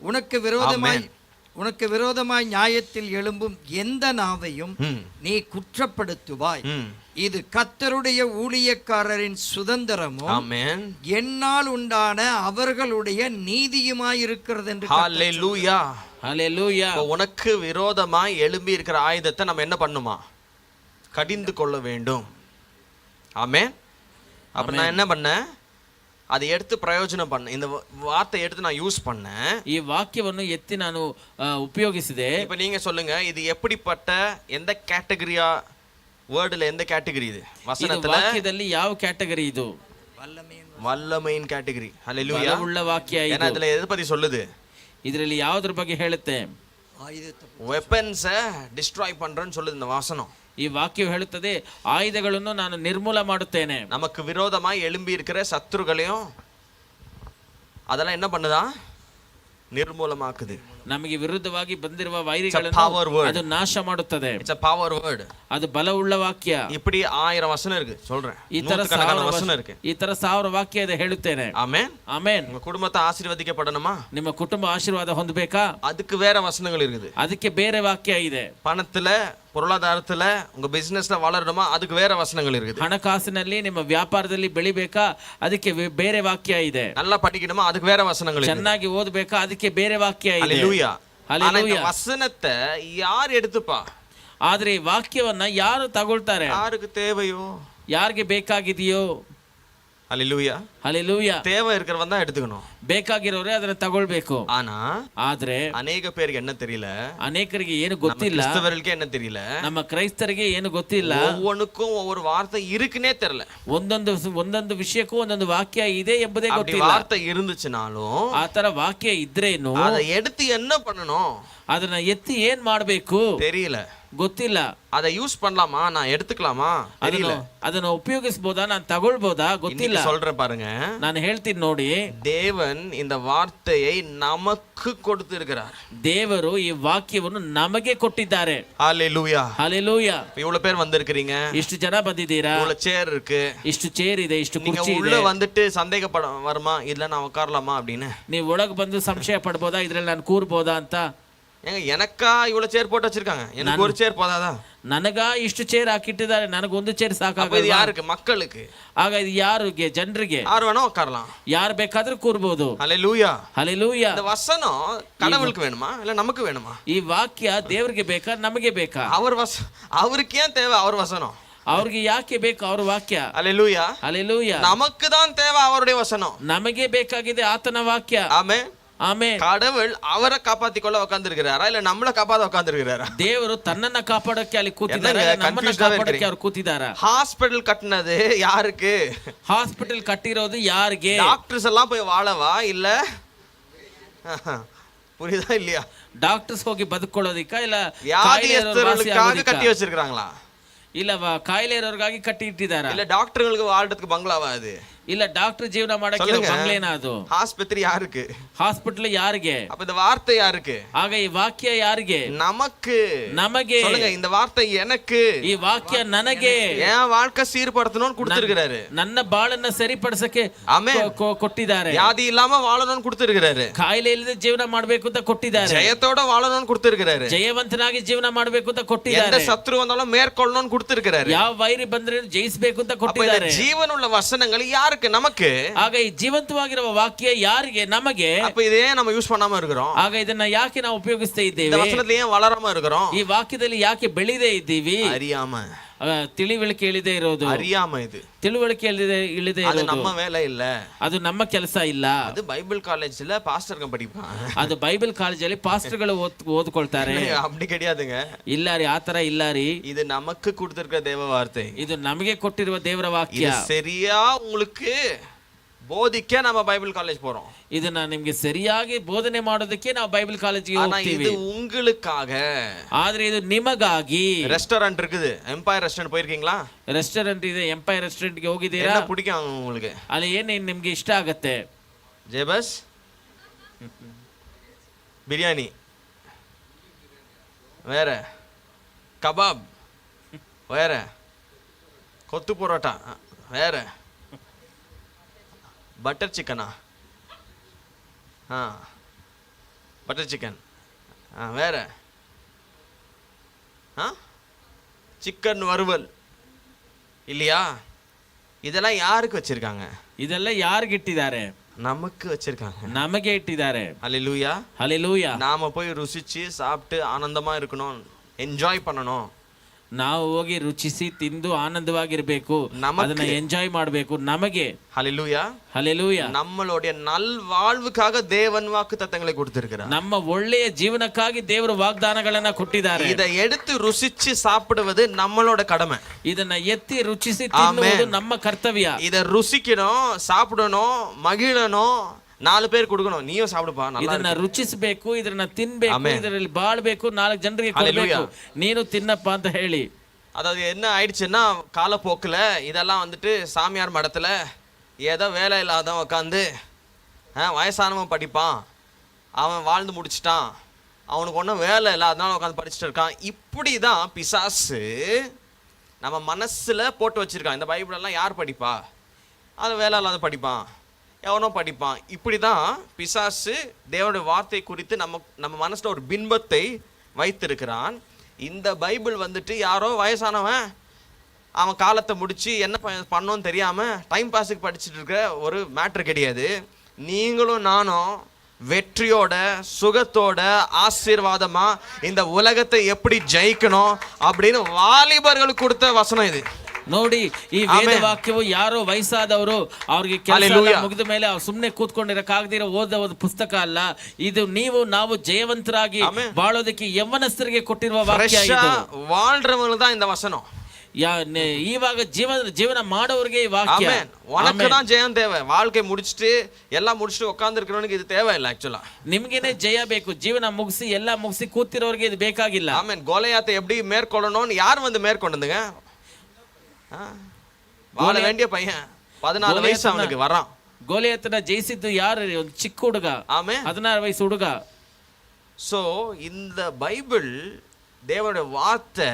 Speaker 4: உனக்கு விரோதமாய் நியாயத்தில் எழும்பும் எந்த நாவையும் நீ குற்றப்படுத்துவாய். இது கர்த்தருடைய ஊழியக்காரரின் சுதந்திரமும்
Speaker 2: ஆமென்
Speaker 4: என்னால் உண்டான அவர்களுடைய நீதியுமாய் இருக்கிறது என்று.
Speaker 2: ஹல்லேலூயா,
Speaker 1: ஹல்லேலூயா.
Speaker 2: உனக்கு விரோதமாய் எழும்பி இருக்கிற ஆயுதத்தை நம்ம என்ன பண்ணுமா? கடிந்து கொள்ள வேண்டும். ஆமென். அப்ப நான் என்ன பண்ணேன்? அதை எடுத்து பிரயோஜனம் பண்ணேன். இந்த வார்த்தை எடுத்து நான் யூஸ் பண்ணேன்.
Speaker 1: ಈ ವಾಕ್ಯವನ್ನು ಎತ್ತಿ ನಾನು ಉಪಯೋಗಿಸಿದೆ.
Speaker 2: இப்ப நீங்க சொல்லுங்க, இது எப்படிப்பட்ட எந்த கேட்டகரியா வேர்ட்ல எந்த கேட்டகரி இது? வசனத்துல
Speaker 1: ವಾಕ್ಯದಲ್ಲಿ ಯಾವ ಕ್ಯಾಟಗರಿ ಇದು?
Speaker 2: வல்லமையின் கேட்டகரி. ஹல்லேலூயா.
Speaker 1: ಬಲವುಳ್ಳ ವಾಕ್ಯ ಇದು.
Speaker 2: ஏன்னா இதுல எதை பத்தி சொல்லுது?
Speaker 1: ಇದರಲ್ಲಿ ಯಾವುದರ ಬಗ್ಗೆ ಹೇಳುತ್ತೆ?
Speaker 2: வெப்பன்ஸை டிஸ்ட்ராய் பண்றேன்னு சொல்லுது இந்த வசனம்.
Speaker 1: ಈ ವಾಕ್ಯವು ಹೇಳುತ್ತದೆ ಆಯುಧಗಳನ್ನು ನಾನು ನಿರ್ಮೂಲ ಮಾಡುತ್ತೇನೆ.
Speaker 2: நமக்கு விரோதமாய் எழும்பி இருக்கிற சத்துருகளையும் அதெல்லாம் என்ன பண்ணுதா? ನಿರ್ಮೂಲಮಾಕುದು.
Speaker 1: ನಮಗೆ ವಿರುದ್ಧವಾಗಿ ಬಂದಿರುವ ವೈರಿಗಳನ್ನು ಅದು ನಾಶ ಮಾಡುತ್ತದೆ.
Speaker 2: It's a power word.
Speaker 1: ಅದು ಬಲವುಳ್ಳ ವಾಕ್ಯ.
Speaker 2: இப்படி 1000 வசனம் இருக்கு சொல்றேன்.
Speaker 1: ಈ ತರ
Speaker 2: 100 வசனம் இருக்கு.
Speaker 1: ಈ ತರ 1000 ವಾಕ್ಯ ಇದೆ ಹೇಳುತ್ತೇನೆ.
Speaker 2: ಆಮೆನ್.
Speaker 1: ಆಮೆನ್.
Speaker 2: உங்க குடும்பத்தை ஆசீர்வதிக்கப்படணுமா?
Speaker 1: ನಿಮ್ಮ ಕುಟುಂಬ ಆಶೀರ್ವಾದ ಹೊಂದಬೇಕಾ?
Speaker 2: அதுக்கு வேற வசனங்கள் இருக்குது.
Speaker 1: ಅದಕ್ಕೆ ಬೇರೆ ವಾಕ್ಯ ಇದೆ.
Speaker 2: பணத்துல பொருளாதாரத்துல உங்க பிசினஸ்ல வளரணுமா? அதுக்கு வேற வசனங்கள் இருக்குது.
Speaker 1: ಹಣಕಾಸಿನಲ್ಲಿ ನಿಮ್ಮ ವ್ಯಾಪಾರದಲ್ಲಿ ಬೆಳಿಬೇಕಾ? ಅದಕ್ಕೆ ಬೇರೆ ವಾಕ್ಯ ಇದೆ.
Speaker 2: நல்லா படிக்கணுமா? அதுக்கு வேற வசனங்கள் இருக்குது.
Speaker 1: ಚೆನ್ನಾಗಿ ಓದಬೇಕಾ? ಅದಕ್ಕೆ ಬೇರೆ ವಾಕ್ಯ ಇದೆ.
Speaker 2: ஹல்லேலூயா.
Speaker 1: ஹல்லேலூயா.
Speaker 2: வசனத்தை யார் எடுத்துப்பா?
Speaker 1: ಆದ್ರೆ ಈ ವಾಕ್ಯವನ್ನ ಯಾರು ತಗೊಳ್ತಾರೆ?
Speaker 2: ಯಾರಿಗೆ தேவையோ,
Speaker 1: ಯಾರಿಗೆ ಬೇಕಾಗಿದೆಯೋ.
Speaker 2: ஹல்லேலூயா.
Speaker 1: ஹல்லேலூயா.
Speaker 2: தேவை இருக்கிறவன் தான் எடுத்துக்கணும்.
Speaker 1: ಬೇಕಾಗಿರೋರೇ ಅದನ್ನ ತಗೊಳ್ಬೇಕು.
Speaker 2: ಆದ್ರೆ ಅನೇಕ பேருக்கு என்ன தெரியல,
Speaker 1: ಅನೇಕರಿಗೆ ಏನು ಗೊತ್ತಿಲ್ಲ,
Speaker 2: கிறிஸ்தவர்களுக்கு என்ன தெரியல,
Speaker 1: ನಮ್ಮ ಕ್ರೈಸ್ತರಿಗೆ ಏನು ಗೊತ್ತಿಲ್ಲ,
Speaker 2: ஒவ்வொன்றுக்கும் ஒவ்வொரு வார்த்தை இருக்குன்னே தெரியல.
Speaker 1: ಒಂದೊಂದು ವಿಷಯಕ್ಕೂ ಒಂದೊಂದು ವಾಕ್ಯ ಇದೆ ಎಂಬುದೇ ಗೊತ್ತಿಲ್ಲ.
Speaker 2: வார்த்தை இருந்துச்சுனாலும்
Speaker 1: ಆ ತರ ವಾಕ್ಯ ಇದ್ರೇನು
Speaker 2: அதை எடுத்து என்ன பண்ணணும்,
Speaker 1: ಅದನ್ನ ಎತ್ತಿ ಏನ್ ಮಾಡ್ಬೇಕು
Speaker 2: தெரியல,
Speaker 1: ಗೊತ್ತಿಲ್ಲ.
Speaker 2: அதை யூஸ் பண்ணலாமா, நான் எடுத்துக்கலாமா தெரியல.
Speaker 1: ಅದನ್ನ ಉಪಯೋಗಿಸಬಹುದಾ, ನಾನು ತಗೊಳ್ಬಹುದಾ ಗೊತ್ತಿಲ್ಲ.
Speaker 2: சொல்றேன் பாருங்க,
Speaker 1: ನಾನು ಹೇಳ್ತೀನಿ ನೋಡಿ.
Speaker 2: தேவன் இந்த வார்த்தையை நமக்கு கொடுத்திருக்கிறார்.
Speaker 1: ದೇವರು ಈ ವಾಕ್ಯವನ್ನು ನಮಗೆ ಕೊಟ್ಟಿದ್ದಾರೆ.
Speaker 2: ஹல்லேலூயா.
Speaker 1: ஹல்லேலೂಯಾ.
Speaker 2: இவ்வளவு பேர் வந்திருக்கீங்க,
Speaker 1: ಇಷ್ಟು ಜನ ಬಂದಿದ್ದೀರಾ,
Speaker 2: இவ்வளவு சேர் இருக்கு,
Speaker 1: ಇಷ್ಟು ಚೇರ್ ಇದೆ, ಇಷ್ಟು
Speaker 2: நீங்க
Speaker 1: ಕುರ್ಚಿ
Speaker 2: உள்ள
Speaker 1: ಇದೆ.
Speaker 2: வந்துட்டு சந்தேகப்பட வருமா, இல்ல நான் உட்காரலாமா அப்படின்னு?
Speaker 1: ನೀವು ಒಳಗೆ ಬಂದು ಸಂಶಯ ಪಡ್ಬೋದಾ, ಇದ್ರಲ್ಲಿ ನಾನು ಕೂರ್ಬೋದಾ ಅಂತ?
Speaker 2: ஏங்க எனக்கா இவ்வளவு சேர் போட்டு வச்சிருக்காங்க, எனக்கு ஒரு சேர் போதாதா?
Speaker 1: ನನಗ ಇಷ್ಟು ಚೇರ್ ಹಾಕಿಟ್ಟಿದ್ದಾರೆ, ನನಗೊಂದು ಚೇರ್ ಸಾಕಾಗ.
Speaker 2: இது யாருக்கு? மக்களுக்கு.
Speaker 1: ಆಗ ಇದು ಯಾರಿಗೆ? ಜನರಿಗೆ.
Speaker 2: யார் வேணா உட்காரலாம்,
Speaker 1: ಯಾರು ಬೇಕಾದ್ರೂ ಕೂರ್ಬೋದು.
Speaker 2: ஹல்லேலூயா.
Speaker 1: ಹಲ್ಲೇಲೂಯಾ.
Speaker 2: இந்த வசனம் கடவுளுக்கு வேணுமா இல்ல நமக்கு வேணுமா?
Speaker 1: ಈ ವಾಕ್ಯ ದೇವರಿಗೆ ಬೇಕಾ ನಮಗೆ ಬೇಕಾ?
Speaker 2: அவருக்கு ஏன் தேவை அவர் வசனம்?
Speaker 1: ಅವ್ರಿಗೆ ಯಾಕೆ ಬೇಕು ಅವ್ರ ವಾಕ್ಯ?
Speaker 2: ஹல்லேலூயா.
Speaker 1: ಹಲ್ಲೇಲೂಯಾ.
Speaker 2: நமக்கு தான் தேவை அவருடைய வசனம்.
Speaker 1: ನಮಗೆ ಬೇಕಾಗಿದೆ ಆತನ ವಾಕ್ಯ.
Speaker 2: ஆமென்.
Speaker 1: ಆಮೆನ್.
Speaker 2: கடவுள் அவரை காப்பாத்திக்கொள்ள உட்கார்ந்திருக்கிறாரா இல்ல நம்மள காப்பாத்த உட்கார்ந்திருக்கிறாரா?
Speaker 1: ದೇವರು ತನ್ನನ್ನ ಕಾಪಾಡೋಕೆ ಅಲ್ಲಿ ಕೂತಿದ್ದಾರೆ, ನಮ್ಮನ್ನ ಕಾಪಾಡೋಕೆ ಅವರು ಕೂತಿದ್ದಾರೆ.
Speaker 2: ஹாஸ்பிடல் கட்டினது யாருக்கு?
Speaker 1: ಹಾಸ್ಪಿಟಲ್ ಕಟ್ಟಿರೋದು ಯಾರಿಗೆ?
Speaker 2: டாக்டர்ஸ் எல்லாம் போய் வாழவா இல்ல? புரியுதா இல்லையா?
Speaker 1: ಡಾಕ್ಟರ್ಸ್ ಹೋಗಿ ಬದುಕೊಳ್ಳೋದಿಕ್ಕ ಇಲ್ಲ
Speaker 2: வியாதியஸ்தர்களுக்காக கட்டி வச்சிருக்காங்களா?
Speaker 1: ಇಲ್ಲ ಕಾಯಿಲೆ ಇರೋರ್ಗಾಗಿ ಕಟ್ಟಿ ಇಟ್ಟಿದ್ದಾರೆ.
Speaker 2: இல்ல டாக்டர்களுக்கு வாழ்றதுக்கு பங்களாவா அது?
Speaker 1: ಇಲ್ಲ ಡಾಕ್ಟರ್ ಜೀವನ ಮಾಡಕ್ಕೆ
Speaker 2: சொல்லுங்க.
Speaker 1: ಬಂಗ್ಲೆನಾ ಅದು?
Speaker 2: ஆஸ்பத்திரி யாருக்கு?
Speaker 1: ಹಾಸ್ಪಿಟಲ್ ಯಾರಿಗೆ?
Speaker 2: அப்ப இந்த வார்த்தை யாருக்கு?
Speaker 1: ಆಗ ಈ ವಾಕ್ಯ ಯಾರಿಗೆ?
Speaker 2: நமக்கு.
Speaker 1: ನಮಗೆ.
Speaker 2: சொல்லுங்க, இந்த வார்த்தை எனக்கு.
Speaker 1: ಈ ವಾಕ್ಯ ನನಗೆ.
Speaker 2: என் வாழ்க்கை சீர்படுத்தணும்னு கொடுத்திருக்கிறாரு.
Speaker 1: ನನ್ನ ಬಾಳನ್ನ ಸರಿಪಡಿಸಕ್ಕೆ
Speaker 2: ಆಮೆನ್.
Speaker 1: ಕೊಟ್ಟಿದ್ದಾರೆ.
Speaker 2: வியாதி இல்லாம வாழணும்னு கொடுத்திருக்கிறாரு.
Speaker 1: ಕಾಯಿಲೆ ಇಲ್ಲದೆ ಜೀವನ ಮಾಡಬೇಕು ಅಂತ ಕೊಟ್ಟಿದ್ದಾರೆ.
Speaker 2: ஜெயத்தோட வாழணும்னு கொடுத்திருக்கிறாரு.
Speaker 1: ಜಯವಂತನಾಗಿ ಜೀವನ ಮಾಡಬೇಕು ಅಂತ
Speaker 2: எந்த
Speaker 1: ಕೊಟ್ಟಿದ್ದಾರೆ.
Speaker 2: சத்ரு வந்தாலும் மேற்கொள்ளணும்னு கொடுத்திருக்கிறாரு.
Speaker 1: ಯಾವ ವೈರಿ ಬಂದ್ರೆ ಜಯಿಸಬೇಕು ಅಂತ
Speaker 2: அப்ப இந்த
Speaker 1: ಕೊಟ್ಟಿದ್ದಾರೆ.
Speaker 2: ஜீவனுள்ள வசனங்கள் யாருக்கு? நமக்கு.
Speaker 1: ಆಗ ಈ ಜೀವಂತವಾಗಿರುವ ವಾಕ್ಯ ಯಾರಿಗೆ? ನಮಗೆ.
Speaker 2: அப்ப இதே நம்ம யூஸ் பண்ணாம இருக்கிறோம்.
Speaker 1: ಆಗ ಇದನ್ನ ಯಾಕೆ ನಾವು ಉಪಯೋಗಿಸ್ತಾ
Speaker 2: இந்த
Speaker 1: ಇದ್ದೇವೆ?
Speaker 2: வசனத்துல ஏன் வளராம இருக்கிறோம்?
Speaker 1: ಈ ವಾಕ್ಯದಲ್ಲಿ ಯಾಕೆ ಬೆಳೆದೇ ಇದ್ದೀವಿ?
Speaker 2: அறியாம.
Speaker 1: ತಿಳಿವಳಿಕೆ ಇಳಿದೇ ಇರೋದು.
Speaker 2: அறியாம இது.
Speaker 1: ತಿಳುವಳಿಕೆ ಇಳಿದೇ
Speaker 2: அது
Speaker 1: ಇರೋದು.
Speaker 2: நம்ம வேலை இல்ல.
Speaker 1: ಅದು ನಮ್ಮ ಕೆಲಸ ಇಲ್ಲ.
Speaker 2: அது பைபிள் காலேஜ்ல பாஸ்டர்ங்க படிப்பான்.
Speaker 1: ಅದು ಬೈಬಲ್ ಕಾಲೇಜಲ್ಲಿ ಪಾಸ್ಟರ್ಗಳು ಓದ್ಕೊಳ್ತಾರೆ.
Speaker 2: அப்படி கிடையாதுங்க.
Speaker 1: ಇಲ್ಲ ರೀ, ಆತರ ಇಲ್ಲ ರೀ.
Speaker 2: இது நமக்கு கொடுத்திருக்கிற தேவ வார்த்தை.
Speaker 1: ಇದು ನಮಗೆ ಕೊಟ್ಟಿರುವ ದೇವರ ವಾಕ್ಯ.
Speaker 2: இது சரியா உங்களுக்கு போதிக்க நம்ம பைபிள் காலேஜ் போறோம்.
Speaker 1: ಇದನ್ನ ನಿಮ್ಗೆ ಸರಿಯಾಗಿ ಬೋಧನೆ ಮಾಡೋದಕ್ಕೆ ನಾವು ಬೈಬಲ್ ಕಾಲೇಜಿಗೆ
Speaker 2: ஆனா
Speaker 1: ಹೋಗ್ತೀವಿ.
Speaker 2: இது உங்களுக்காக.
Speaker 1: ಆದ್ರೆ ಇದು ನಿಮಗಾಗಿ.
Speaker 2: ரெஸ்டாரண்ட் இருக்குது. எம்பயர் ரெஸ்டாரண்ட் போயிருக்கீங்களா?
Speaker 1: ರೆಸ್ಟೋರೆಂಟ್ ಇದೆ, ಎಂಪೈರ್ ರೆಸ್ಟೋರೆಂಟ್ ಗೆ ಹೋಗಿದ್ದೀರಾ?
Speaker 2: என்ன பிடிக்கும் உங்களுக்கு?
Speaker 1: ಅಲ್ಲಿ ಏನೇನು ನಿಮ್ಗೆ ಇಷ್ಟ ಆಗತ್ತೆ?
Speaker 2: ஜெபஸ் பிரியாணி, வேற கபாப், வேற கொத்து பரோட்டா, வேற பட்டர் சிக்கனா? Butter chicken. வேற சிக்கன் வறுவல் இல்லையா? இதெல்லாம் யாருக்கு வச்சிருக்காங்க?
Speaker 1: ಇದೆಲ್ಲ ಯಾರಿಗೆ ಇಟ್ಟಿದ್ದಾರೆ?
Speaker 2: நமக்கு வச்சிருக்காங்க.
Speaker 1: ನಮಗೆ ಇಟ್ಟಿದ್ದಾರೆ.
Speaker 2: அல்லேலூயா.
Speaker 1: ಹಲ್ಲೆಲೂಯಾ.
Speaker 2: நாம போய் ருசிச்சு சாப்பிட்டு ஆனந்தமா இருக்கணும், என்ஜாய் பண்ணணும்.
Speaker 1: ನಾವು ಹೋಗಿ ರುಚಿಸಿ ತಿಂದು ಆನಂದವಾಗಿರ್ಬೇಕು,
Speaker 2: ನಮಗೆ.
Speaker 1: ಅದನ್ನ ಎಂಜಾಯ್ ಮಾಡಬೇಕು. ನಮಗೆ.
Speaker 2: ஹalleluya.
Speaker 1: ಹಲ್ಲೆಲೂಯಾ.
Speaker 2: நம்மளுடைய நல்வாழ்வுக்காக தேவன் வாக்குத்தத்தங்களை கொடுத்திருக்கிறார்.
Speaker 1: ನಮ್ಮ ಒಳ್ಳೆಯ ಜೀವನಕ್ಕಾಗಿ ದೇವರು ವಾಗ್ದಾನಗಳನ್ನ ಕೊಟ್ಟಿದ್ದಾರೆ.
Speaker 2: இதை எடுத்து ருசிச்சு சாப்பிடுவது நம்மளோட கடமை.
Speaker 1: ಇದನ್ನ ಎತ್ತಿ ರುಚಿಸಿ ತಿನ್ನುವುದು ನಮ್ಮ ಕರ್ತವ್ಯ.
Speaker 2: இதை ருசிக்கணும், சாப்பிடணும், மகிழணும், 4 பேர் கொடுக்கணும். நீயும் சாப்பிடுப்பா, நல்லா
Speaker 1: ಇದನ್ನ
Speaker 2: இருக்கு.
Speaker 1: ರುಚಿಸಬೇಕು, ಇದನ್ನ ತಿನ್ಬೇಕು,
Speaker 2: ಆಮೆನ್.
Speaker 1: ಇದರಲ್ಲಿ ಬಾಳ್ಬೇಕು, 4 ಜನರಿಗೆ ಕೊಡಬೇಕು, ನೀನು ತಿನ್ನಪ್ಪ ಅಂತ ಹೇಳಿ.
Speaker 2: அதாவது என்ன ஆயிடுச்சுன்னா, காலப்போக்கில் இதெல்லாம் வந்துட்டு சாமியார் மடத்துல ஏதோ வேலை இல்லாதவன் உட்காந்து வயசானவன் படிப்பான், அவன் வாழ்ந்து முடிச்சிட்டான், அவனுக்கு ஒன்றும் வேலை இல்லை அதனால உட்காந்து படிச்சுட்டு இருக்கான். இப்படி தான் பிசாசு நம்ம மனசில் போட்டு வச்சிருக்கான். இந்த பைபிளெல்லாம் யார் படிப்பா? அது வேலை இல்லாத படிப்பான், எவனோ படிப்பான். இப்படி தான் பிசாசு தேவனுடைய வார்த்தை குறித்து நம்ம மனசில் ஒரு பின்பத்தை வைத்திருக்கிறான். இந்த பைபிள் வந்துட்டு யாரோ வயசானவன் அவன் காலத்தை முடிச்சு என்ன பண்ணோன்னு தெரியாமல் டைம் பாஸுக்கு படிச்சுட்டு இருக்கிற ஒரு மேட்ரு கிடையாது. நீங்களும் நானும் வெற்றியோட சுகத்தோட ஆசீர்வாதமா இந்த உலகத்தை எப்படி ஜெயிக்கணும் அப்படின்னு வாலிபர்களுக்கு கொடுத்த வசனம் இது.
Speaker 1: ನೋಡಿ, ಈ ವೇದ ವಾಕ್ಯವು ಯಾರೋ ವಯಸ್ಸಾದವರು ಅವ್ರಿಗೆ ಕೆಲಸ ಮುಗಿದ ಮೇಲೆ ಸುಮ್ಮನೆ ಕೂತ್ಕೊಂಡಿರಕ್ಕಾಗದಿರೋ ಓದ ಒಂದು ಪುಸ್ತಕ ಅಲ್ಲ ಇದು. ನಾವು ಜಯವಂತರಾಗಿ ಬಾಳೋದಕ್ಕೆ ಯೌವನಸ್ಥರಿಗೆ ಕೊಟ್ಟಿರುವ ವಾಕ್ಯ ಇದು.
Speaker 2: வாழ்றவங்களுக்கு தான் இந்த வசனம்.
Speaker 1: ಇವಾಗ ಜೀವನ ಮಾಡೋರಿಗೆ ಈ ವಾಕ್ಯ.
Speaker 2: உனக்கு தான் ஜெயம் தேவை. வாழ்க்கை முடிச்சிட்டு எல்லாம் முடிச்சிட்டு உட்கார்ந்து இருக்கிறவனுக்கு இது தேவையில்லை. ஆக்சுவலா
Speaker 1: ನಿಮ್ಗೇನೆ ಜಯ ಬೇಕು. ಜೀವನ ಮುಗಿಸಿ ಎಲ್ಲ ಮುಗಿಸಿ ಕೂತಿರೋರಿಗೆ ಇದು ಬೇಕಾಗಿಲ್ಲ.
Speaker 2: ஆமென். கோலியாத்தை எப்படி மேற்கொள்ளணும்னு யார் வந்து மேற்கொண்டதுங்க? வாழ வேண்டிய பையன் 14 வயசு அவனுக்கு வரான்.
Speaker 1: ಗೋಲಿಯತನ ಜಯಿಸಿದ್ದು ಯಾರು? ಒಂದು ಚಿಕ್ಕ ಹುಡುಗ, 16 ವಯಸ್ಸು ಹುಡುಗ.
Speaker 2: ஸோ இந்த பைபிள் தேவனுடைய வார்த்தை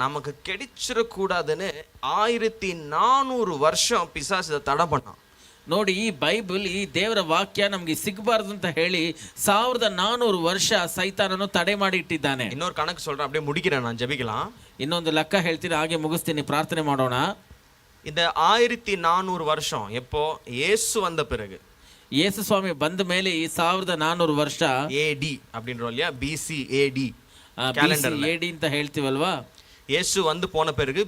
Speaker 2: நமக்கு கிடைச்சிடக்கூடாதுன்னு 1400 வருஷம் பிசாசு இதை தடை பண்ணான்.
Speaker 1: ನೋಡಿ, ಈ ಬೈಬಲ್, ಈ ದೇವರ ವಾಕ್ಯ ನಮ್ಗೆ ಸಿಗಬಾರ್ದು ಅಂತ ಹೇಳಿ 1400 ವರ್ಷ ಸೈತಾನನು ತಡೆ ಮಾಡಿ ಇಟ್ಟಿದ್ದಾನೆ.
Speaker 2: இன்னொரு கணக்கு சொல்றேன், அப்படியே முடிக்கிறேன், நான் ஜெபிக்கலாம்.
Speaker 1: ಇನ್ನೊಂದು ಲೆಕ್ಕ ಹೇಳ್ತೀನಿ, ಹಾಗೆ ಮುಗಿಸ್ತೀನಿ, ಪ್ರಾರ್ಥನೆ ಮಾಡೋಣ.
Speaker 2: இந்த 1400 வருஷம் எப்போ? இயேசு வந்த பிறகு.
Speaker 1: ಯೇಸು ಸ್ವಾಮಿ ಬಂದ ಮೇಲೆ ಈ 1400 ವರ್ಷ
Speaker 2: AD அப்படின்றோம் இல்லையா? BC AD
Speaker 1: AD ಅಂತ ಹೇಳ್ತೀವಲ್ವಾ?
Speaker 2: இயேசு வந்து போன பிறகு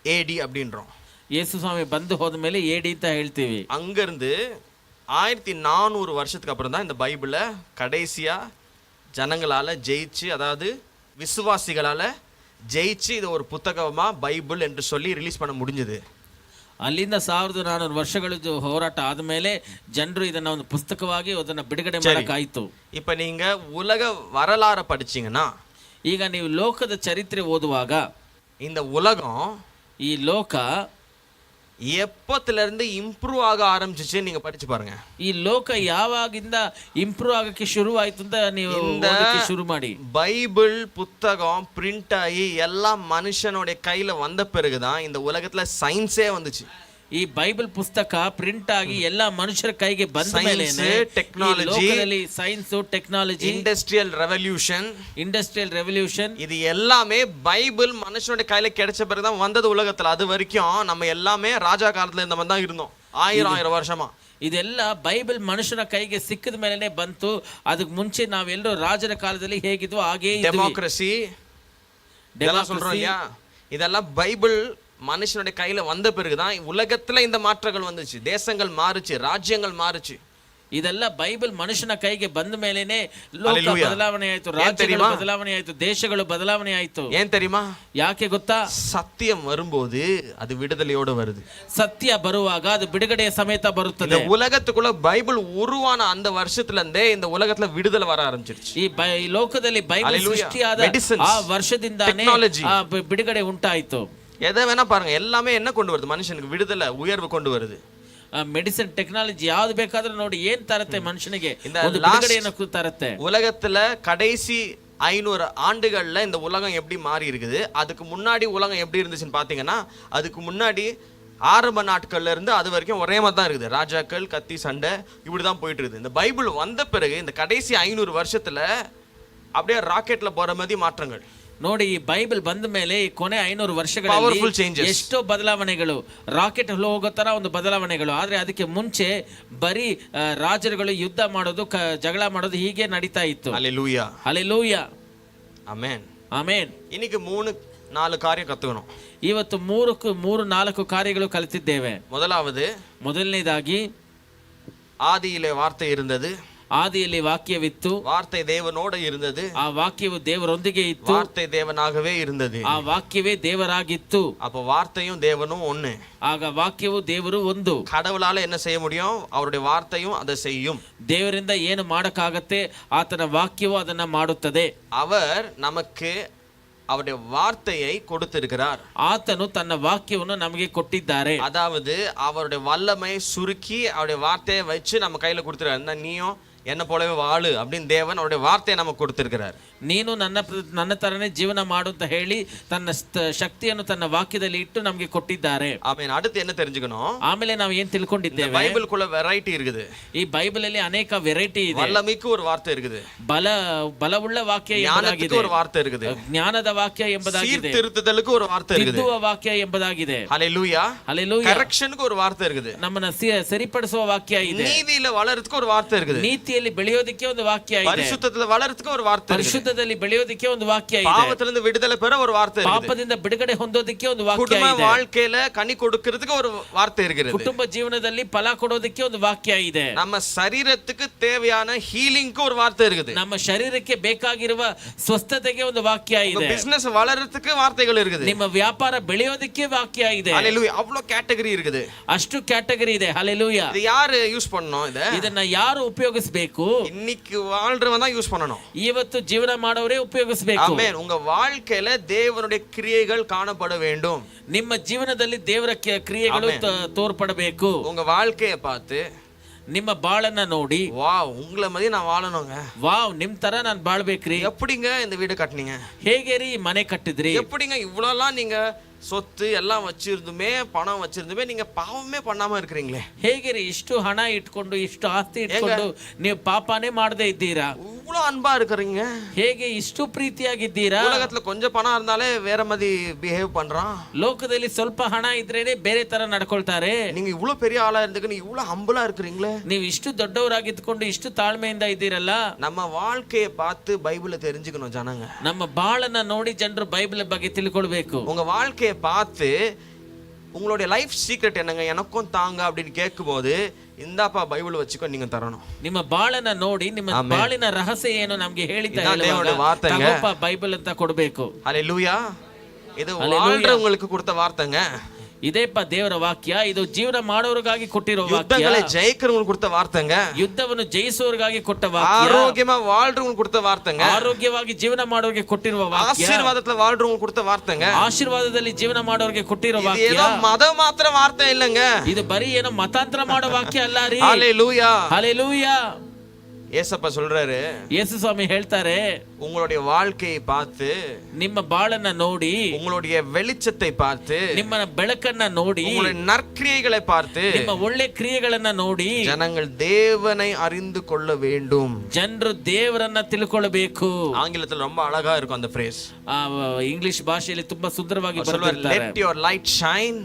Speaker 2: AD அப்படின்றோம்.
Speaker 1: ಯೇಸು ಸ್ವಾಮಿ ಬಂದು ಹೋದ ಮೇಲೆ AD ಅಂತ ಹೇಳ್ತೀವಿ.
Speaker 2: அங்கிருந்து 1400 வருஷத்துக்கு அப்புறம் தான் இந்த பைபிளை கடைசியா ஜனங்களால ஜெயிச்சு, அதாவது விசுவாசிகளால ஜெயிச்சு இது ஒரு புத்தகமா பைபிள் என்று சொல்லி ரிலீஸ் பண்ண முடிஞ்சது.
Speaker 1: ಅಲ್ಲಿಂದ 1400 ವರ್ಷಗಳ ಹೋರಾಟ ಆದಮೇಲೆ ಜನರು ಇದನ್ನ ಒಂದು ಪುಸ್ತಕವಾಗಿ ಅದನ್ನ ಬಿಡುಗಡೆ ಮಾಡಕ್ಕಾಯ್ತು.
Speaker 2: இப்ப நீங்க உலக வரலாறு படிச்சீங்கன்னா,
Speaker 1: ಈಗ ನೀವು ಲೋಕದ ಚರಿತ್ರೆ ಓದುವಾಗ
Speaker 2: இந்த உலகம்
Speaker 1: ಈ ಲೋಕ
Speaker 2: எப்பத்துல இருந்து இம்ப்ரூவ் ஆக ಆರಂಭಿಸಿச்சு நீங்க படிச்சு பாருங்க.
Speaker 1: ಈ ಲೋಕ ಯಾವಾಗಿಂದ ಇಂಪ್ರೂವ್ ಆಗಕ್ಕೆ ಶುರು ಆಯ್ತು ಅಂತ ನೀವು
Speaker 2: இந்த
Speaker 1: ಓದಕ್ಕೆ ಶುರು ಮಾಡಿ.
Speaker 2: பைபிள் புத்தகம் பிரிண்ட் ஆகி எல்லாம் மனுஷனுடைய கையில வந்த பிறகுதான் இந்த உலகத்துல சயின்ஸே வந்துச்சு.
Speaker 1: ಈ ಬೈಬಲ್ ಪುಸ್ತಕ ಪ್ರಿಂಟ್ ಆಗಿ ಎಲ್ಲಾ ಮನುಷ್ಯರ ಕೈಗೆ ಬಂದ ಮೇಲೆ
Speaker 2: technology,
Speaker 1: science, technology,
Speaker 2: industrial revolution இது எல்லாமே பைபிள் மனுஷனுடைய கையில கிடைச்ச பிறகுதான் வந்தது உலகத்துல. அது வரைக்கும் நம்ம எல்லாமே ராஜா காலத்துல இந்த மாதிரி தான் இருந்தோம், ஆயிரம் வருஷமா.
Speaker 1: ಇದೆಲ್ಲ ಬೈಬಲ್ ಮನುಷ್ಯನ ಕೈಗೆ ಸಿಕ್ಕಿದ ಮೇಲೆನೆ ಬಂತು. ಅದಕ್ಕೆ ಮುಂಚೆ ನಾವೆಲ್ಲರೂ ರಾಜರ ಕಾಲದಲ್ಲಿ ಹೇಗಿದ್ವು ಹಾಗೇ
Speaker 2: டெமோக்ரசி இதெல்லாம் சொல்றோம் இல்லையா, இதெல்லாம் பைபிள் மனுஷனுடைய கையில வந்த பிறகுதான் உலகத்துல இந்த மாற்றங்கள் வந்துச்சு. தேசங்கள் மாறுச்சு, ராஜ்யங்கள் மாறுச்சு.
Speaker 1: ಇದೆಲ್ಲ ಬೈಬಲ್ ಮನುಷ್ಯನ ಕೈಗೆ ಬಂದ ಮೇಲೆನೆ ಲೋಕ ಬದಲಾವಣೆ ಆಯ್ತು, ರಾಜ್ಯಗಳು ಬದಲಾವಣೆ ಆಯ್ತು, ದೇಶಗಳು ಬದಲಾವಣೆ ಆಯ್ತು.
Speaker 2: ஏன் தெரியுமா?
Speaker 1: ಯಾಕೆ ಗೊತ್ತಾ?
Speaker 2: சத்தியம் வரும்போது அது விடுதலையோட வருது.
Speaker 1: ಸತ್ಯ ಬರುವಾಗ ಅದು ಬಿಡುಗಡೆಯ ಸಮೇತ ಬರುತ್ತದೆ.
Speaker 2: இந்த உலகத்துக்குள்ள பைபிள் உருவான அந்த வருஷத்துல இருந்தே இந்த உலகத்துல விடுதலை வர ஆரம்பிச்சிருச்சு.
Speaker 1: ಈ ಲೋಕದಲ್ಲಿ ಬೈಬಲ್ ಸೃಷ್ಟಿಯಾದ ಆ ವರ್ಷದಿಂದಾನೇ ಬಿಡುಗಡೆ ಉಂಟಾಯಿತು.
Speaker 2: எதை வேணா பாருங்க, எல்லாமே என்ன கொண்டு வருது? மனுஷனுக்கு விடுதலை, உயர்வு கொண்டு வருது.
Speaker 1: ಮೆಡಿಸಿನ್, ಟೆಕ್ನಾಲಜಿ ಯಾವ್ದು ಬೇಕಾದ್ರೂ ನೋಡಿ ಏನ್ ತರತ್ತೆ ಮನುಷ್ಯನಿಗೆ, ಒಂದು ಬಿಡುಗಡೆಯನ್ನು ತರತ್ತೆ.
Speaker 2: உலகத்துல கடைசி 500 ஆண்டுகள்ல இந்த உலகம் எப்படி மாறி இருக்குது, அதுக்கு முன்னாடி உலகம் எப்படி இருந்துச்சுன்னு பாத்தீங்கன்னா, அதுக்கு முன்னாடி ஆரம்ப நாட்கள்ல இருந்து அது வரைக்கும் ஒரே மாதிரி தான் இருக்குது. ராஜாக்கள், கத்தி, சண்டை இப்படிதான் போயிட்டு இருக்குது. இந்த பைபிள் வந்த பிறகு இந்த கடைசி 500 வருஷத்துல அப்படியே ராக்கெட்ல போற மாதிரி மாற்றங்கள்.
Speaker 1: ನೋಡಿ, ಈ ಬೈಬಲ್ ಬಂದ ಮೇಲೆ ಈ ಕೊನೆ 500 ವರ್ಷಗಳಲ್ಲಿ ಎಷ್ಟೋ ಬದಲಾವಣೆಗಳು, ರಾಕೆಟ್ ಹೋಗೋ ತರ ಒಂದು ಬದಲಾವಣೆಗಳು. ಆದ್ರೆ ಅದಕ್ಕೆ ಮುಂಚೆ ಬರೀ ರಾಜರುಗಳು ಯುದ್ಧ ಮಾಡೋದು, ಜಗಳ ಮಾಡೋದು ಹೀಗೆ ನಡೀತಾ ಇತ್ತು.
Speaker 2: ஹல்லேலூயா,
Speaker 1: ஹல்லேலூயா,
Speaker 2: ஆமென்,
Speaker 1: ಆಮೆನ್.
Speaker 2: இன்னைக்கு 3-4 காரியம் கத்துக்கணும்.
Speaker 1: ಇವತ್ತು 3-4 ಕಾರ್ಯಗಳು ಕಲಿತಿದ್ದೇವೆ. ಮೊದಲನೇದಾಗಿ,
Speaker 2: ஆதியிலே வார்த்தை இருந்தது,
Speaker 1: ಆದಿಯಲ್ಲಿ ವಾಕ್ಯವಿತ್ತು,
Speaker 2: வார்த்தை தேவனோடு இருந்தது,
Speaker 1: ಆ ವಾಕ್ಯವು ದೇವರೊಂದಿಗೆ ಇತ್ತು,
Speaker 2: வார்த்தை தேவனாகவே இருந்தது,
Speaker 1: ಆ ವಾಕ್ಯವೇ ದೇವರಾಗಿತ್ತು.
Speaker 2: அப்ப வார்த்தையும் தேவனும் ஒண்ணு.
Speaker 1: ಆಗ ವಾಕ್ಯವು ದೇವರು ಒಂದು.
Speaker 2: கடவுளால என்ன செய்ய முடியும்? அவருடைய வார்த்தையும் அதை செய்யும்.
Speaker 1: ದೇವರಿಂದ ಏನು ಮಾಡಕ್ಕಾಗತ್ತೆ? ಆತನ ವಾಕ್ಯವು ಅದನ್ನ ಮಾಡುತ್ತದೆ.
Speaker 2: அவர் நமக்கு அவருடைய வார்த்தையை கொடுத்திருக்கிறார்.
Speaker 1: ಆತನು ತನ್ನ ವಾಕ್ಯವನ್ನು ನಮಗೆ ಕೊಟ್ಟಿದ್ದಾರೆ.
Speaker 2: அதாவது அவருடைய வல்லமை சுருக்கி அவருடைய வார்த்தையை வச்சு நம்ம கையில கொடுத்துறாரு. நீயும் என்ன போலவே வாழு அப்படின்னு தேவன் அவருடைய வார்த்தையை நமக்கு கொடுத்திருக்கிறார்.
Speaker 1: ನೀನು ನನ್ನ ತರನೇ ಜೀವನ ಮಾಡು ಅಂತ ಹೇಳಿ ತನ್ನ ಶಕ್ತಿಯನ್ನು ತನ್ನ ವಾಕ್ಯದಲ್ಲಿ ಇಟ್ಟು ನಮಗೆ ಕೊಟ್ಟಿದ್ದಾರೆ.
Speaker 2: ಆಮೇಲೆ அடுத்து என்ன தெரிஞ்சுக்கணும்?
Speaker 1: ಆಮೇಲೆ ನಾವು ಏನ್ ತಿಳ್ಕೊಂಡಿದ್ದೇವೆ?
Speaker 2: பைபிள்குள்ள வெரைட்டி இருக்குது.
Speaker 1: ಈ ಬೈಬಲ್ ಅಲ್ಲಿ ಅನೇಕ ವೆರೈಟಿ ಇದೆ.
Speaker 2: வல்லமைக்கு ஒரு வார்த்தை இருக்குது,
Speaker 1: ಬಲವುಳ್ಳ ವಾಕ್ಯ
Speaker 2: ஞானத்துக்கு ஒரு வார்த்தை இருக்குது,
Speaker 1: ಜ್ಞಾನದ ವಾಕ್ಯ ಎಂಬುದಾಗಿದೆ,
Speaker 2: சீர்திருத்தலுக்கு ஒரு வார்த்தை இருக்குது,
Speaker 1: ತಿದ್ದುವ ವಾಕ್ಯ ಎಂಬುದಾಗಿದೆ,
Speaker 2: ஹல்லேலூயா,
Speaker 1: ஹல்லேலூயா,
Speaker 2: கரெக்ஷனுக்கு ஒரு வார்த்தை இருக்குது,
Speaker 1: ನಮ್ಮನ್ನ ಸರಿಪಡಿಸುವ ವಾಕ್ಯ ಇದೆ,
Speaker 2: நீதியில வளர்றதுக்கு ஒரு வார்த்தை இருக்குது,
Speaker 1: ನೀತಿಯಲ್ಲಿ ಬೆಳೆಯೋದಕ್ಕೆ ಒಂದು ವಾಕ್ಯ ಇದೆ,
Speaker 2: பரிசுத்தத்துல வளர்றதுக்கு ஒரு வார்த்தை இருக்குது,
Speaker 1: ಪರಿಶುದ್ಧದಲ್ಲಿ ಬೆಳೆಯೋದಕ್ಕೆ ಒಂದು ವಾಕ್ಯ ಇದೆ,
Speaker 2: பாவத்திலிருந்து விடுதலை பெற ஒரு வார்த்தை இருக்குது,
Speaker 1: ಪಾಪದಿಂದ ಬಿಡುಗಡೆ ಹೊಂದೋದಕ್ಕೆ ಒಂದು ವಾಕ್ಯ ಇದೆ,
Speaker 2: குடும்ப வாழ்க்கையில கனி கொடுக்கிறதுக்கு ஒரு வார்த்தை இருக்குது,
Speaker 1: ಕುಟುಂಬ ಜೀವನದಲ್ಲಿ ಫಲ ಕೊಡೋದಕ್ಕೆ ಒಂದು ವಾಕ್ಯ ಇದೆ,
Speaker 2: நம்ம சரீரத்துக்கு தேவையான ஹீலிங்க்கு ஒரு வார்த்தை இருக்குது,
Speaker 1: ನಮ್ಮ ಶರೀರಕ್ಕೆ ಬೇಕಾಗಿರುವ ಸ್ವಸ್ಥತೆಗೆ ಒಂದು ವಾಕ್ಯ ಇದೆ,
Speaker 2: பிசினஸ் வளர்றதுக்கு வார்த்தைகள் இருக்குது,
Speaker 1: ನಿಮ್ಮ ವ್ಯಾಪಾರ ಬೆಳೆಯೋದಕ್ಕೆ ವಾಕ್ಯ ಇದೆ.
Speaker 2: ஹல்லேலூயா, அவ்வளவு கேட்டகரி இருக்குது,
Speaker 1: ಅಷ್ಟು ಕ್ಯಾಟಗರಿ ಇದೆ. ஹல்லேலூயா.
Speaker 2: இது யாரு யூஸ் பண்ணணும்?
Speaker 1: ಇದನ್ನ ಯಾರು ಉಪಯೋಗಿಸಬೇಕು?
Speaker 2: இன்னைக்கு வாழ்றவன் தான் யூஸ் பண்ணணும்.
Speaker 1: ಇವತ್ತು ಜೀವನ ಮಾಡೋರೇ ಉಪಯೋಗಿಸಬೇಕು.
Speaker 2: ஆமென். உங்க வாழ்க்கையில தேவனுடைய கிரியைகள் காணப்பட வேண்டும்.
Speaker 1: ನಿಮ್ಮ ಜೀವನದಲ್ಲಿ ದೇವರ ಕ್ರಿಯೆಗಳು ತೋರ್ಪಡಬೇಕು.
Speaker 2: உங்க வாழ்க்கையை பார்த்து,
Speaker 1: ನಿಮ್ಮ ಬಾಳನ್ನ ನೋಡಿ,
Speaker 2: வாவ், உங்களை மாதிரி நான் வாழணுங்க,
Speaker 1: ವಾವ್, ನಿಮ್ ತರ ನಾನ್ ಬಾಳ್ಬೇಕ್ರಿ,
Speaker 2: எப்படிங்க இந்த வீடு கட்டினீங்க,
Speaker 1: ಹೇಗೆ ರೀ ಮನೆ ಕಟ್ಟಿದ್ರಿ,
Speaker 2: எப்படிங்க இவ்வளவுலாம் நீங்க சொத்து எல்லாம் வச்சிருந்துமே, பணம் வச்சிருந்துமே நீங்க பாவமே பண்ணாம இருக்கிறீங்களே,
Speaker 1: ಹೇಗೆ ರೀ ಇಷ್ಟು ಹಣ ಇಟ್ಕೊಂಡು ಇಷ್ಟು ಆಸ್ತಿ ಇಟ್ಕೊಂಡು ನೀವು ಪಾಪನೇ ಮಾಡದೇ ಇದ್ದೀರಾ,
Speaker 2: இவ்வளவு அன்பா இருக்கிறீங்க,
Speaker 1: ಹೇಗೆ ಇಷ್ಟು ಪ್ರೀತಿಯಾಗಿದ್ದೀರಾ,
Speaker 2: உலகத்துல கொஞ்சம் பணம் இருந்தாலே வேற மாதிரி பிஹேவ் பண்றான்,
Speaker 1: ಲೋಕದಲ್ಲಿ ಸ್ವಲ್ಪ ಹಣ ಇದ್ರೇನೆ ಬೇರೆ ತರ ನಡ್ಕೊಳ್ತಾರೆ,
Speaker 2: நீங்க இவ்வளவு பெரிய ஆளா இருந்துக்கு நீங்க இவ்வளவு ஹம்பிளா இருக்கிறீங்களே,
Speaker 1: ನೀವು ಇಷ್ಟು ದೊಡ್ಡವರಾಗಿದ್ಕೊಂಡು ಇಷ್ಟು ತಾಳ್ಮೆಯಿಂದ ಇದ್ದೀರಲ್ಲ.
Speaker 2: நம்ம வாழ்க்கையை பார்த்து பைபிளை தெரிஞ்சுக்கணும் ஜனங்க.
Speaker 1: ನಮ್ಮ ಬಾಳನ್ನ ನೋಡಿ ಜನರು ಬೈಬಲ್ ಬಗ್ಗೆ ತಿಳ್ಕೊಳ್ಬೇಕು.
Speaker 2: உங்க வாழ்க்கையை பார்த்து உங்களுடைய லைஃப் சீக்ரெட் என்னங்க, எனக்கும் தாங்க அப்படின்னு கேட்கும்போது, இந்தாப்பா பைபிள் வச்சுக்கோ நீங்க தரணும்.
Speaker 1: ನಿಮ್ಮ ಬಾಳನ್ನ ನೋಡಿ ನಿಮ್ಮ ಬಾಳಿನ ರಹಸ್ಯ ಏನು ನಮಗೆ ಹೇಳಿತಾ
Speaker 2: வார்த்தைங்க
Speaker 1: ಬೈಬಲ್ ಅಂತ ಕೊಡಬೇಕು.
Speaker 2: ஹல்லேலூயா. இது வாழ்றவங்களுக்கு கொடுத்த வார்த்தைங்க.
Speaker 1: ಇದೇಪ್ಪ ದೇವರ ವಾಕ್ಯ. ಇದು ಜೀವನ ಮಾಡೋರಿಗಾಗಿ ಕೊಟ್ಟಿರೋ ವಾಕ್ಯ.
Speaker 2: யுத்தங்களை ஜெயிக்கிறவங்களுக்கு கொடுத்த வார்த்தைங்க.
Speaker 1: ಯುದ್ಧವನ್ನು ಜಯಿಸುವವರಿಗಾಗಿ ಕೊಟ್ಟ ವಾಕ್ಯ.
Speaker 2: ஆரோக்கியமா வாழ்றவங்களுக்கு கொடுத்த வார்த்தைங்க.
Speaker 1: ಆರೋಗ್ಯವಾಗಿ ಜೀವನ ಮಾಡೋರಿಗೆ ಕೊಟ್ಟಿರುವ ವಾಕ್ಯ.
Speaker 2: ஆசீர்வாதத்துல வாழ்றவங்களுக்கு கொடுத்த வார்த்தைங்க.
Speaker 1: ಆಶೀರ್ವಾದದಲ್ಲಿ ಜೀವನ ಮಾಡೋರಿಗೆ ಕೊಟ್ಟಿರೋ ವಾಕ್ಯ.
Speaker 2: ஏதோ மத மாத்திர வார்த்தை இல்லங்க.
Speaker 1: ಇದು ಬರೀ ಏನೋ ಮತಾಂತರ ಮಾಡೋ ವಾಕ್ಯ ಅಲ್ಲ ರೀ.
Speaker 2: ஹalleluya.
Speaker 1: ಹಲ್ಲೆಲೂಯಾ.
Speaker 2: ஏசப்பா சொல்றாரு,
Speaker 1: ಯೇಸು ಸ್ವಾಮಿ ಹೇಳ್ತಾರೆ,
Speaker 2: உங்களுடைய வாழ்க்கையை பார்த்து,
Speaker 1: ನಿಮ್ಮ ಬಾಳನ್ನ ನೋಡಿ,
Speaker 2: உங்களுடைய வெளிச்சத்தை பார்த்து,
Speaker 1: ನಿಮ್ಮ ಬೆಳಕನ್ನ ನೋಡಿ,
Speaker 2: உங்களுடைய நற்கிரியைகளை பார்த்து,
Speaker 1: ನಿಮ್ಮ ಒಳ್ಳೆ ಕ್ರಿಯೆಗಳನ್ನ ನೋಡಿ,
Speaker 2: ஜனங்கள் தேவனை அறிந்து கொள்ள வேண்டும்.
Speaker 1: ಜನರು ದೇವರನ್ನ ತಿಳ್ಕೊಳ್ಳಬೇಕು.
Speaker 2: ஆங்கிலத்துல ரொம்ப அழகா இருக்கும் அந்த phrase.
Speaker 1: ಇಂಗ್ಲಿಷ್ ಭಾಷೆಯಲ್ಲಿ ತುಂಬಾ ಸುಂದರವಾಗಿ
Speaker 2: சொல்வார்,
Speaker 1: ಬರೆದಿದ್ದಾರೆ.
Speaker 2: let your light shine,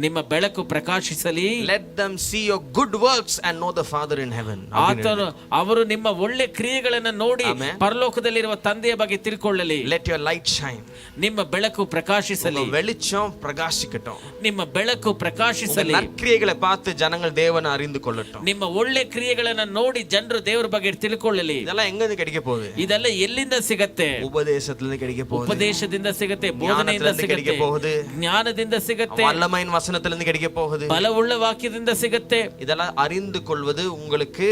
Speaker 1: ನಿಮ್ಮ ಬೆಳಕು ಪ್ರಕಾಶಿಸಲಿ,
Speaker 2: let them see your good works and know the Father in heaven.
Speaker 1: ಆತನು ಅವರು ನಿಮ್ಮ ಒಳ್ಳೆ ಕ್ರಿಯೆಗಳನ್ನು ನೋಡಿ ಪರಲೋಕದಲ್ಲಿರುವ ತಂದೆಯ ಬಗ್ಗೆ ತಿಳ್ಕೊಳ್ಳಲಿ.
Speaker 2: let your light shine,
Speaker 1: ನಿಮ್ಮ ಬೆಳಕು ಪ್ರಕಾಶಿಸಲಿ,
Speaker 2: வெளிச்சம் பிரகாசிக்கட்டும்.
Speaker 1: ನಿಮ್ಮ ಬೆಳಕು ಪ್ರಕಾಶಿಸಲಿ,
Speaker 2: நற்கிரியைகளை பார்த்து ஜனங்கள் தேவனை அறிந்து கொள்ளட்டும்.
Speaker 1: ನಿಮ್ಮ ಒಳ್ಳೆ ಕ್ರಿಯೆಗಳನ್ನು ನೋಡಿ ಜನರು ದೇವರ ಬಗ್ಗೆ ತಿಳ್ಕೊಳ್ಳಲಿ.
Speaker 2: இதெல்லாம் எங்க இருந்து கிடைக்க போகுது?
Speaker 1: ಇದೆಲ್ಲ ಎಲ್ಲಿಂದ ಸಿಗತ್ತೆ?
Speaker 2: உபதேசத்துல இருந்து கிடைக்க போகுது.
Speaker 1: ಉಪದೇಶದಿಂದ ಸಿಗತ್ತೆ, ಬೋಧನೆಯಿಂದ ಸಿಗತ್ತೆ,
Speaker 2: போகுது,
Speaker 1: ಜ್ಞಾನದಿಂದ ಸಿಗತ್ತೆ,
Speaker 2: வல்லமையின் வசனத்துல இருந்து கிடைக்க போகுது,
Speaker 1: ಬಲವುಳ್ಳ ವಾಕ್ಯದಿಂದ ಸಿಗತ್ತೆ.
Speaker 2: இதெல்லாம் அறிந்து கொள்வது உங்களுக்கு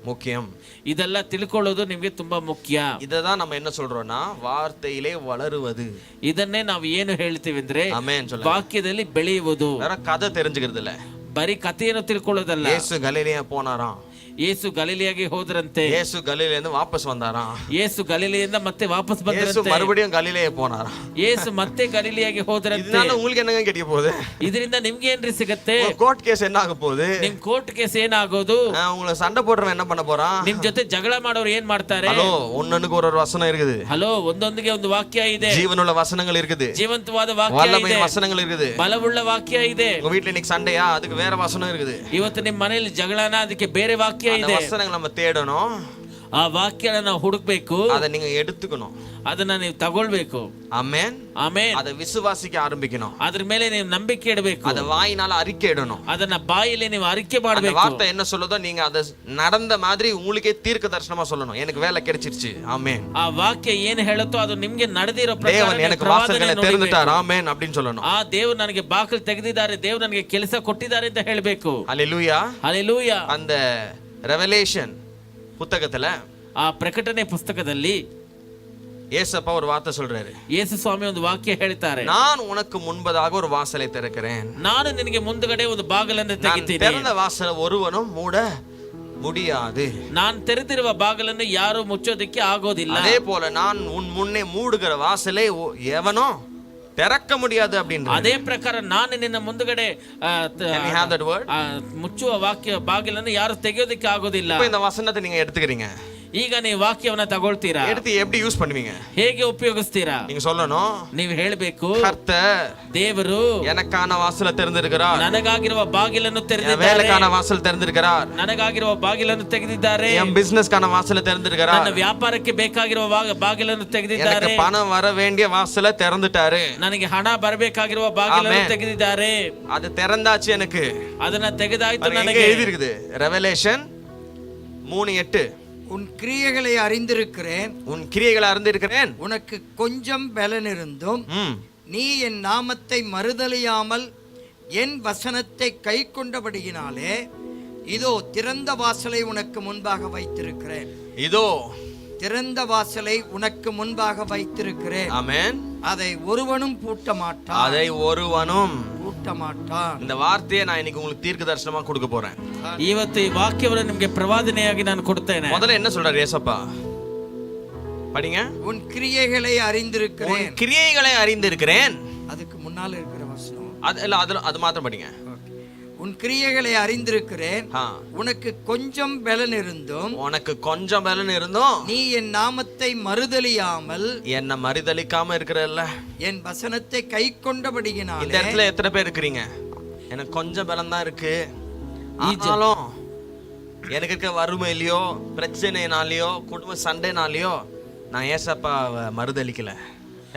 Speaker 2: முக்கியம்.
Speaker 1: ಇದೆಲ್ಲ ತಿಳ್ಕೊಳ್ಳೋದು ನಿಮಗೆ ತುಂಬಾ ಮುಖ್ಯ.
Speaker 2: இததான் நம்ம என்ன சொல்றோம்னா வார்த்தையிலே வளருவது.
Speaker 1: ಇದನ್ನೇ ನಾವು ಏನು ಹೇಳ್ತೀವಿ ಅಂದ್ರೆ
Speaker 2: ಆಮೆನ್ சொல்லுங்க.
Speaker 1: ವಾಕ್ಯದಲ್ಲಿ ಬೆಳೆಯುವುದು.
Speaker 2: வேற கதை தெரிஞ்சுக்கிறது இல்ல,
Speaker 1: ಬರೀ ಕಥೆಯನ್ನು ತಿಳ್ಕೊಳ್ಳೋದಲ್ಲ.
Speaker 2: ಯೇಸು ಗಲಿಲೇಯ போனாராம்,
Speaker 1: ಯೇಸು ಗಲಿಲಿಯಾಗಿ ಹೋದ್ರಂತೆ,
Speaker 2: ಯೇಸು ಗಲಿಲೇಯಿಂದ ವಾಪಸ್ ಬಂದಾರಾம்,
Speaker 1: ಯೇಸು ಗಲಿಲಿಯಿಂದ ಮತ್ತೆ ವಾಪಸ್
Speaker 2: ಯೇಸು
Speaker 1: ಬಂದ್ರಂತೆ,
Speaker 2: மறுபடியும் கலிலேய போனாராம்.
Speaker 1: ಯೇಸು ಮತ್ತೆ ಗಲಿಲಿಯಾಗಿ ಹೋದ್ರಂತೆ.
Speaker 2: இதனால உங்களுக்கு என்னங்க கிடைக்க போகுது?
Speaker 1: ಇದರಿಂದ ನಿಮ್ಗೆ ಏನ್ರಿ ಸಿಗತ್ತೆ?
Speaker 2: கோர்ட் ಕೇಸ್ என்ன ஆக போகுது?
Speaker 1: ನಿಮ್ ಕೋರ್ಟ್ ಕೇಸ್ ಏನಾಗೋದು?
Speaker 2: உங்களுக்கு சண்டை போடுறவன் என்ன பண்ண போறான்?
Speaker 1: ನಿಮ್ ಜೊತೆ ಜಗಳ ಮಾಡೋರು ಏನ್ ಮಾಡ್ತಾರೆ?
Speaker 2: ஹலோ, ஒன்னொன்னுக்கு ஒரு வசனம் இருக்குது.
Speaker 1: ಹಲೋ, ಒಂದೊಂದಿಗೆ ಒಂದು ವಾಕ್ಯ ಇದೆ,
Speaker 2: ஜீவனுள்ள வசனங்கள் இருக்குது,
Speaker 1: ಜೀವಂತವಾದ ವಾಕ್ಯ ಇದೆ,
Speaker 2: வல்லமையின் வசனங்கள் இருக்குது,
Speaker 1: ಬಲವುಳ್ಳ ವಾಕ್ಯ ಇದೆ.
Speaker 2: உங்க வீட்ல இன்னைக்கு சண்டையா? அதுக்கு வேற வசனம் இருக்குது.
Speaker 1: ಇವತ್ತು ನಿಮ್ ಮನೆಯಲ್ಲಿ ಜಗಳನ, ಅದಕ್ಕೆ ಬೇರೆ ವಾಕ್ಯ
Speaker 2: அந்த
Speaker 1: ಇದೆ.
Speaker 2: வசனங்கள் நம்ம தேடணும்,
Speaker 1: ಆ ವಾಕ್ಯನ ನಾವು ಹುಡುಕ್ಬೇಕು,
Speaker 2: அதை நீங்க எடுத்துக்கணும்.
Speaker 1: ಅದನ್ನ ನೀವು ತಗೊಳ್ಬೇಕು.
Speaker 2: ஆமென்.
Speaker 1: ಆಮೆನ್.
Speaker 2: அதை விசுவாசிக்க ஆரம்பிக்கணும்.
Speaker 1: ಅದ್ರ ಮೇಲೆ ನೀವು ನಂಬಿಕೆ ಇಡಬೇಕು.
Speaker 2: அதை வாயினால அறிக்கை இடணும்.
Speaker 1: ಅದನ್ನ ಬಾಯಲ್ಲಿ ನೀವು ಅರಿಕೆ
Speaker 2: அந்த
Speaker 1: ಮಾಡಬೇಕು.
Speaker 2: வார்த்தை என்ன சொல்லுதோ நீங்க அதை நடந்த மாதிரி உங்களுக்கே தீர்க்க தரிசனமா சொல்லணும். எனக்கு வேலை கிடைச்சிருச்சு, ஆமென்.
Speaker 1: ಆ ವಾಕ್ಯ ಏನ್ ಹೇಳುತ್ತೋ ಅದು ನಿಮ್ಗೆ ನಡೆದಿರೋ ಪ್ರಕಾರ
Speaker 2: தேவன் எனக்கு வாசல்களை திறந்துட்டார், ஆமென் அப்படினு சொல்லணும்.
Speaker 1: ಆ ದೇವರು ನನಗೆ ಬಾಗಿಲು ತೆಗೆದಿದ್ದಾರೆ, ದೇವರು ನನಗೆ ಕೆಲಸ ಕೊಟ್ಟಿದ್ದಾರೆ ಅಂತ ಹೇಳಬೇಕು.
Speaker 2: ஹல்லேலூயா.
Speaker 1: ಹಲ್ಲೆಲೂಯಾ.
Speaker 2: அந்த ரெவலேஷன் புத்தகத்துல,
Speaker 1: ಆ ಪ್ರಕಟಣೆ ಪುಸ್ತಕದಲ್ಲಿ
Speaker 2: ஏசப்பா ஒரு வார்த்தை சொல்றாரு.
Speaker 1: ಯೇಸು ಸ್ವಾಮಿ ಒಂದು ವಾಕ್ಯ ಹೇಳ್ತಾರೆ,
Speaker 2: நான் உனக்கு முன்பதாக ஒரு வாசலை திறக்கிறேன்,
Speaker 1: ನಾನು ನಿನಗೆ ಮುಂದುಗಡೆ ಒಂದು ಬಾಗಿಲನ್ನು
Speaker 2: நான்
Speaker 1: ತೆಗಿತೀನಿ,
Speaker 2: திறந்த வாசலை ஒருவனும் மூட முடியாது,
Speaker 1: ನಾನು ತೆರೆದಿರುವ ಬಾಗಿಲನ್ನು ಯಾರು ಮುಚ್ಚೋದಕ್ಕೆ ಆಗೋದಿಲ್ಲ,
Speaker 2: அதே போல நான் உன் முன்னே மூடுகிற வாசலை எவனும் திறக்க முடியாது அப்படின்றாரு.
Speaker 1: ಅದೇ ಪ್ರಕಾರ ನಾನು ನಿನ್ನ ಮುಂದುಗಡೆ
Speaker 2: Can you have that word?
Speaker 1: ಮುಚ್ಚುವ ವಾಕ್ಯ ಬಾಗಿಲನ್ನು ಯಾರು ತೆಗೆಯೋದಕ್ಕೆ ಆಗೋದಿಲ್ಲ.
Speaker 2: இப்போ இந்த வசனத்தை நீங்க எடுத்துக்கிறீங்க,
Speaker 1: ಈಗ ನೀವು ವಾಕ್ಯವನ್ನ ತಗೊಳ್ತೀರಾ,
Speaker 2: எடுத்து எப்படி யூஸ் பண்ணுவீங்க?
Speaker 1: ಹೇಗೆ ಉಪಯೋಗಿಸ್ತೀರಾ?
Speaker 2: நீங்க சொல்லணும்,
Speaker 1: ನೀವು ಹೇಳಬೇಕು,
Speaker 2: கர்த்தர்
Speaker 1: ದೇವರು
Speaker 2: எனக்கான வாசலை திறந்திருக்கிறார்,
Speaker 1: ನನಗಾಗಿರುವ ಬಾಗಿಲನ್ನು
Speaker 2: என்
Speaker 1: ತೆರೆದಿದ್ದಾರೆ,
Speaker 2: வேலைக்கான வாசல் திறந்திருக்கிறார்,
Speaker 1: ನನಗಾಗಿರುವ ಬಾಗಿಲನ್ನು ತೆಗೆದಿದ್ದಾರೆ,
Speaker 2: என் பிசினஸ்க்கான வாசலை திறந்திருக்கிறார்,
Speaker 1: ನನ್ನ ವ್ಯಾಪಾರಕ್ಕೆ ಬೇಕಾಗಿರುವ ಬಾಗಿಲನ್ನು ತೆಗೆದಿದ್ದಾರೆ,
Speaker 2: எனக்கு பணம் வர வேண்டிய வாசலை திறந்துட்டாரு,
Speaker 1: ನನಗೆ ಹಣ ಬರಬೇಕಾಗಿರುವ ಬಾಗಿಲನ್ನು ತೆಗೆದಿದ್ದಾರೆ.
Speaker 2: அது திறந்தாச்சு எனக்கு.
Speaker 1: ಅದನ್ನ ತೆಗೆದಾಯ್ತು
Speaker 2: எங்க
Speaker 1: ನನಗೆ.
Speaker 2: எழுதி இருக்குது? ரெவலேஷன் 3:8,
Speaker 4: உன் கிரியைகளை அறிந்திருக்கிறேன்,
Speaker 2: உன் கிரியைகளை அறிந்திருக்கிறேன்,
Speaker 4: உனக்கு கொஞ்சம் பலன் இருந்தும் நீ என் நாமத்தை மறுதலியாமல் என் வசனத்தை கை கொண்டபடியினாலே இதோ திறந்த வாசலை உனக்கு முன்பாக வைத்திருக்கிறேன்.
Speaker 2: இதோ
Speaker 4: திறந்த வாசலை உனக்கு முன்பாக வைத்திருக்கிறேன்.
Speaker 2: ஆமென்.
Speaker 4: அதை ஒருவனும் பூட்ட மாட்டான்,
Speaker 2: அதை ஒருவனும்
Speaker 4: பூட்ட மாட்டான்.
Speaker 2: இந்த வார்த்தையை நான் இன்னைக்கு உங்களுக்கு தீர்க்க தரிசனமா கொடுக்க போறேன்.
Speaker 1: ಇವತ್ತು ಈ ವಾಕ್ಯವನ್ನು ನಿಮಗೆ ಪ್ರವಾದನೆಯಾಗಿ ನಾನು ಕೊಡ್ತೇನೆ.
Speaker 2: முதல்ல என்ன சொல்றாரு ஏசப்பா? படிங்க.
Speaker 4: உன் கிரியைகளை அறிந்திருக்கிறேன்.
Speaker 2: உன் கிரியைகளை அறிந்திருக்கிறேன்.
Speaker 4: அதுக்கு முன்னால இருக்கிற வசனம்
Speaker 2: அது மாத்திரம் படிங்க.
Speaker 4: உன் கிரியைகளை அறிந்திருக்கிறேன், உனக்கு கொஞ்சம் பலன் இருந்தும்,
Speaker 2: உனக்கு கொஞ்சம் பலன் இருந்தும்
Speaker 4: நீ என் நாமத்தை மறுதலியாமல்,
Speaker 2: என்ன மறுதலிக்காம இருக்கிறல்ல,
Speaker 4: என் வசனத்தை கை கொண்டபடியினாலே.
Speaker 2: இந்த இடத்துல எத்தனை பேர் இருக்கிறீங்க? எனக்கு கொஞ்சம் பலம் தான் இருக்கு, ஆனாலும் எனக்கு இருக்க வறுமையிலையோ பிரச்சனைனாலயோ குடும்ப சண்டைனாலயோ நான் ஏசப்பா மறுதலிக்கல.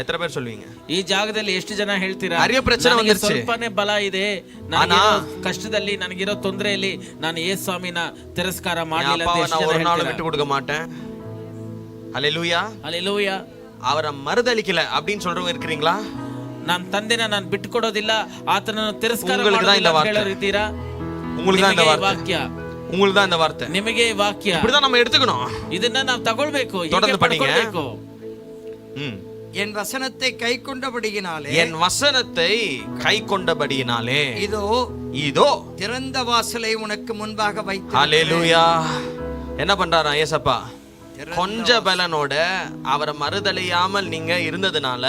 Speaker 2: எத்தனை பேர் சொல்லுவீங்க?
Speaker 1: ಈ ಜಾಗದಲ್ಲಿ ಎಷ್ಟು ಜನ ಹೇಳ್ತೀರಾ?
Speaker 2: நிறைய பிரச்சனை வந்துருச்சு,
Speaker 1: ಸ್ವಲ್ಪನೇ ಬಲ ಇದೆ, ನನಗಿರೋ ಕಷ್ಟದಲ್ಲಿ, ನನಗಿರೋ ತೊಂದರೆಯಲ್ಲಿ ನಾನು ಯೇಸು ಸ್ವಾಮಿನ ತಿರಸ್ಕಾರ ಮಾಡಲಿಲ್ಲ ಅಂತ ಎಷ್ಟು ಜನ
Speaker 2: ஒரு நாள்
Speaker 1: ಹೇಳ್ತೀರಾ?
Speaker 2: விட்டு கொடுக்க மாட்டேன். ஹல்லேலூயா.
Speaker 1: ಹಲ್ಲೆಲೂಯಾ.
Speaker 2: அவரை மறுதலிக்கல அப்படின்னு சொல்றவங்க இருக்கிறீங்களா?
Speaker 1: ನಾನು ತಂದೆನ ನಾನು ಬಿಟ್ಟು ಕೊಡೋದಿಲ್ಲ, ಆತನನ್ನು ತಿರಸ್ಕಾರ
Speaker 2: உங்களுக்கு தான் இந்த
Speaker 1: ಮಾಡೋದಿಲ್ಲ ಅಂತ
Speaker 2: வார்த்தை.
Speaker 1: ಹೇಳೋರಿದ್ದೀರಾ?
Speaker 2: உங்களுக்கு தான் இந்த
Speaker 1: ನಿಮಗೆ ಈ
Speaker 2: வார்த்தை.
Speaker 1: ವಾಕ್ಯ,
Speaker 2: உங்களுக்கு தான் இந்த வார்த்தை.
Speaker 1: ನಿಮಗೆ ಈ ವಾಕ್ಯ,
Speaker 2: இப்படிதான் நம்ம எடுத்துக்கணும்.
Speaker 1: ಇದನ್ನ ನಾವು ತಗೊಳ್ಬೇಕು, ಹೀಗೆ
Speaker 2: தொடர்ந்து படிங்க.
Speaker 1: ಪಡ್ಕೊಳ್ಬೇಕು.
Speaker 4: என் வசனத்தை கை கொண்டபடியினாலே,
Speaker 2: என் வசனத்தை கை கொண்டபடியினாலே
Speaker 4: இதோ
Speaker 2: இதோ
Speaker 4: திறந்த வாசலை உனக்கு முன்பாக வைத்து.
Speaker 2: ஹalleluya. என்ன பண்றாரா ஏசப்பா? கொஞ்ச பலனோட அவரை மறுதலியாமல் நீங்க இருந்ததுனால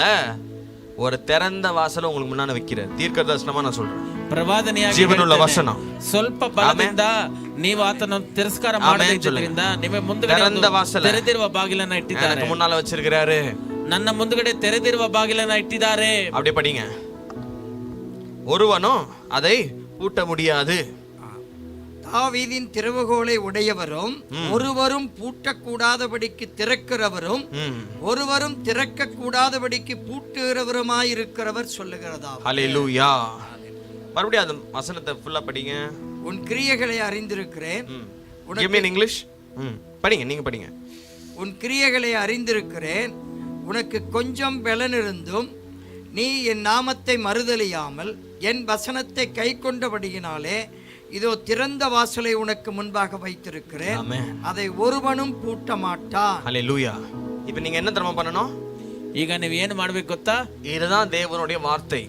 Speaker 2: ஒரு திறந்த வாசலை உங்களுக்கு முன்னாடி வைக்கிறார். தீர்க்கதரிசனமா நான் சொல்றேன்,
Speaker 1: ಪ್ರವಾದನೆಯಾಗಿ
Speaker 2: ಜೀವನವುಳ್ಳ
Speaker 1: ಹೇಳ್ತೇನೆ.
Speaker 2: ವಚನ.
Speaker 1: ಸ್ವಲ್ಪ ಬಲದಿಂದ ನೀವು ಆತನನ್ನು ತಿರಸ್ಕಾರ ಮಾಡದಿದ್ದರಿಂದ ನಿಮ್ಮ ಮುಂದುಗಡೆ
Speaker 2: திறந்த
Speaker 1: ಒಂದು
Speaker 2: வாசல
Speaker 1: ತೆರೆದಿರುವ ಬಾಗಿಲನ್ನ ಇಟ್ಟಿದ್ದಾರೆ.
Speaker 2: எனக்கு முன்னால வச்சிருக்கிறாரு.
Speaker 1: ನನ್ನ ಮುಂದುಗಡೆ ತೆರೆದಿರುವ ಬಾಗಿಲನ್ನ ಇಟ್ಟಿದ್ದಾರೆ.
Speaker 2: அப்படியே படிங்க. ஒருவனும் அதை பூட்ட முடியாது.
Speaker 4: தாவீதின் திறவுகோலை உடையவரும் ஒருவரும் பூட்டக்கூடாதபடிக்கு திறக்கிறவரும் ஒருவரும் திறக்க கூடாதபடிக்கு பூட்டுகிறவருமாயிருக்கிறவர் சொல்லுகிறதா.
Speaker 2: ஹalleluya. மறுபடியும் அந்த வசனத்தை ஃபுல்லா படிங்க.
Speaker 4: உன் கிரியைகளை அறிந்திருக்கிறேன்.
Speaker 2: Give me in English. படிங்க, நீங்க படிங்க.
Speaker 4: உன் கிரியைகளை அறிந்திருக்கிறேன், உனக்கு கொஞ்சம் பலன் இருந்தும் நீ என் நாமத்தை மறுதலியாமல் என் வசனத்தை கை கொண்டபடியினாலே இதோ திறந்த வாசலை உனக்கு முன்பாக வைத்திருக்கிறேன், அதை ஒருவனும் பூட்ட மாட்டான்.
Speaker 2: ஹalleluya. இப்போ நீங்க என்ன தர்மம் பண்ணணும்?
Speaker 1: ಈಗ ನೀವು ಏನು ಮಾಡಬೇಕು ಗೊತ್ತಾ?
Speaker 2: இதுதான் தேவனுடைய வார்த்தை.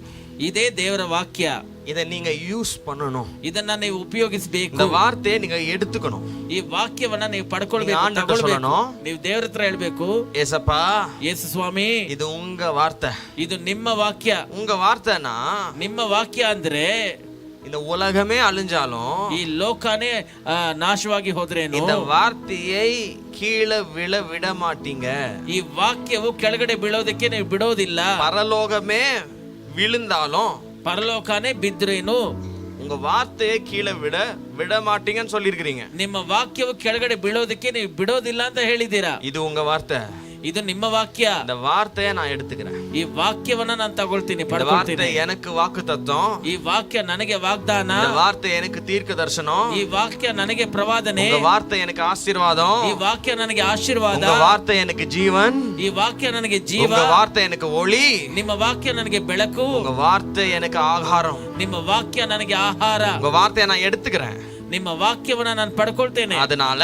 Speaker 1: ಇದೇ ದೇವರ ವಾಕ್ಯ.
Speaker 2: இதை நீங்க யூஸ் பண்ணணும்.
Speaker 1: ಇದನ್ನ ನೀವು ಉಪಯೋಗಿಸಬೇಕು.
Speaker 2: இந்த வார்த்தையை நீங்க எடுத்துக்கணும்.
Speaker 1: ಈ ವಾಕ್ಯವನ್ನ ನೀವು ಪಡ್ಕೊಳ್ಬೇಕು,
Speaker 2: ಆಂಡವರ್ಗೆ சொல்லணும்.
Speaker 1: ನೀವು ದೇವರ ಹತ್ರ ಹೇಳ್ಬೇಕು,
Speaker 2: ஏசப்பா,
Speaker 1: ಯೇಸು ಸ್ವಾಮಿ,
Speaker 2: இது உங்க வார்த்தை.
Speaker 1: ಇದು ನಿಮ್ಮ ವಾಕ್ಯ.
Speaker 2: உங்க வார்த்தைனா
Speaker 1: ನಿಮ್ಮ ವಾಕ್ಯ ಅಂದ್ರೆ
Speaker 2: இந்த உலகமே அழிஞ்சாலும்
Speaker 1: ಈ ಲೋಕನೇ ನಾಶವಾಗಿ ಹೋದ್ರೇನು
Speaker 2: இந்த வார்த்தையை கீழே விட மாட்டீங்க.
Speaker 1: ಈ ವಾಕ್ಯವು ಕೆಳಗಡೆ ಬೀಳೋದಕ್ಕೆ ನೀವು ಬಿಡೋದಿಲ್ಲ.
Speaker 2: பரலோகமே விழுந்தாலும்
Speaker 1: ಪರಲೋಕನೇ ಬಿದ್ರೇನು
Speaker 2: உங்க வார்த்தையை கீழே விட மாட்டீங்கன்னு சொல்லிருக்கீங்க.
Speaker 1: ನಿಮ್ಮ ವಾಕ್ಯವು ಕೆಳಗಡೆ ಬೀಳೋದಕ್ಕೆ ನೀವು ಬಿಡೋದಿಲ್ಲ ಅಂತ ಹೇಳಿದ್ದೀರಾ.
Speaker 2: இது உங்க வார்த்தை.
Speaker 1: ಇದು ನಿಮ್ಮ ವಾಕ್ಯ.
Speaker 2: இந்த வார்த்தையை நான் எடுத்துக்கிறேன்.
Speaker 1: ಈ ವಾಕ್ಯವನ್ನ ನಾನು ತಗೊಳ್ತೀನಿ,
Speaker 2: இந்த
Speaker 1: ಪಡ್ಕೊಳ್ತೀನಿ.
Speaker 2: வார்த்தை எனக்கு வாக்குத்தத்தம்.
Speaker 1: ಈ ವಾಕ್ಯ ನನಗೆ ವಾಗ್ದಾನ.
Speaker 2: இந்த வார்த்தை எனக்கு தீர்க்க தரிசனம்.
Speaker 1: ಈ ವಾಕ್ಯ ನನಗೆ ಪ್ರವಾದನೆ.
Speaker 2: உங்க வார்த்தை எனக்கு ஆசீர்வாதம்.
Speaker 1: ಈ ವಾಕ್ಯ ನನಗೆ ಆಶೀರ್ವಾದ.
Speaker 2: உங்க வார்த்தை எனக்கு ஜீவன்.
Speaker 1: ಈ ವಾಕ್ಯ ನನಗೆ ಜೀವ.
Speaker 2: உங்க வார்த்தை எனக்கு ஒளி.
Speaker 1: ನಿಮ್ಮ ವಾಕ್ಯ ನನಗೆ ಬೆಳಕು.
Speaker 2: உங்க வார்த்தை எனக்கு ஆகாரம்.
Speaker 1: ನಿಮ್ಮ ವಾಕ್ಯ ನನಗೆ ಆಹಾರ.
Speaker 2: உங்க வார்த்தையை நான் எடுத்துக்கிறேன்.
Speaker 1: ನಿಮ್ಮ ವಾಕ್ಯವನ್ನ ನಾನು ಪಡ್ಕೊಳ್ತೇನೆ.
Speaker 2: அதனால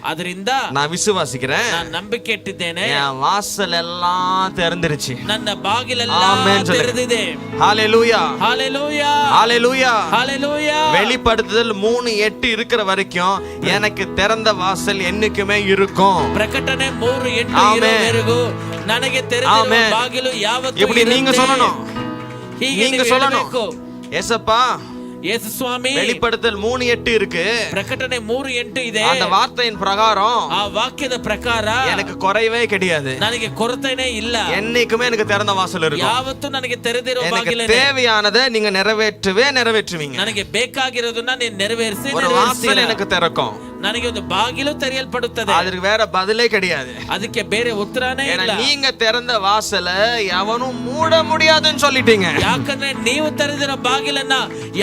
Speaker 1: ಅದರಿಂದ
Speaker 2: நான் விசுவாசிக்கிறேன்.
Speaker 1: ನಾನು ನಂಬಿಕೆ ಇಟ್ಟಿದ್ದೇನೆ.
Speaker 2: என் வாசல் எல்லாம் திறந்துருச்சு.
Speaker 1: ನನ್ನ ಬಾಗಿಲೆಲ್ಲ
Speaker 2: ಆಮೆನ್ சொல்லு.
Speaker 1: ತೆರೆದಿದೆ.
Speaker 2: ஹalleluya.
Speaker 1: ஹalleluya.
Speaker 2: ஹalleluya.
Speaker 1: ஹalleluya.
Speaker 2: வெளிப்படுத்துதல் 3:8 இருக்கிற வரைக்கும் எனக்கு திறந்த வாசல் என்னைக்குமே இருக்கும்.
Speaker 1: ಪ್ರಕಟಣೆ 3:8 ಇರುವವರೆಗೂ ನನಗೆ ತೆರೆದಿರುವ ಬಾಗಿಲು ಯಾವತ್ತೂ
Speaker 2: இப்படி நீங்க சொல்லணும்.
Speaker 1: ಹೀಗೆ
Speaker 2: நீங்க
Speaker 1: ನೀವು
Speaker 2: சொல்லணும்.
Speaker 1: ಹೇಳಬೇಕು.
Speaker 2: ஏசப்பா,
Speaker 1: ಯೇಸು ಸ್ವಾಮಿ,
Speaker 2: வெளிப்படுத்தல் 3:8 இருக்கு.
Speaker 1: ಪ್ರಕಟಣೆ 3:8 ಇದೆ.
Speaker 2: அந்த வார்த்தையின் பிரகாரம்
Speaker 1: ಆ ವಾಕ್ಯದ ಪ್ರಕಾರ
Speaker 2: எனக்கு குறைவே கிடையாது.
Speaker 1: ನನಗೆ ಕೊರತೆನೇ ಇಲ್ಲ.
Speaker 2: என்னைக்குமே எனக்கு திறந்த வாசல் இருக்கும்.
Speaker 1: ಯಾವತ್ತೂ ನನಗೆ ತೆರೆದಿರುವ
Speaker 2: எனக்கு
Speaker 1: ಬಾಗಿಲೇ.
Speaker 2: தேவையானதை நீங்க நிறைவேற்றுவீங்க.
Speaker 1: ನನಗೆ ಬೇಕಾಗಿರೋದನ್ನ ನೀನು ನೆರವೇರಿಸಿ
Speaker 2: ஒரு வாசல் எனக்கு திறக்கும்.
Speaker 1: ನನಗೆ ಒಂದು ಬಾಗಿಲು ತೆರೆಯಲ್ಪಡುತ್ತದೆ.
Speaker 2: ಅದಕ್ಕೆ வேற பதிலே கிடையாது.
Speaker 1: ಅದಕ್ಕೆ ಬೇರೆ ಉತ್ತರನೇ ಇಲ್ಲ.
Speaker 2: நீங்க திறந்த வாசலை எவனும் மூட முடியாதுன்னு சொல்லிட்டீங்க.
Speaker 1: ಯಾಕಂದ್ರೆ ನೀವು ತೆರೆದಿರೋ ಬಾಗಿಲನ್ನ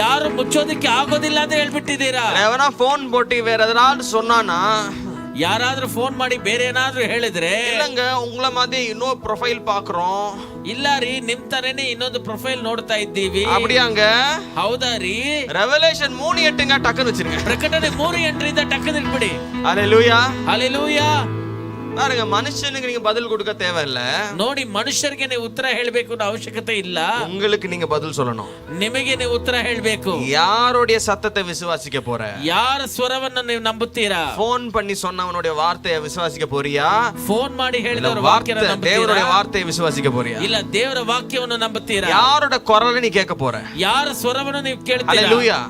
Speaker 1: ಯಾರು ಮುಚ್ಚೋದಕ್ಕೆ ಆಗೋದಿಲ್ಲ ಅಂತ ಹೇಳ್ಬಿಟ್ಟಿದ್ದೀರಾ.
Speaker 2: எவனா போன் போட்டு வேற எதனாலும் சொன்னானா,
Speaker 1: ಯಾರಾದ್ರೂ ಫೋನ್ ಮಾಡಿ ಬೇರೆ ಏನಾದ್ರೂ ಹೇಳಿದ್ರೆ,
Speaker 2: இல்லங்க உங்கள மாதிரி இன்னொரு ப்ரொஃபைல் பாக்குறோம்.
Speaker 1: ಇಲ್ಲ ರೀ, ನಿಮ್ ತರನೇ ಇನ್ನೊಂದು ಪ್ರೊಫೈಲ್ ನೋಡ್ತಾ ಇದ್ದೀವಿ.
Speaker 2: அப்படியாங்க?
Speaker 1: ಹೌದಾ ರೀ?
Speaker 2: ரெவலேஷன் 3:8ங்க டக்குன்னு வச்சிருங்க.
Speaker 1: ಪ್ರಕಟಣೆ 3:8 ಟಕ್ಕನ ಇಟ್ಬಿಡಿ.
Speaker 2: ஹalleluya.
Speaker 1: ಹalleluya.
Speaker 2: பாருங்க, மனுஷனுக்கு நீங்க பதில் கொடுக்க தேவையில்ல.
Speaker 1: ನೋಡಿ, ಮನುಷ್ಯರಿಗೆ ನೀವು ಉತ್ತರ ಹೇಳಬೇಕು ಅನ್ನೋ ಅವಶ್ಯಕತೆ ಇಲ್ಲ.
Speaker 2: உங்களுக்கு நீங்க பதில் சொல்லணும்.
Speaker 1: ನಿಮಗೆ ನೀವು ಉತ್ತರ ಹೇಳಬೇಕು.
Speaker 2: யாருடைய சத்தத்தை விசுவாசிக்க போற?
Speaker 1: ಯಾರ ಸ್ವರವನ್ನು ನೀವು ನಂಬುತ್ತೀರಾ?
Speaker 2: போன் பண்ணி சொன்னவனுடைய வார்த்தையை விசுவாசிக்க போறியா?
Speaker 1: ಫೋನ್ ಮಾಡಿ ಹೇಳಿದವರ
Speaker 2: வார்த்தை
Speaker 1: ವಾಕ್ಯನ
Speaker 2: தேவனுடைய
Speaker 1: ನಂಬುತ್ತೀರಾ?
Speaker 2: வார்த்தையை விசுவாசிக்க போறியா?
Speaker 1: ಇಲ್ಲ ದೇವರ ವಾಕ್ಯವನ್ನು ನಂಬುತ್ತೀರಾ?
Speaker 2: யாரோட குரலை நீ கேட்க போற?
Speaker 1: ಯಾರ ಸ್ವರವನ್ನು ನೀವು ಕೇಳ್ತೀರಾ?
Speaker 2: ஹalleluya.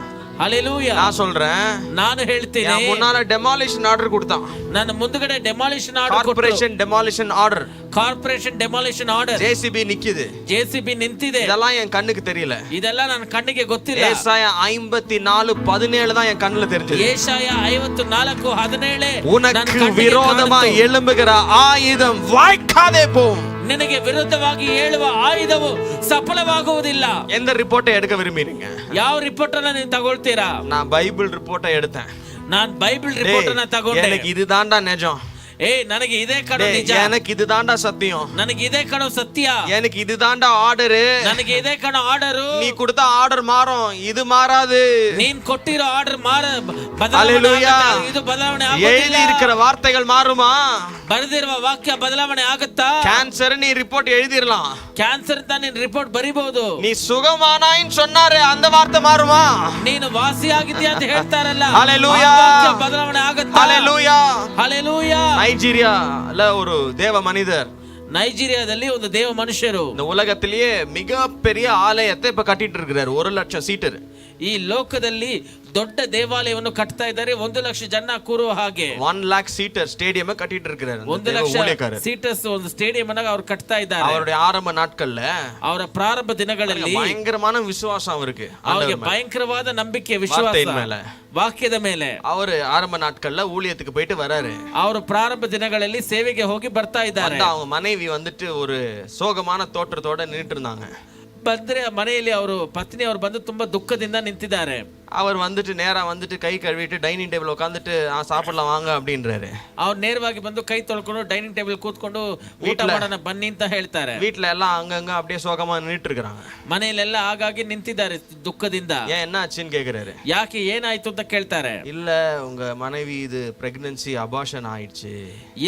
Speaker 1: ಹalleluya.
Speaker 2: நான் சொல்றேன்,
Speaker 1: ನಾನು ಹೇಳ್ತೀನಿ.
Speaker 2: முன்னால டெமாலிஷன் ஆர்டர் கொடுத்தான்.
Speaker 1: ನನ್ನ ಮುಂದುಗಡೆ ಡೆಮಾಲಿಷನ್ ಆರ್ಡರ್ ಕೊಟ್ಟರು.
Speaker 2: Corporation demolition order.
Speaker 1: Corporation demolition order.
Speaker 2: JCB நிக்குது.
Speaker 1: ಜೆಸಿಬಿ ನಿಂತಿದೆ.
Speaker 2: இதெல்லாம் என் கண்ணுக்கு தெரியல.
Speaker 1: ಇದೆಲ್ಲ ನನ್ನ ಕಣ್ಣಿಗೆ ಗೊತ್ತಿಲ್ಲ.
Speaker 2: ஏசாயா 54:17 தான் என் கண்ணுல தெரிஞ்சது.
Speaker 1: ಏಷಾಯ 54:17
Speaker 2: உனக்கு விரோதமா எழும்புகிற ஆயுதம் வாய்க்காதே போகும்.
Speaker 1: ನಿನಗೆ ವಿರುದ್ಧವಾಗಿ ಏಳುವ ಆಯುಧವು ಸಫಲವಾಗುವುದಿಲ್ಲ.
Speaker 2: எந்த ரிப்போர்ட்டை எடுக்க விரும்புறீங்க?
Speaker 1: ಯಾವ ರಿಪೋರ್ಟ್ ಅನ್ನ ನೀವು ತಗೊಳ್ತೀರಾ?
Speaker 2: நான் பைபிள் ரிப்போர்ட்டை எடுத்தேன்.
Speaker 1: ನಾನು ಬೈಬಲ್ ರಿಪೋರ್ಟ್ ಅನ್ನ ತಗೊಂಡೆ.
Speaker 2: எனக்கு இதுதான்டா நிஜம்.
Speaker 1: ಏಯ್ ನನಗೆ ಇದೇ ಕಣೋ
Speaker 2: டேய்,
Speaker 1: ನಿಜ,
Speaker 2: எனக்கு இதுதான்டா சத்தியம்,
Speaker 1: ನನಗೆ ಇದೇ ಕಣೋ ಸತ್ಯ,
Speaker 2: எனக்கு இதுதான்டா ஆர்டரு.
Speaker 1: ನನಗೆ ಇದೇ ಕಣೋ ಆರ್ಡರು,
Speaker 2: நீ கொடுத்த ஆர்டர் மாறும், இது மாறாது.
Speaker 1: ನೀನ್ ಕೊಟ್ಟಿರೋ ಆರ್ಡರ್ ಬದಲಾವಣೆ
Speaker 2: Hallelujah.
Speaker 1: ಆಗತ್ತೆ, ಇದು ಬದಲಾವಣೆ
Speaker 2: எழுதி
Speaker 1: ಆಗೋದಿಲ್ಲ.
Speaker 2: இருக்கிற வார்த்தைகள் மாறுமா?
Speaker 1: ಬರೆದಿರುವ ವಾಕ್ಯ ಬದಲಾವಣೆ ಆಗುತ್ತಾ?
Speaker 2: கேன்சர் நீ ரிப்போர்ட் எழுதிடலாம்,
Speaker 1: ಕ್ಯಾನ್ಸರ್ ಅಂತ ನೀನ್ ರಿಪೋರ್ಟ್ ಬರಿಬಹುದು.
Speaker 2: நீ சுகமானாயின்னு சொன்னாரு, அந்த வார்த்தை மாறுமா?
Speaker 1: ನೀನು ವಾಸಿಯಾಗಿದ್ಯಾ ಅಂತ ಹೇಳ್ತಾರಲ್ಲ,
Speaker 2: Hallelujah.
Speaker 1: ಆ ವಾಕ್ಯ ಬದಲಾವಣೆ ಆಗುತ್ತಾ?
Speaker 2: ஹalleluya.
Speaker 1: ಹಲ್ಲೆಲೂಯಾ.
Speaker 2: நைஜீரியால ஒரு தேவ மனிதர்
Speaker 1: ನೈಜೀರಿಯಾದಲ್ಲಿ ಒಂದು ದೇವ ಮನುಷ್ಯರು
Speaker 2: இந்த உலகத்திலேயே மிகப்பெரிய ஆலயத்தை இப்ப கட்டிட்டு இருக்கிறாரு, 1,00,000 சீட்டர்.
Speaker 1: ಈ ಲೋಕದಲ್ಲಿ ದೊಡ್ಡ ದೇವಾಲಯವನ್ನು ಕಟ್ತಾ ಇದ್ದಾರೆ, 1,00,000 ಜನ ಕೂರುವ ಹಾಗೆ
Speaker 2: 1,00,000 சீட்டர் ஸ்டேடியம் கட்டிட்டு இருக்கிறாரு.
Speaker 1: 1,00,000 ಸೀಟರ್ಸ್ ಒಂದು ಸ್ಟೇಡಿಯಂ ಅನ್ನ ಅವ್ರು ಕಟ್ತಾ ಇದ್ದಾರೆ.
Speaker 2: அவருடைய ஆரம்ப நாட்கள்ல
Speaker 1: ಅವರ ಪ್ರಾರಂಭ ದಿನಗಳಲ್ಲಿ
Speaker 2: பயங்கரமான விசுவாசம் அவருக்கு,
Speaker 1: ಅವರಿಗೆ ಭಯಂಕರವಾದ ನಂಬಿಕೆ, ವಿಶ್ವಾಸ
Speaker 2: வார்த்தையின் மேல.
Speaker 1: ವಾಕ್ಯದ ಮೇಲೆ.
Speaker 2: அவரு ஆரம்ப நாட்கள்ல ஊழியத்துக்கு போயிட்டு வராரு.
Speaker 1: ಅವರು ಪ್ರಾರಂಭ ದಿನಗಳಲ್ಲಿ ಸೇವೆಗೆ ಹೋಗಿ ಬರ್ತಾ ಇದ್ದಾರೆ.
Speaker 2: அவங்க மனைவி வந்துட்டு ஒரு சோகமான தோற்றத்தோட நின்னுட்டு இருந்தாங்க.
Speaker 1: ಬಂದ್ರೆ ಮನೆಯಲ್ಲಿ ಅವರು ಪತ್ನಿ ಅವರು ಬಂದು ತುಂಬಾ ದುಃಖದಿಂದ ನಿಂತಿದ್ದಾರೆ.
Speaker 2: அவர் வந்துட்டு நேரா வந்துட்டு கை கழுவிட்டு டைனிங் டேபிள் உட்காந்துட்டு சாப்பிடலாம் வாங்க அப்படின்றாரு.
Speaker 1: ಅವ್ರು ನೇರವಾಗಿ ಬಂದು ಕೈ ತೊಳ್ಕೊಂಡು ಡೈನಿಂಗ್ ಟೇಬಲ್ ಕೂತ್ಕೊಂಡು ಊಟ ಮಾಡೋಣ ಬನ್ನಿ ಅಂತ ಹೇಳ್ತಾರೆ.
Speaker 2: வீட்டுல எல்லாம் அங்கங்க அப்படியே சோகமா நின்னுட்டு இருக்காங்க.
Speaker 1: ಮನೆಯಲ್ಲೆಲ್ಲ ಆಗಾಗಿ ನಿಂತಿದ್ದಾರೆ ದುಃಖದಿಂದ.
Speaker 2: ஏன் என்ன ஆச்சுன்னு கேக்குறாரு.
Speaker 1: ಯಾಕೆ ಏನಾಯ್ತು ಅಂತ ಕೇಳ್ತಾರೆ.
Speaker 2: இல்ல உங்க மனைவி இது பிரெக்னன்சி அபார்ஷன் ஆயிடுச்சு.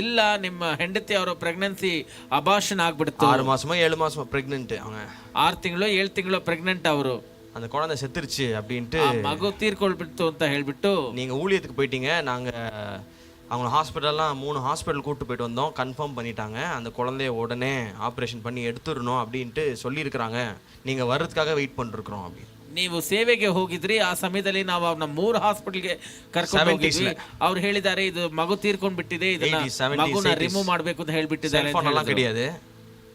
Speaker 1: ಇಲ್ಲ, ನಿಮ್ಮ ಹೆಂಡತಿ ಅವರ ಪ್ರೆಗ್ನೆನ್ಸಿ ಅಬಾರ್ಷನ್ ಆಗ್ಬಿಡ್ತು.
Speaker 2: 6 மாசமா 7 மாசமா பிரெக்னன்ட். அவங்க
Speaker 1: 6 ತಿಂಗಳು 7 ತಿಂಗಳು ಪ್ರೆಗ್ನೆಂಟ್ ಅವರು.
Speaker 2: அந்த குழந்தை செத்துருச்சு அப்படின்ட்டு
Speaker 1: ಆ ಮಗು ತೀರ್ಕೊಳ್ಬಿಡ್ತು ಅಂತ ಹೇಳ್ಬಿಟ್ಟು,
Speaker 2: நீங்க ஊழியத்துக்கு போயிட்டீங்க, நாங்க அவங்க ஹாஸ்பிட்டல்லாம் 3 ஹாஸ்பிட்டல் கூட்டு போயிட்டு வந்தோம், கன்ஃபார்ம் பண்ணிட்டாங்க, அந்த குழந்தைய உடனே ஆப்ரேஷன் பண்ணி எடுத்துடணும் அப்படின்ட்டு சொல்லியிருக்கிறாங்க, நீங்க வர்றதுக்காக வெயிட் பண்ணிருக்கிறோம் அப்படின்னு.
Speaker 1: ನೀವು ಸೇವೆಗೆ ಹೋಗಿದ್ರಿ, ಆ ಸಮಯದಲ್ಲಿ ನಾವು ಅವ್ರನ್ನ 3 ಹಾಸ್ಪಿಟಲ್ಗೆ ಕರ್ಕೊಂಡು ಹೋಗಿದ್ವಿ. ಅವ್ರು ಹೇಳಿದ್ದಾರೆ ಇದು ಮಗು ತೀರ್ಕೊಂಡ್ ಬಿಟ್ಟಿದೆ, ಇದನ್ನ
Speaker 2: 80s, 70s,
Speaker 1: ಮಗುನ ರಿಮೂವ್ ಮಾಡ್ಬೇಕು ಅಂತ ಹೇಳ್ಬಿಟ್ಟಿದ್ದಾರೆ.
Speaker 2: செல்போன் எல்லாம் கிடையாது,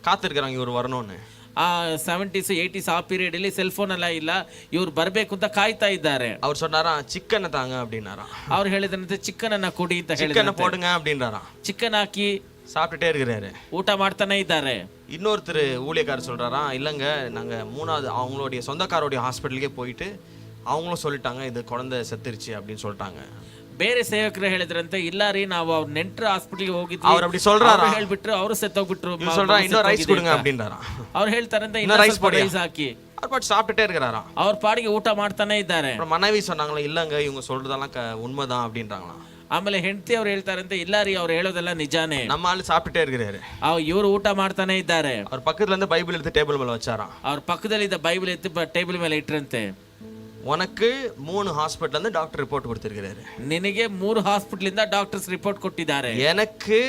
Speaker 2: காத்திருக்கிறாங்க இவர் வரணும்னு.
Speaker 1: ಆ 70s 80s ಆ ಪೀರಿಯಡ್ ಅಲ್ಲಿ ಸೆಲ್ ಫೋನ್ ಎಲ್ಲ ಇಲ್ಲ, ಇವ್ರು ಬರ್ಬೇಕು ಅಂತ ಕಾಯ್ತಾ ಇದ್ದಾರೆ.
Speaker 2: அவர் சொன்னாரா சிக்கனை தாங்க அப்படின்னாரா.
Speaker 1: ಅವ್ರು ಹೇಳಿದಂತೆ ಚಿಕನ್ ಅನ್ನ ಕೊಡಿ ಅಂತ
Speaker 2: சிக்கனை
Speaker 1: ಹೇಳಿದ್ರು.
Speaker 2: போடுங்க அப்படின்றாரா.
Speaker 1: ಚಿಕನ್ ಹಾಕಿ
Speaker 2: சாப்பிட்டுட்டே இருக்கிறாரு.
Speaker 1: ಊಟ ಮಾಡ್ತಾನೆ ಇದ್ದಾರೆ.
Speaker 2: இன்னொருத்தர் ஊழியக்காரர் சொல்றாரா, இல்லைங்க நாங்க 3வது அவங்களுடைய சொந்தக்காரோடைய ஹாஸ்பிட்டலுக்கே போயிட்டு அவங்களும் சொல்லிட்டாங்க இது குழந்தை செத்துருச்சு அப்படின்னு சொல்லிட்டாங்க.
Speaker 1: ಬೇರೆ ಸೇವಕರು ಹೇಳಿದ್ರಂತೆ, ಇಲ್ಲ ರೀ ನಾವು ಅವ್ರ ನೆಂಟ್ರ ಹಾಸ್ಪಿಟಲ್ಗೆ ಹೋಗಿದ್ವಿ,
Speaker 2: அவர் அப்படி சொல்றாரா.
Speaker 1: ಹೇಳ್ಬಿಟ್ರು, ಅವರು ಸತ್ತೋಗ್ಬಿಟ್ರು.
Speaker 2: சொல்றா இன்னும் ரைஸ் கொடுங்க அப்படின்றாரா.
Speaker 1: ಅವ್ರು ಹೇಳ್ತಾರಂತೆ
Speaker 2: இன்னும் rice போடுயா.
Speaker 1: ರೈಸ್ ಹಾಕಿ.
Speaker 2: அவர் பாட்டு சாப்பிட்டுட்டே இருக்கிறாரா.
Speaker 1: ಅವ್ರ ಪಾಡಿಗೆ ಊಟ ಮಾಡ್ತಾನೆ ಇದ್ದಾರೆ.
Speaker 2: அப்புறம் மனைவி சொன்னாங்களா, இல்லங்க இவங்க சொல்றதெல்லாம் உண்மைதான் அப்படின்றாங்களாம்.
Speaker 1: ಆಮೇಲೆ ಹೆಂಡತಿ ಅವ್ರು ಹೇಳ್ತಾರಂತೆ, ಇಲ್ಲ ರೀ ಅವ್ರು ಹೇಳೋದೆಲ್ಲ ನಿಜಾನೇ.
Speaker 2: நம்ம ஆளு சாப்பிட்டுட்டே இருக்கிறாரு.
Speaker 1: ಇವರು ಊಟ ಮಾಡ್ತಾನೆ ಇದ್ದಾರೆ.
Speaker 2: அவர் பக்கத்துல இருந்து பைபிள் எடுத்து டேபிள் மேல வச்சாராம்.
Speaker 1: ಅವ್ರ ಪಕ್ಕದಲ್ಲಿದ್ದ ಬೈಬಲ್ ಎತ್ತಿ ಟೇಬಲ್ ಮೇಲೆ ಇಟ್ರಂತೆ.
Speaker 2: உனக்கு 3 ஹாஸ்பிட்டல்ல இருந்து டாக்டர் ரிப்போர்ட் கொடுத்திருக்காரு.
Speaker 1: ನಿನಗೆ 3 ಹಾಸ್ಪಿಟಲ್ ಇಂದ ಡಾಕ್ಟರ್ಸ್ ರಿಪೋರ್ಟ್ ಕೊಟ್ಟಿದ್ದಾರೆ.
Speaker 2: எனக்கு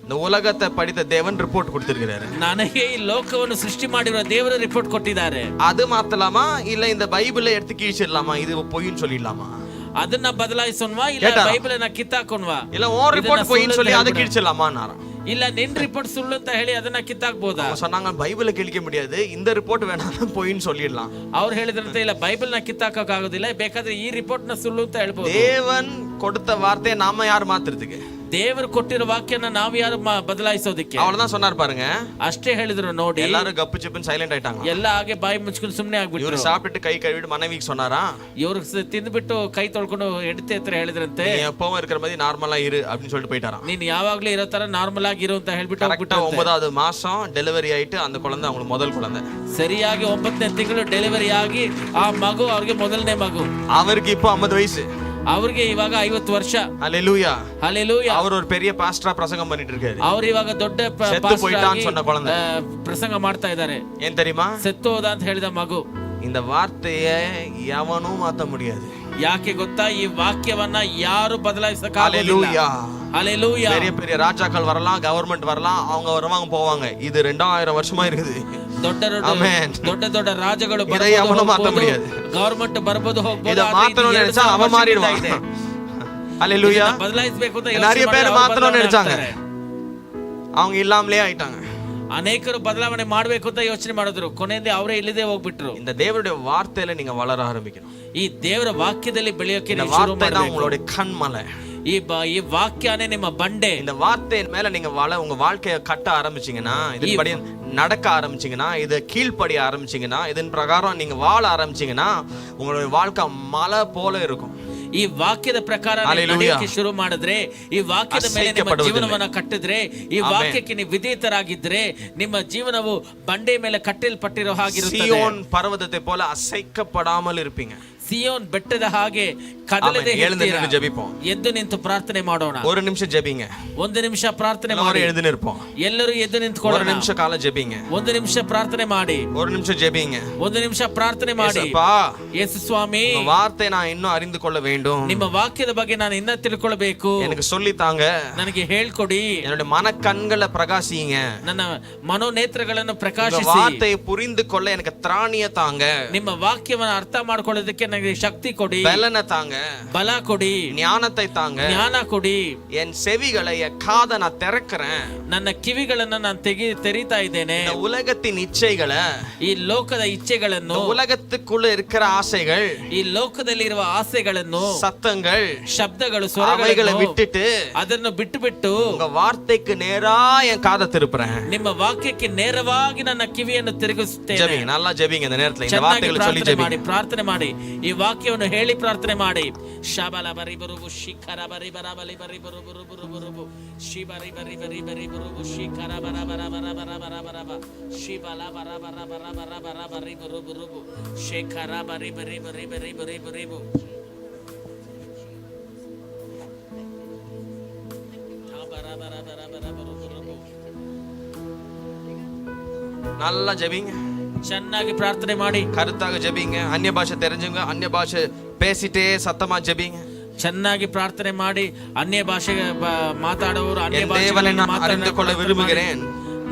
Speaker 2: இந்த உலகத்தை படைத்த தேவன் ரிப்போர்ட் கொடுத்திருக்காரு.
Speaker 1: ನನಗೆ ಈ ಲೋಕವನ್ನು ಸೃಷ್ಟಿ ಮಾಡಿರುವ ದೇವರು ರಿಪೋರ್ಟ್ ಕೊಟ್ಟಿದ್ದಾರೆ.
Speaker 2: அது மாத்தலாமா இல்ல இந்த பைபிளை எடுத்து கீழ்ச்சிடலாமா, இது பொய்ன்னு சொல்லிடலாமா?
Speaker 1: ಅದನ್ನ ಬದಲಾಯಿಸೋಣವಾ ಇಲ್ಲ ಬೈಬಲ್ ಅನ್ನ ಕಿತ್ತಾಕೋಣವಾ?
Speaker 2: இல்ல உன் ரிப்போர்ட் பொய்ன்னு சொல்லி அதை கீழ்ச்சிடலாமான்னாராம்.
Speaker 1: ಇಲ್ಲ ನಿನ್ ರಿಪೋರ್ಟ್ ಸುಳ್ಳು ಅಂತ ಹೇಳಿ ಅದನ್ನ ಕಿತ್ತಾಕ್ಬೋದಾ?
Speaker 2: அவங்க சொன்னாங்க பைபிளை கிழிக்க முடியாது, இந்த ரிப்போர்ட் வேணாலும் பொய்ன்னு சொல்லிடலாம்.
Speaker 1: ಅವ್ರು ಹೇಳಿದ್ರಂತೆ, ಇಲ್ಲ ಬೈಬಲ್ ನ ಕಿತ್ತಾಕಕ್ ಆಗೋದಿಲ್ಲ, ಬೇಕಾದ್ರೆ ಈ ರಿಪೋರ್ಟ್ ನ ಸುಳ್ಳು ಅಂತ ಹೇಳ್ಬೋದು.
Speaker 2: தேவன் கொடுத்த வார்த்தையை நாம யார் மாத்துறதுக்கு?
Speaker 1: ದೇವರು ಕೊಟ್ಟಿರೋ ವಾಕ್ಯನ ನಾವು ಯಾರು ಬದಲಾಯಿಸೋದಕ್ಕೆ?
Speaker 2: அவ்வளவுதான் சொன்னார் பாருங்க.
Speaker 1: ಅಷ್ಟೇ ಹೇಳಿದ್ರು ನೋಡಿ.
Speaker 2: எல்லாரும் கப்பு சிப்புன்னு சைலண்ட் ஆயிட்டாங்க.
Speaker 1: ಎಲ್ಲ ಹಾಗೆ ಬಾಯಿ ಮುಚ್ಕೊಂಡು ಸುಮ್ನೆ ಆಗ್ಬಿಟ್ರು.
Speaker 2: இவரு சாப்பிட்டுட்டு கை கழுவிட்டு மனைவிக்கு சொன்னாரா,
Speaker 1: ಇವ್ರು ತಿಂದ್ಬಿಟ್ಟು ಕೈ ತೊಳ್ಕೊಂಡು ಹೆಂಡತಿ ಹತ್ರ ಹೇಳಿದ್ರಂತೆ,
Speaker 2: நீ எப்பவும் இருக்கிற மாதிரி நார்மலா இரு அப்படின்னு சொல்லிட்டு போயிட்டாராம்.
Speaker 1: ನೀನ್ ಯಾವಾಗ್ಲೂ ಇರೋ ತರ ನಾರ್ಮಲ್ ಆಗಿ ಇರು ಅಂತ ಹೇಳ್ಬಿಟ್ಟು
Speaker 2: கரெக்டா 9வது மாசம் டெலிவரி ஆயிட்டு அந்த குழந்தை அவங்களுக்கு முதல் குழந்தை.
Speaker 1: ಸರಿಯಾಗಿ 9ನೇ ತಿಂಗಳು ಡೆಲಿವರಿ ಆಗಿ ಆ ಮಗು ಅವ್ರಿಗೆ ಮೊದಲನೇ ಮಗು.
Speaker 2: அவருக்கு இப்போ 50 வயசு.
Speaker 1: ಅವ್ರಿಗೆ ಇವಾಗ 50 ವರ್ಷ.
Speaker 2: ஹalleluya.
Speaker 1: ಹಲ್ಲೆಲೂಯಾ.
Speaker 2: அவர் ஒரு பெரிய பாஸ்டரா பிரசங்கம் பண்ணிட்டு இருக்காரு.
Speaker 1: ಅವ್ರು ಇವಾಗ ದೊಡ್ಡ
Speaker 2: செத்து போயிட்டான்னு சொன்ன குழந்தை.
Speaker 1: ಪ್ರಸಂಗ ಮಾಡ್ತಾ ಇದ್ದಾರೆ.
Speaker 2: ஏன் தெரியுமா?
Speaker 1: ಸತ್ತು ಹೋದ ಅಂತ ಹೇಳಿದ ಮಗು.
Speaker 2: இந்த வார்த்தையை எவனும் மாத்த முடியாது.
Speaker 1: ಯಾಕೆ ಗೊತ್ತಾ? ಈ ವಾಕ್ಯವನ್ನ ಯಾರು ಬದಲಾಯಿಸಕ್ಕಾಗೋದಿಲ್ಲ.
Speaker 2: ஹalleluya.
Speaker 1: ಹಲ್ಲೆಲೂಯಾ.
Speaker 2: பெரிய பெரிய ராஜாக்கள் வரலாம், கவர்மெண்ட் வரலாம், அவங்க வருவாங்க போவாங்க. இது 2000 வருஷமா இருக்குது.
Speaker 1: ದೊಡ್ಡ ದೊಡ್ಡ ರಾಜಗಳು
Speaker 2: இதை எவனும் மாத்த முடியாது.
Speaker 1: ಗವರ್ಮೆಂಟ್ ಬರ್ಬೋದು ಹೋಗ್ಬೋದು.
Speaker 2: இதை மாத்தணும்னு நினைச்சா அவன் மாறிடுவான். ஹalleluya.
Speaker 1: ಬದಲಾಯಿಸಬೇಕು ಅಂತ
Speaker 2: நிறைய பேர் மாத்தணும்னு நினைச்சாங்க, அவங்க இல்லாமலே ஆயிட்டாங்க.
Speaker 1: ಅನೇಕರು ಬದಲಾವಣೆ ಮಾಡ್ಬೇಕು ಅಂತ ಯೋಚನೆ ಮಾಡಿದ್ರು, ಕೊನೆಯಲ್ಲಿ ಅವರೇ ಇಲ್ಲದೆ ಹೋಗ್ಬಿಟ್ರು.
Speaker 2: இந்த தேவனுடைய வார்த்தையில நீங்க வளர ஆரம்பிக்கணும்.
Speaker 1: ಈ ದೇವರ ವಾಕ್ಯದಲ್ಲಿ ಬೆಳೆಯೋಕೆ
Speaker 2: இந்த
Speaker 1: ನೀವು ಶುರು
Speaker 2: வார்த்தை தான்
Speaker 1: ಮಾಡಬೇಕು.
Speaker 2: உங்களுடைய கண்மலை.
Speaker 1: ಈ ವಾಕ್ಯನೇ ನಿಮ್ಮ ಬಂಡೆ.
Speaker 2: இந்த வார்த்தையின் மேல நீங்க உங்க வாழ்க்கையை கட்ட ஆரம்பிச்சீங்கன்னா, இதன்படி நடக்க ஆரம்பிச்சீங்கன்னா, இதை கீழ்ப்படிய ஆரம்பிச்சீங்கன்னா, இதன் பிரகாரம் நீங்க வாழ ஆரம்பிச்சீங்கன்னா, உங்களுடைய வாழ்க்கை மலை போல இருக்கும்.
Speaker 1: ಈ ವಾಕ್ಯದ ಪ್ರಕಾರ ನೀವು
Speaker 2: Hallelujah.
Speaker 1: ನಡೆಯೋಕೆ ಶುರು ಮಾಡಿದ್ರೆ, ಈ ವಾಕ್ಯದ ಮೇಲೆ ನಿಮ್ಮ
Speaker 2: ಅಸಹ್ಯಪಡುವುದಿಲ್ಲ.
Speaker 1: ಜೀವನವನ್ನ ಕಟ್ಟಿದ್ರೆ, ಈ ವಾಕ್ಯಕ್ಕೆ ನೀವು ವಿಧೇಯರಾಗಿದ್ರೆ, ನಿಮ್ಮ ಜೀವನವು ಬಂಡೆ ಮೇಲೆ ಕಟ್ಟಲ್ಪಟ್ಟಿರೋ ಹಾಗಿರುತ್ತದೆ.
Speaker 2: சியோன் பர்வதத்தை போல அசைக்கப்படாமல் இருப்பீங்க.
Speaker 1: ಸಿಯೋನ್ ಬೆಟ್ಟದ ಹಾಗೆ ಕದಲದೆ
Speaker 2: ಆಮೆನ್. எழுந்து நின்று ஜெபிப்போம்.
Speaker 1: ಎದ್ದು ನಿಂತು ಪ್ರಾರ್ಥನೆ ಮಾಡೋಣ.
Speaker 2: ஒரு நிமிஷம் ஜெபிங்க.
Speaker 1: ಒಂದು ನಿಮಿಷ ಪ್ರಾರ್ಥನೆ
Speaker 2: எல்லாரும்
Speaker 1: ಮಾಡಿ.
Speaker 2: எழுந்து நிற்போம்.
Speaker 1: ಎಲ್ಲರೂ ಎದ್ದು
Speaker 2: ஒரு
Speaker 1: ನಿಂತ್ಕೊಳ್ಳೋಣ.
Speaker 2: நிமிஷம் கால ஜெபிங்க.
Speaker 1: ಒಂದು ನಿಮಿಷ ಪ್ರಾರ್ಥನೆ ಮಾಡಿ.
Speaker 2: ஒரு நிமிஷம் ஜெபிங்க.
Speaker 1: ಒಂದು ನಿಮಿಷ ಪ್ರಾರ್ಥನೆ ಮಾಡಿ.
Speaker 2: ஏசப்பா,
Speaker 1: ಯೇಸು ಸ್ವಾಮಿ,
Speaker 2: உங்க வார்த்தை நான் இன்னும் அறிந்து கொள்ள வேண்டும்.
Speaker 1: ನಿಮ್ಮ ವಾಕ್ಯದ ಬಗ್ಗೆ ನಾನು ಇನ್ನ ತಿಳ್ಕೊಳ್ಬೇಕು.
Speaker 2: எனக்கு சொல்லித்தாங்க.
Speaker 1: ನನಗೆ ಹೇಳ್ಕೊಡಿ.
Speaker 2: என்னோட மன கண்களை பிரகாசிங்க.
Speaker 1: ನನ್ನ ಮನೋನೇತ್ರಗಳನ್ನು
Speaker 2: உங்க
Speaker 1: ಪ್ರಕಾಶಿಸಿ.
Speaker 2: வார்த்தையை புரிந்து கொள்ள எனக்கு திராணிய தாங்க.
Speaker 1: ನಿಮ್ಮ ವಾಕ್ಯವನ್ನು ಅರ್ಥ ಮಾಡ್ಕೊಳ್ಳೋದಕ್ಕೆ ನನಗೆ ಶಕ್ತಿ ಕೊಡಿ,
Speaker 2: பலனை தாங்க,
Speaker 1: ಬಲ ಕೊಡಿ,
Speaker 2: ஞானத்தை தாங்க.
Speaker 1: ಜ್ಞಾನ ಕೊಡಿ.
Speaker 2: என் செவிகளை என் காதை நான் திறக்கிறேன்.
Speaker 1: ನನ್ನ ಕಿವಿಗಳನ್ನ ನಾನು ತೆರೀತಾ ಇದ್ದೇನೆ.
Speaker 2: இந்த உலகத்தின் இச்சைகளை,
Speaker 1: ಈ ಲೋಕದ ಇಚ್ಛೆಗಳನ್ನು,
Speaker 2: இந்த உலகத்துக்குள்ள இருக்கிற ஆசைகள்,
Speaker 1: ಈ ಲೋಕದಲ್ಲಿರುವ ಆಸೆಗಳನ್ನು,
Speaker 2: சத்தங்கள்,
Speaker 1: ಶಬ್ದಗಳು,
Speaker 2: அவைகளை
Speaker 1: ಸ್ವರಗಳನ್ನು
Speaker 2: விட்டுட்டு
Speaker 1: ಅದನ್ನು ಬಿಟ್ಟು
Speaker 2: உங்க வார்த்தைக்கு நேரா என் காதை திருப்புறேன்.
Speaker 1: ನಿಮ್ಮ ವಾಕ್ಯಕ್ಕೆ ನೇರವಾಗಿ ನನ್ನ ಕಿವಿಯನ್ನು ತಿರುಗಿಸುತ್ತೇನೆ.
Speaker 2: ஜெபிங்க, நல்லா ஜெபிங்க. இந்த நேரத்துல இந்த
Speaker 1: ಚೆನ್ನಾಗಿ
Speaker 2: வார்த்தைகளை சொல்லி
Speaker 1: ಪ್ರಾರ್ಥನೆ ಮಾಡಿ,
Speaker 2: ஜெபிங்க.
Speaker 1: ಪ್ರಾರ್ಥನೆ ಮಾಡಿ, ಈ ವಾಕ್ಯವನ್ನು ಹೇಳಿ ಪ್ರಾರ್ಥನೆ ಮಾಡಿ. ಶಬಲ ಬರಿ ಬರುಬು ಶಿಖರ ಬರಿ ಬರ ಬಲಿ ಬರಿ ಬರುಬು ರುಬು ರುಬು ರುಬು ಶಿಬರಿ ಬರಿ ಬರಿ ಬರಿ ಬರುಬು ಶಿಖರ ಬರ ಬರ ಬರ ಬರ ಬರ ಬರ ಬರ ಶಿಬಲ ಬರ ಬರ ಬರ ಬರ ಬರ ಬರಿ ಬರುಬು ರುಬು ಶಿಖರ ಬರಿ ಬರಿ ಬರಿ ಬರಿ ಬರಿ ಬರಿಬು ಬರ ಬರ ಬರ ಬರ ಬರುಬು ರುಬು.
Speaker 2: நல்லா ஜெபிங்க.
Speaker 1: ಚೆನ್ನಾಗಿ ಪ್ರಾರ್ಥನೆ ಮಾಡಿ,
Speaker 2: கருத்தாக ஜெபிங்க. அந்நிய பாஷை தெரிஞ்சவங்க அந்நிய பாஷை பேசிட்டே சத்தமா ஜெபிங்க.
Speaker 1: ಚೆನ್ನಾಗಿ ಪ್ರಾರ್ಥನೆ ಮಾಡಿ. ಅನ್ಯ ಭಾಷೆ ಮಾತಾಡುವವರು ಅನ್ಯ
Speaker 2: என் தேவனை நான் அறிந்து கொள்ள
Speaker 1: ಭಾಷೆ
Speaker 2: விரும்புகிறேன்.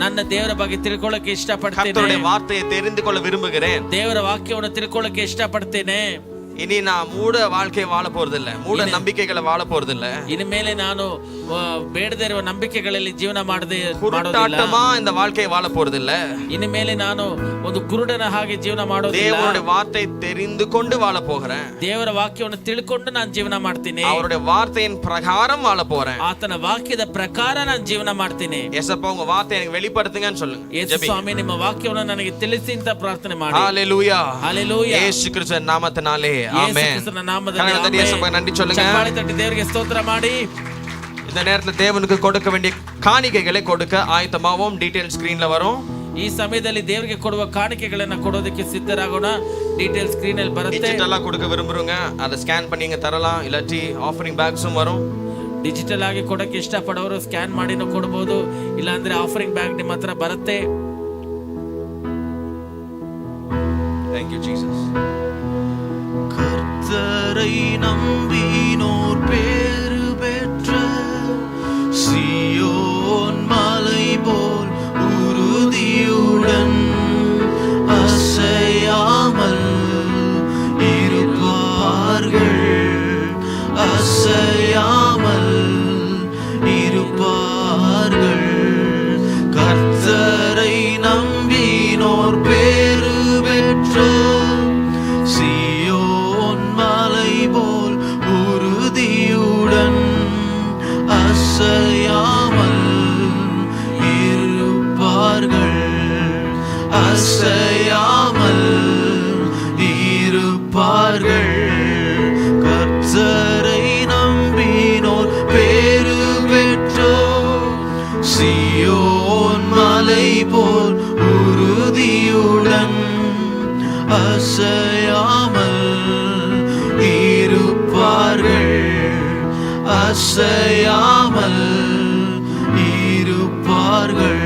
Speaker 1: ನನ್ನ ದೇವರ ಬಗ್ಗೆ ತಿಳ್ಕೊಳ್ಳಕ್ಕೆ ಇಷ್ಟಪಡ್ತೇನೆ.
Speaker 2: கர்த்தருடைய வார்த்தையை தெரிந்து கொள்ள விரும்புகிறேன்.
Speaker 1: ದೇವರ ವಾಕ್ಯವನ್ನು ತಿಳ್ಕೊಳ್ಳಕ್ಕೆ ಇಷ್ಟಪಡ್ತೇನೆ.
Speaker 2: இனி நான் மூட வாழ்க்கையை வாழ போறதில்ல, மூட நம்பிக்கைகளை வாழ போறதில்ல.
Speaker 1: ಇನ್ನು ಮೇಲೆ ನಾನು ಬೇಡದೇ ಇರುವ ನಂಬಿಕೆಗಳಲ್ಲಿ ಜೀವನ ಮಾಡೋದಿಲ್ಲ.
Speaker 2: குருட்டாட்டமா இந்த வாழ்க்கையை வாழ போறதில்ல.
Speaker 1: ಇನ್ನು ಮೇಲೆ ನಾನು ಒಂದು ಕುರುಡನ ಹಾಗೆ ಜೀವನ ಮಾಡೋದಿಲ್ಲ.
Speaker 2: தேவனுடைய வார்த்தை தெரிந்து கொண்டு வாழ போகிறேன்.
Speaker 1: ದೇವರ ವಾಕ್ಯವನ್ನು ತಿಳ್ಕೊಂಡು ನಾನು ಜೀವನ ಮಾಡ್ತೀನಿ.
Speaker 2: அவருடைய வார்த்தையின் பிரகாரம் வாழ போறேன்.
Speaker 1: ಆತನ ವಾಕ್ಯದ ಪ್ರಕಾರ ನಾನು ಜೀವನ ಮಾಡ್ತೀನಿ.
Speaker 2: ஏசப்பா, உங்க வார்த்தையை எனக்கு வெளிப்படுத்துங்கன்னு சொல்லுங்க.
Speaker 1: ಯೇಸು ಸ್ವಾಮಿ, ನಿಮ್ಮ ವಾಕ್ಯವನ್ನು ನನಗೆ ತಿಳಿಸಿ ಅಂತ ಪ್ರಾರ್ಥನೆ ಮಾಡಿ.
Speaker 2: ஹalleluya.
Speaker 1: ஹalleluya.
Speaker 2: இயேசு கிறிஸ்துவின் நாமத்தினாலே
Speaker 1: ಯೇಸು
Speaker 2: ஆமென்.
Speaker 1: ಕ್ರಿಸ್ತನ ನಾಮದಲ್ಲಿ
Speaker 2: கரங்களை தட்டி இயேசுவுக்கு நன்றி சொல்லுங்க.
Speaker 1: ಚಪ್ಪಾಳೆ ತಟ್ಟಿ ದೇವರಿಗೆ ಸ್ತೋತ್ರ ಮಾಡಿ.
Speaker 2: இந்த நேரத்துல தேவனுக்கு கொடுக்க வேண்டிய காணிக்கைகளை கொடுக்க ஆயத்தமாவோம். டீடைல் ஸ்கிரீன்ல வரும்.
Speaker 1: ಈ ಸಮಯದಲ್ಲಿ ದೇವರಿಗೆ ಕೊಡುವ ಕಾಣಿಕೆಗಳನ್ನ ಕೊಡೋದಕ್ಕೆ ಸಿದ್ಧರಾಗೋಣ. ಡೀಟೇಲ್ ಸ್ಕ್ರೀನ್ ಅಲ್ಲಿ ಬರುತ್ತೆ.
Speaker 2: டிஜிட்டலா கொடுக்க விரும்புறவங்க அதை ஸ்கேன் பண்ணி இங்க தரலாம். இல்லாட்டி ஆஃபரிங் பேக்ஸும் வரும்.
Speaker 1: ಡಿಜಿಟಲ್ ಆಗಿ ಕೊಡಕ್ಕೆ ಇಷ್ಟಪಡೋರು ಸ್ಕ್ಯಾನ್ ಮಾಡಿನೂ ಕೊಡಬಹುದು, ಇಲ್ಲಾಂದ್ರೆ ಆಫರಿಂಗ್ ಬ್ಯಾಗ್ ನಿಮ್ಮ ಹತ್ರ ಬರುತ್ತೆ.
Speaker 2: Thank you Jesus.
Speaker 5: கர்த்தரை நம்பினோர் பேறு பெற்ற சீயோன் மலை போல் உறுதியுடன் அசையாமல் இருப்பார்கள், அசையாமல் இருப்பார்கள். கர்த்தரை நம்பினோர் பேறு பெற்ற சீயோன் மலை போல் உறுதியுடன் அசையாமல் இருப்பார்கள், அசையாமல் இருப்பார்கள். கர்த்தரை நம்பினோர் பேறு பெற்றோர் சீயோன் மலை போல் உறுதியுடன் அசையாமல் இருப்பார்கள், அசையாமல் இருப்பார்கள்.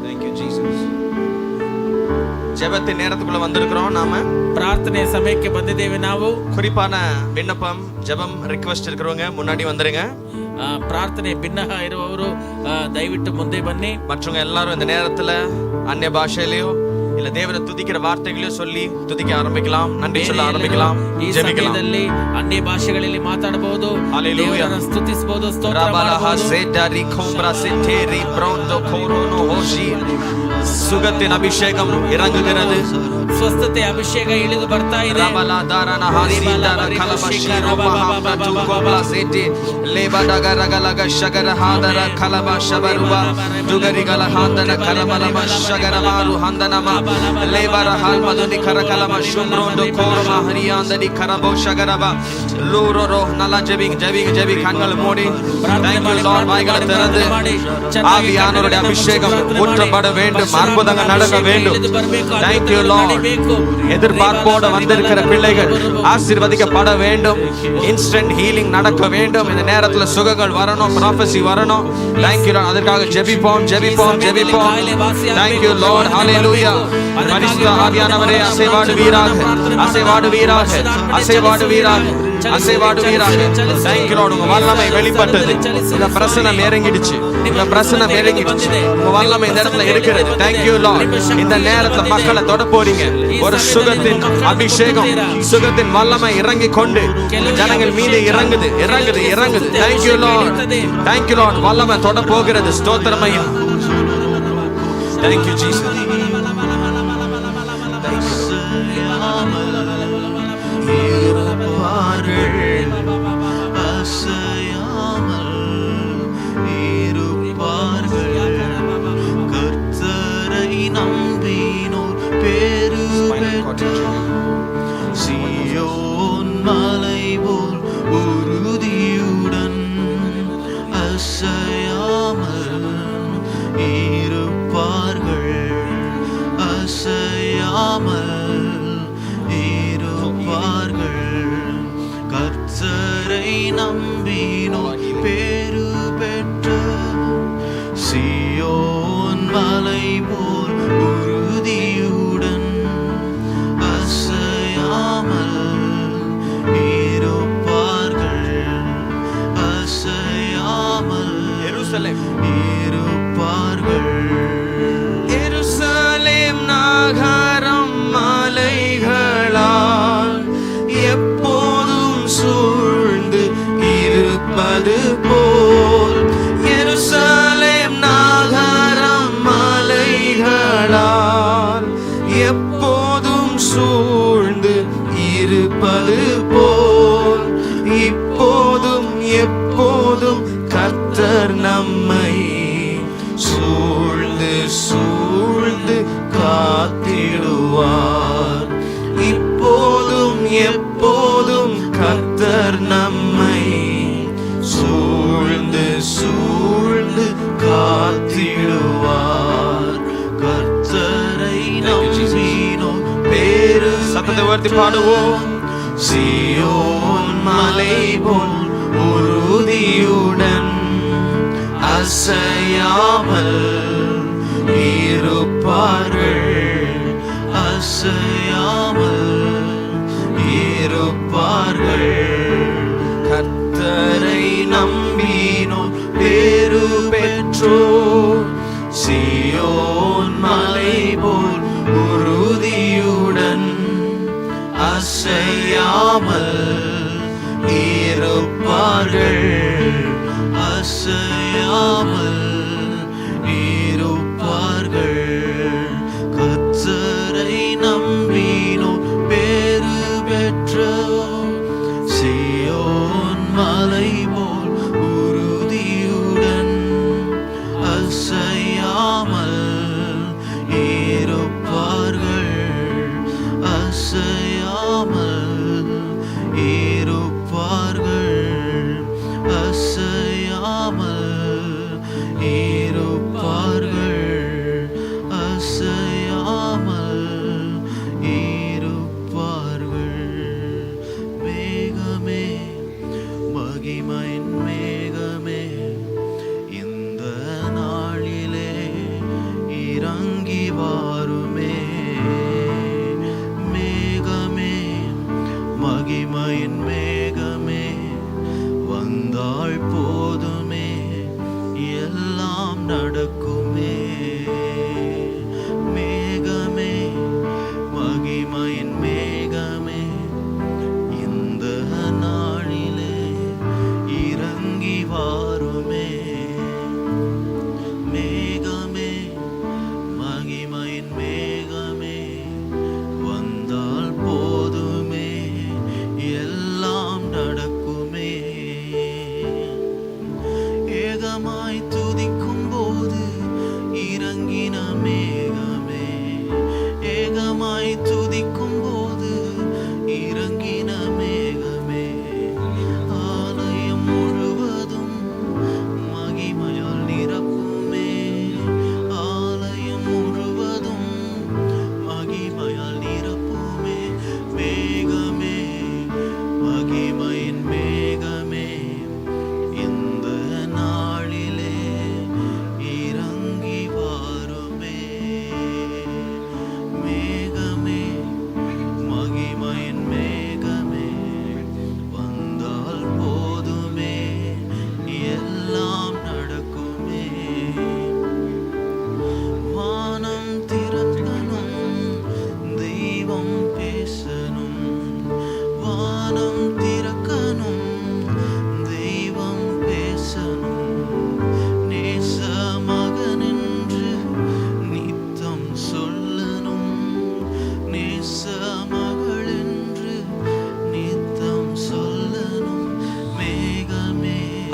Speaker 2: Thank you Jesus. ஜெபத்தின் நேரத்துக்குள்ள வந்திருக்கிறோம். நாம
Speaker 1: ಪ್ರಾರ್ಥನೆ ಸಮಯಕ್ಕೆ ಬಂದಿದ್ದೇವೆ ನಾವು.
Speaker 2: குறிப்பான விண்ணப்பம், ஜெபம், ரிக்வெஸ்ட் இருக்கிறவங்க முன்னாடி வந்துருங்க.
Speaker 1: ಪ್ರಾರ್ಥನೆ ಭಿನ್ನಹ ಇರುವವರು ದಯವಿಟ್ಟು ಮುಂದೆ ಬನ್ನಿ.
Speaker 2: மற்றவங்க எல்லாரும் இந்த நேரத்துல அந்நிய பாஷையிலயோ இல்ல தேவனை துதிக்கிற வார்த்தைகளையோ சொல்லி துதிக்க ஆரம்பிக்கலாம். நன்றி சொல்ல ஆரம்பிக்கலாம்.
Speaker 1: ಈ
Speaker 2: ஜெபிக்கலாம்.
Speaker 1: ಸಮಯದಲ್ಲಿ ಅನ್ಯ ಭಾಷೆಗಳಲ್ಲಿ ಮಾತಾಡಬಹುದು,
Speaker 2: Hallelujah.
Speaker 1: ದೇವರನ್ನು ಸ್ತುತಿಸಬಹುದು, ಸ್ತೋತ್ರ
Speaker 2: ரபலஹ
Speaker 1: ಮಾಡಬಹುದು.
Speaker 2: சேடரி கோம்ப்ரா சிட்டேரி ப்ரோண்டோ கோரோனோ ஹோஷி. சுகத்தின் அபிஷேகம் இறங்குகிறது.
Speaker 1: ಸ್ವಸ್ಥತೆ ಅಭಿಷೇಕ ಇಳಿದು ಬರ್ತಾ ಇದೆ.
Speaker 2: ರಬಲಾದಾರನ ಹಾಸಿದಾರ ಕಲಬಶಿರೋ ಮಹಾಪ್ರ ತುಕೋಬ್ಲ ಸೇಟಿ ಲೇಬಡಗರಗಲಗ ಶಗರ ಹಾದರ ಕಲಬ ಶಬರುವ ದುಗರಿಗಲ ಹಾಂದನ ಕಲಬಲಮ ಶಗರ ಮಾರು ಹಂದನಮ ಲೇಬರ ಹಾಲ್ಮದುನಿ ಕರಕಲಮ ಶುಮ್ರೋಂದು ಕೋರ್ಮ ಹರಿಯಾಂದನಿ ಕರಬೋ ಶಗರಬ ಲೂರೋ ನಲ ஜெபி கண்கள் மூடி. Thank you Lord. வாய்களை திறந்து ஆவியானவருடைய அபிஷேகம் ஊற்றப்பட வேண்டும், அற்புதங்கள் நடக்க வேண்டும். Thank you Lord. எதிர்பார்ப்போடு வந்திருக்கிற பிள்ளைகள் ஆசீர்வதிக்கப்பட வேண்டும். இன்ஸ்டன்ட் ஹீலிங் நடக்க வேண்டும். இந்த நேரத்துல சுகங்கள் வரணும், ப்ராஃபசி வரணும். Thank you Lord. அதற்காக ஜெபிப்போம். Thank you Lord. Hallelujah. பரிசுத்த ஆவியானவரே அசைவாடுவீராக. Thank you Lord. உங்க வல்லமை வெளிப்பட்டது. இந்த பிரசனம் இறங்கிடுச்சு. உங்க வல்லமை இந்த இடத்துல இருக்கிறது. Thank you Lord. இந்த நேரத்துல மக்களை தொட போறீங்க. ஒரு சுகத்தின் அபிஷேகம், சுகத்தின் வல்லமை இறங்கி கொண்டு ஜனங்கள் மீது இறங்குது. Thank you Lord. வல்லமை தொட போகிறது. ஸ்தோத்திரம் ஐயா. Thank you Jesus.
Speaker 5: சியோன் மலை போல் உறுதியுடன் அசையாமல் இருப்பார்கள். கர்த்தரை நம்பினோர் பேறு பெற்ற சியோன் மலை போல் உறுதியுடன்
Speaker 2: எருசலேம் நகரம் மலைகளால் எப்போதும் சூழ்ந்து இருப்பது போல், எருசலேம் நகரம் மலைகளால் எப்போதும் சூழ்ந்து இருப்பது போல், இப்போதும் எப்போதும் கர்த்தர் நம்மை சூழ்ந்து காத்திடுவார். இப்போதும் எப்போதும் கர்த்தர் நம்மை சூழ்ந்து காத்திடுவார். கர்த்தரை நம்பினோம் பேரு. சத்தத்தை உயர்த்தி பாடுவோம்.
Speaker 5: சியோன் மலை போல் உறுதியுடன் அசையாமல் இருப்பார்கள். கர்த்தரை நம்பினோம் பேறு பெற்றோர். சியோன் மலை போல் உறுதியுடன் அசையாமல் இருப்பார்கள். கர்த்தரை நம்பினோம் பேறு பெற்றோர். சியோன் மலை போல் உறுதியுடன் அசையாமல் இருப்பார்கள். மகிமையின் மேகமே வந்தாள் போதுமே, எல்லாம் நடக்குமே. மேகமே, மகிமையின் மேகமே, இந்த நாளிலே இறங்கி வாருமே. மேகமே, மகிமையின் மேகமே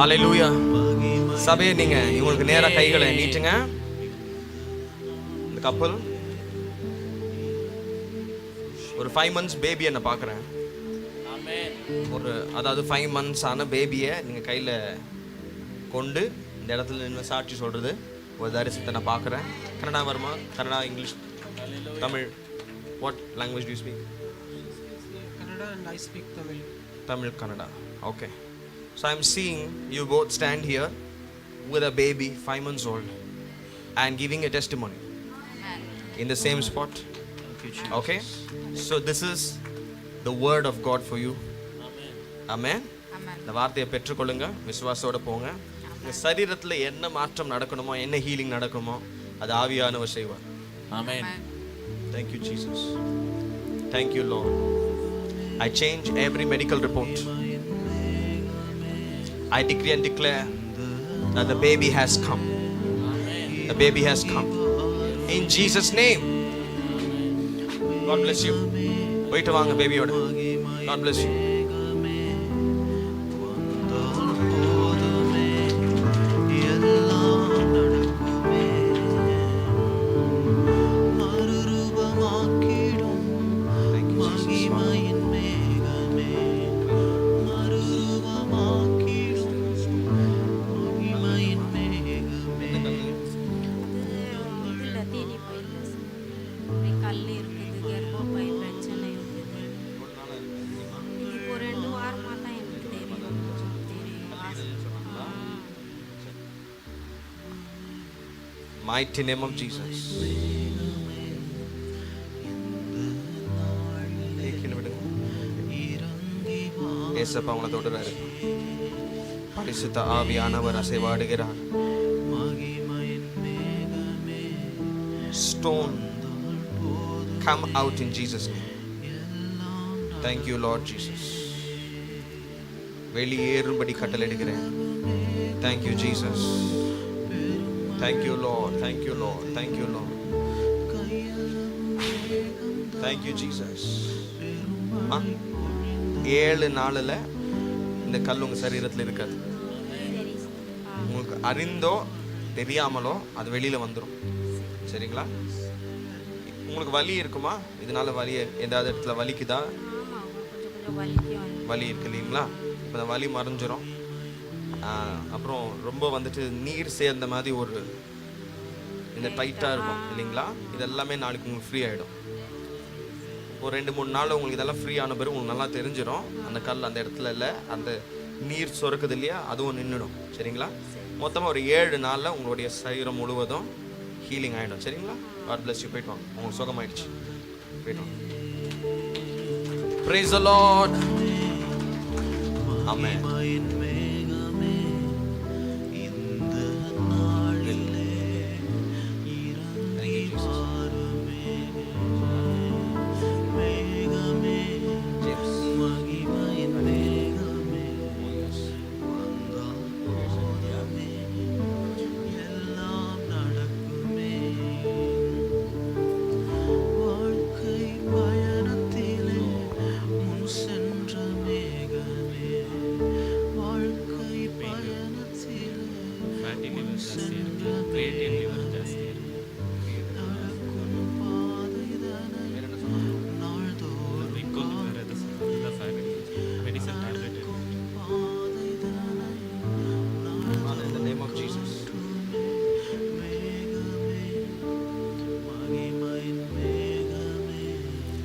Speaker 2: ஹalleluya. சபையே நீங்க இவங்களுக்கு நேரா கைகளை நீட்டுங்க. இந்த கப்பல் ஒரு 5 months பேபியை நான் பார்க்குறேன். அதாவது 5 months ஆன பேபியை நீங்கள் கையில் கொண்டு இந்த இடத்துல நின்று சாட்சி சொல்கிறது ஒரு தரிசனத்தை நான் பார்க்குறேன். கன்னடா வருமா? Kannada, English, Tamil? What language to you speak?
Speaker 6: Kannada and I speak Tamil.
Speaker 2: Tamil, Kannada. Okay. So I'm seeing you both stand here with a baby 5 months old and giving a testimony in the same spot. Okay. So this is the word of God for you. Amen. இந்த வார்த்தையை பெற்றுக்கொள்ளுங்க, விசுவாசத்தோட போங்க. இந்த சரீரத்தில் என்ன மாற்றம் நடக்கணுமோ, என்ன healing நடக்குமோ அது ஆவியானவர் செய்வார்.
Speaker 1: Amen.
Speaker 2: Thank you, Jesus. Thank you, Lord. I change every medical report. I decree and declare that the baby has come. The baby has come. In Jesus' name. God bless you. Wait vaanga baby oda. God bless you.
Speaker 7: கல் இருக்குது, கர்ப்பப்பை பிரச்சனை இருக்குது. இது இப்போ 2 வாரமாக தான் எனக்கு தெரியும்.
Speaker 2: Mighty name of Jesus. ஏசப்பா உங்களை தொடுறாரு. பரிசுத்த ஆவியானவர் அசைவாடுகிறார். Stone come out in Jesus name. Thank you Lord Jesus. வெளியேறும்படி கட்டளையிடுகிறேன். Thank you Jesus. Thank you Lord. Thank you Lord. Thank you Lord. Thank you Jesus. 7 நாளில் இந்த கல் உங்கள் சரீரத்தில் இருக்காது. உங்களுக்கு அறிந்தோ தெரியாமலோ அது வெளியில் வந்துடும். சரிங்களா? உங்களுக்கு வலி இருக்குமா? இதனால வலி ஏதாவது இடத்துல வலிக்குதா? வலி இருக்கு இல்லைங்களா? இப்போ அந்த வலி மறைஞ்சிரும். அப்புறம் ரொம்ப வந்துட்டு நீர் சேர்ந்த மாதிரி ஒரு இந்த டைட்டாக இருக்கும் இல்லைங்களா? இதெல்லாமே நாளைக்கு உங்களுக்கு ஃப்ரீ ஆகிடும். ஒரு 2-3 நாள் உங்களுக்கு இதெல்லாம் ஃப்ரீ ஆன பிறகு உங்களுக்கு நல்லா தெரிஞ்சிடும். அந்த கல் அந்த இடத்துல இல்லை, அந்த நீர் சுரக்குது இல்லையா, அதுவும் நின்றுடும். சரிங்களா? மொத்தமாக ஒரு 7 நாளில் உங்களுடைய சரீரம் முழுவதும் ஹீலிங் ஆகிடும். சரிங்களா? God bless you. போயிட்டு வாங்க. உங்களுக்கு சுகமாயிடுச்சு. போயிட்டு வாங்க. Praise the Lord. Amen.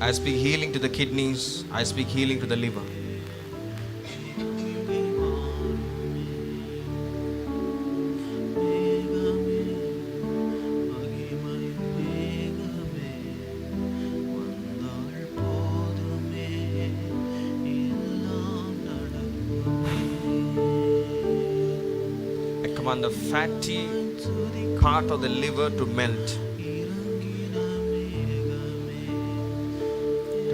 Speaker 2: I speak healing to the kidneys. I speak healing to the liver. I command the fatty part of the liver to melt.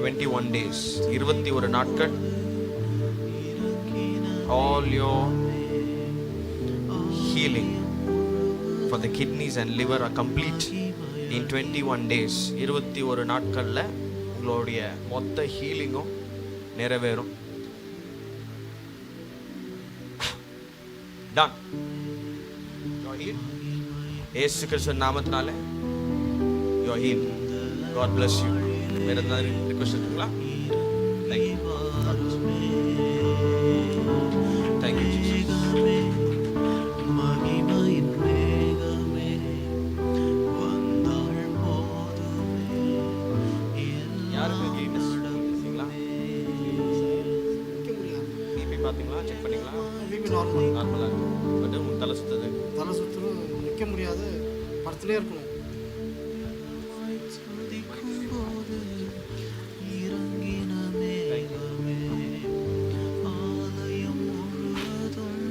Speaker 2: 21 days, 21 நாட்கள். All your healing for the kidneys and liver are complete in 21 days. 21 நாட்கள்ல உங்களுடைய மொத்த ஹீலிங்கும் நிறைவேறும். Done. You're healed. இயேசு கிறிஸ்துவின் நாமத்தினால you're healed. God bless you. வேற ஏதாவது ரிக்வெஸ்ட் இருக்குங்களா? Thank you. God bless you. Thank you, Jesus.
Speaker 5: மகிமையின் மேகமே வந்தாள் போதுமே
Speaker 2: யாருக்கு கிளீனஸ் இருக்கீங்களா?
Speaker 6: நிற்க முடியாது.
Speaker 2: பிபி பாத்தீங்களா? செக் பண்ணீங்களா?
Speaker 6: BP normal.
Speaker 2: நார்மலா இருக்கு. பட் உங்களுக்கு தலை சுத்துது.
Speaker 6: தலை சுற்றலும் நிற்க முடியாது, படுத்துலே இருக்கணும்.
Speaker 5: போது இறங்கின மேகமே ஆலயம் முழுவதும்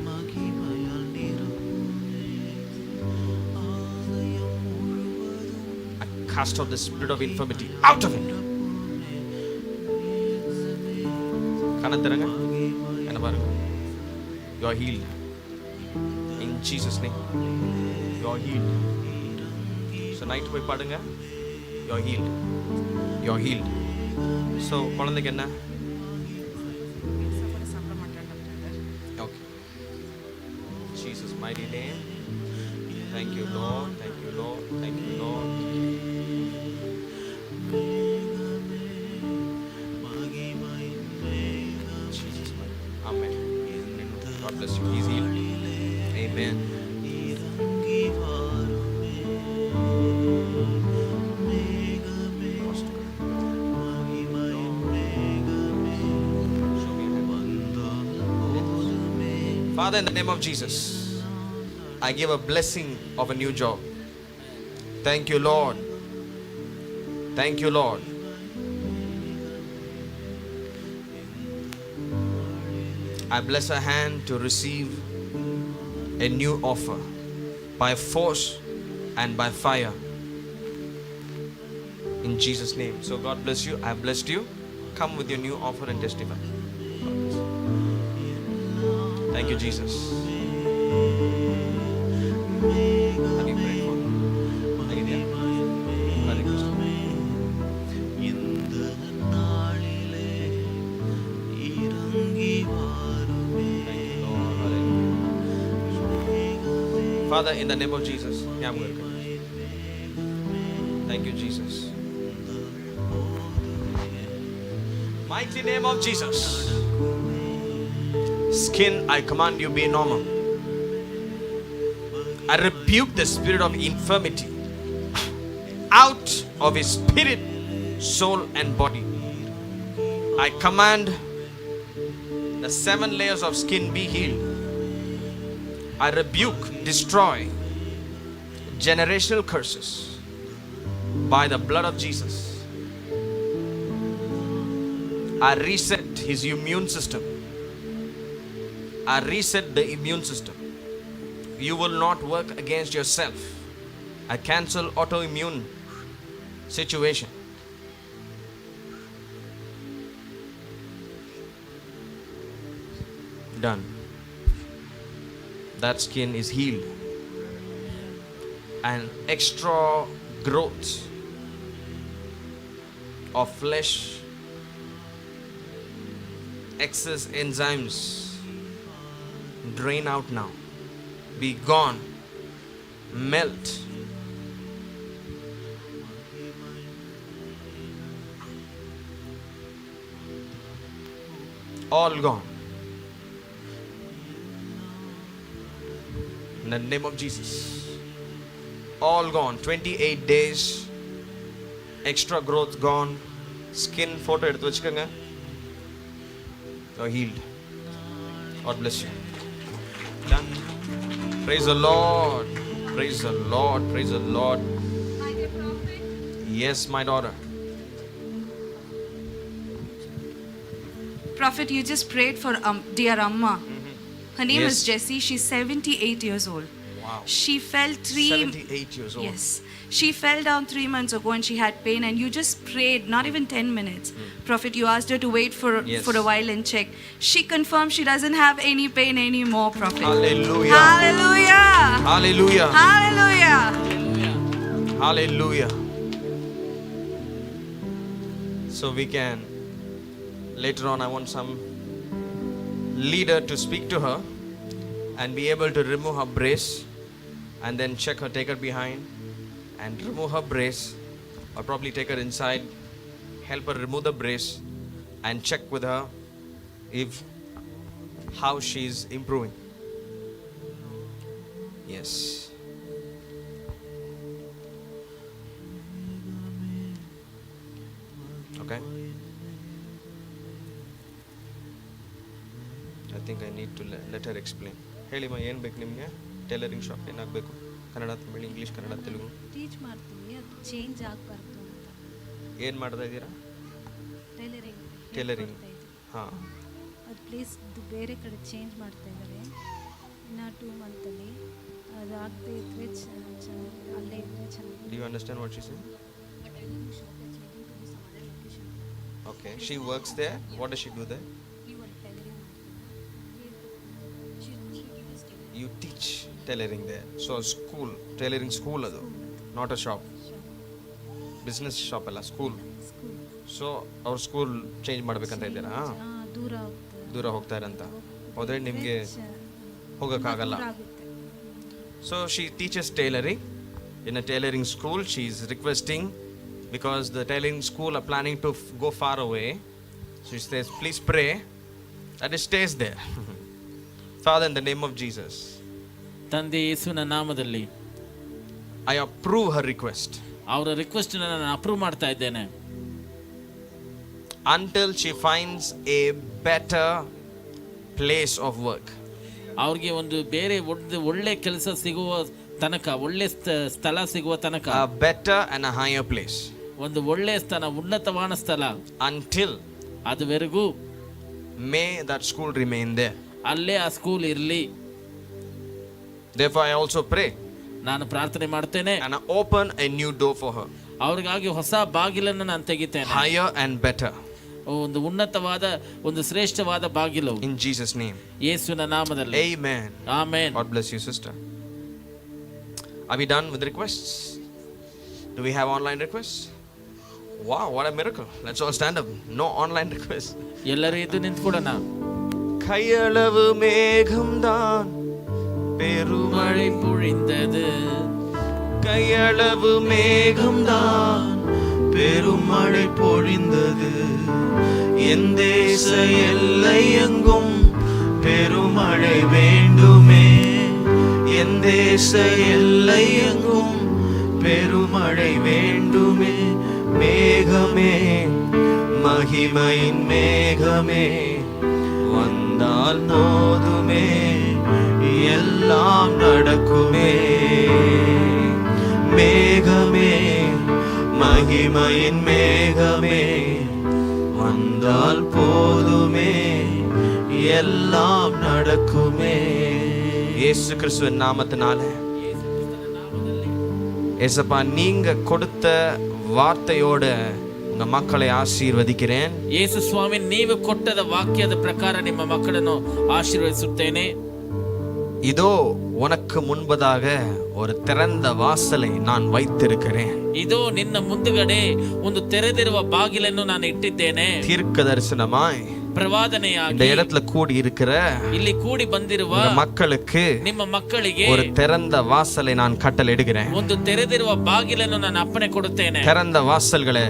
Speaker 5: மகிமையால் நிரப்புமே ஆலயம் முழுவதும்
Speaker 2: I cast out the spirit of infirmity out of it. கண்ணை திறங்க. என்ன பாருங்க. You are healed. In Jesus name. You are healed. So night போய் பாடுங்க. You are healed. You are healed. So குழந்தைக்கு என்ன? Okay. Jesus mighty name. Thank you Lord. Thank you Lord. Thank you Lord. Jesus mighty. Amen. God bless you. He's healed. Amen.
Speaker 5: இறங்கி வாருமே மேகமே மகிமையின் மேகமே வந்தால் போதுமே
Speaker 2: Father, in the name of Jesus, I give a blessing of a new job. Thank you, Lord. Thank you, Lord. I bless her hand to receive a new offer by force and by fire. In Jesus' name. So God bless you. I have blessed you. Come with your new offer and testify. God bless you. Thank you, Jesus. Have you prayed for? Idea? Hare Krishna.
Speaker 5: இந்த நாளிலே இறங்கி வாருமே
Speaker 2: Thank you, Lord. Hallelujah. Father, in the name of Jesus. Thank you, Jesus. Mighty name of Jesus. Skin, I command you be normal. I rebuke the spirit of infirmity out of his spirit, soul, and body. I command the 7 layers of skin be healed. I rebuke, destroy generational curses by the blood of Jesus. I reset his immune system. I reset the immune system. You will not work against yourself. I cancel autoimmune situation. Done. That skin is healed. And extra growth of flesh, excess enzymes drain out now. Be gone. Melt. All gone. In the name of Jesus. All gone. 28 days. Extra growth gone. Skin photo எடுத்து வச்சுக்கோங்க. You're healed. God bless you. Done. Praise the Lord. Praise the Lord. Praise the Lord. Yes, my daughter.
Speaker 8: Prophet, you just prayed for dear Amma. Her name
Speaker 2: Yes.
Speaker 8: is Jessie. She's 78 years old.
Speaker 2: Wow.
Speaker 8: She fell
Speaker 2: 78 years old.
Speaker 8: Yes. She fell down 3 months ago and she had pain and you just prayed, not even 10 minutes. Prophet, you asked her to wait
Speaker 2: Yes.
Speaker 8: for a while and check. She confirmed she doesn't have any pain anymore, Prophet.
Speaker 2: Hallelujah.
Speaker 8: Hallelujah.
Speaker 2: Hallelujah.
Speaker 8: Hallelujah.
Speaker 2: Hallelujah. So we can, later on, I want some leader to speak to her and be able to remove her brace and then check her, take her behind and remove her brace, or probably take her inside, help her remove the brace and check with her if how she's improving. Yes. Okay. I think I need to let her explain. ಹೇಳಿ ಮಾ ಏನು ಬೇಕು ನಿಮಗೆ? Tailoring shop ಏನಾಗಬೇಕು? Kannada, Tamil, English, Kannada, Telugu
Speaker 7: teach ಮಾಡ್ತೀವಿ, ಅದು change ಆಗಬಾರ್ದು ಅಂತ.
Speaker 2: ಏನು ಮಾಡ್ತಾ ಇದ್ದೀರಾ?
Speaker 7: Tailoring
Speaker 2: tailoring. ಹಾಂ.
Speaker 7: ಅದು ಪ್ಲೇಸ್ ಬೇರೆ ಕಡೆ ಚೇಂಜ್ ಮಾಡ್ತಾ ಇದ್ದಾರೆ. ಇನ್ನು 2 ಮಂತಲ್ಲಿ ಅದು ಆಗದೆ ಇದ್ದರೆ ಅಲ್ಲೇ ಇದ್ದರೆ ಚೆನ್ನಾಗಿ.
Speaker 2: Do you understand what she said? Okay. She works there. What does she do there? You teach tailoring there. So school, tailoring school adu, not a shop. Business shop alla, school. So our school change ಮಾಡಬೇಕಂತ ಇದ್ದೀರಾ? ದೂರ ಹೋಗ್ತಾರೆ ಅಂತ. ಹೋದ್ರೆ ನಿಮಗೆ ಹೋಗಕ್ಕಾಗಲ್ಲ. So she teaches tailoring in a tailoring school. She is requesting, because the tailoring school are planning to go far away. So she says, please pray that it stays there. Father, in the name of Jesus,
Speaker 1: ತಂದೆ ಯೇಸುವಿನ ನಾಮದಲ್ಲಿ
Speaker 2: I approve her request.
Speaker 1: ಅವರ request ನಾನು approve ಮಾಡ್ತಾ ಇದ್ದೇನೆ.
Speaker 2: Until she finds a better place of work.
Speaker 1: ಅವ್ರಿಗೆ ಒಂದು ಬೇರೆ ಒಂದು ಒಳ್ಳೆ ಕೆಲಸ ಸಿಗುವ ತನಕ, ಒಳ್ಳೆ ಸ್ಥಳ ಸಿಗುವ ತನಕ,
Speaker 2: A better and a higher place.
Speaker 1: ಒಂದು ಒಳ್ಳೆ ಸ್ಥಳ, ಉನ್ನತವಾದ ಸ್ಥಳ.
Speaker 2: Until
Speaker 1: ಅದುವರೆಗೂ
Speaker 2: may that school remain there.
Speaker 1: ಅಲ್ಲೇ ಆ ಸ್ಕೂಲ್ ಇರಲಿ.
Speaker 2: Therefore I also pray
Speaker 1: ನಾನು ಪ್ರಾರ್ಥನೆ ಮಾಡ್ತೇನೆ,
Speaker 2: and I open a new door for her.
Speaker 1: ಅವ್ರಿಗಾಗಿ ಹೊಸ ಬಾಗಿಲನ್ನು ನಾನು ತೆಗಿತೇನೆ.
Speaker 2: Higher and better.
Speaker 1: ಒಂದು ಉನ್ನತವಾದ, ಒಂದು ಶ್ರೇಷ್ಠವಾದ ಬಾಗಿಲು.
Speaker 2: In Jesus' name.
Speaker 1: ಯೇಸುವಿನ ನಾಮದಲ್ಲಿ.
Speaker 2: Amen.
Speaker 1: Amen.
Speaker 2: God bless you, sister. Are we done with requests? Do we have online requests? Wow, what a miracle. Let's all stand up. No online requests.
Speaker 1: ಎಲ್ಲರೂ ಎದ್ದು ನಿಂತ್ಕೊಡೋಣ.
Speaker 2: கையளவு மேகம்தான் பெருமழை
Speaker 1: பொழிந்தது,
Speaker 2: கையளவு மேகம்தான்
Speaker 5: பெருமழை பொழிந்தது. என் தேச எல்லை எங்கும் பெருமழை வேண்டுமே. என் தேச எல்லை எங்கும் பெருமழை வேண்டுமே. மேகமே, மகிமையின் மேகமே, வந்தால் போதுமே, எல்லாம் நடக்குமே. மேகமே, மகிமையின் மேகமே, வந்தால் போதுமே, எல்லாம் நடக்குமே.
Speaker 2: இயேசு கிறிஸ்துவின் நாமத்தினால ஏசப்பா, நீங்க கொடுத்த வார்த்தையோட உங்க மக்களை ஆசீர்வதிக்கிறேன்.
Speaker 1: ಯೇಸು ಸ್ವಾಮಿ, ನೀವು ಕೊಟ್ಟದ ವಾಕ್ಯದ ಪ್ರಕಾರ ನಿಮ್ಮ ಮಕ್ಕಳನ್ನು ಆಶೀರ್ವದಿಸುತ್ತೇನೆ.
Speaker 2: இதோ உனக்கு முன்பதாக ஒரு திறந்த வாசலை நான் வைத்திருக்கிறேன்.
Speaker 1: இதோ ನಿನ್ನ ಮುಂದುಗಡೆ ಒಂದು ತೆರೆದಿರುವ ಬಾಗಿಲನ್ನು ನಾನು ಇಟ್ಟಿದ್ದೇನೆ.
Speaker 2: தீர்க்க தரிசனமாய் இந்த
Speaker 1: ಪ್ರವಾದನೆಯಾಗಿ
Speaker 2: இடத்துல கூடி இருக்கிற
Speaker 1: ಇಲ್ಲಿ ಕೂಡಿ ಬಂದಿರುವ
Speaker 2: மக்களுக்கு
Speaker 1: ನಿಮ್ಮ ಮಕ್ಕಳಿಗೆ
Speaker 2: ஒரு திறந்த வாசலை நான் கட்டளையிடுகிறேன்.
Speaker 1: ಒಂದು ತೆರೆದಿರುವ ಬಾಗಿಲನ್ನು ನಾನು ಅಪ್ಪಣೆ ಕೊಡುತ್ತೇನೆ.
Speaker 2: திறந்த வாசல்களை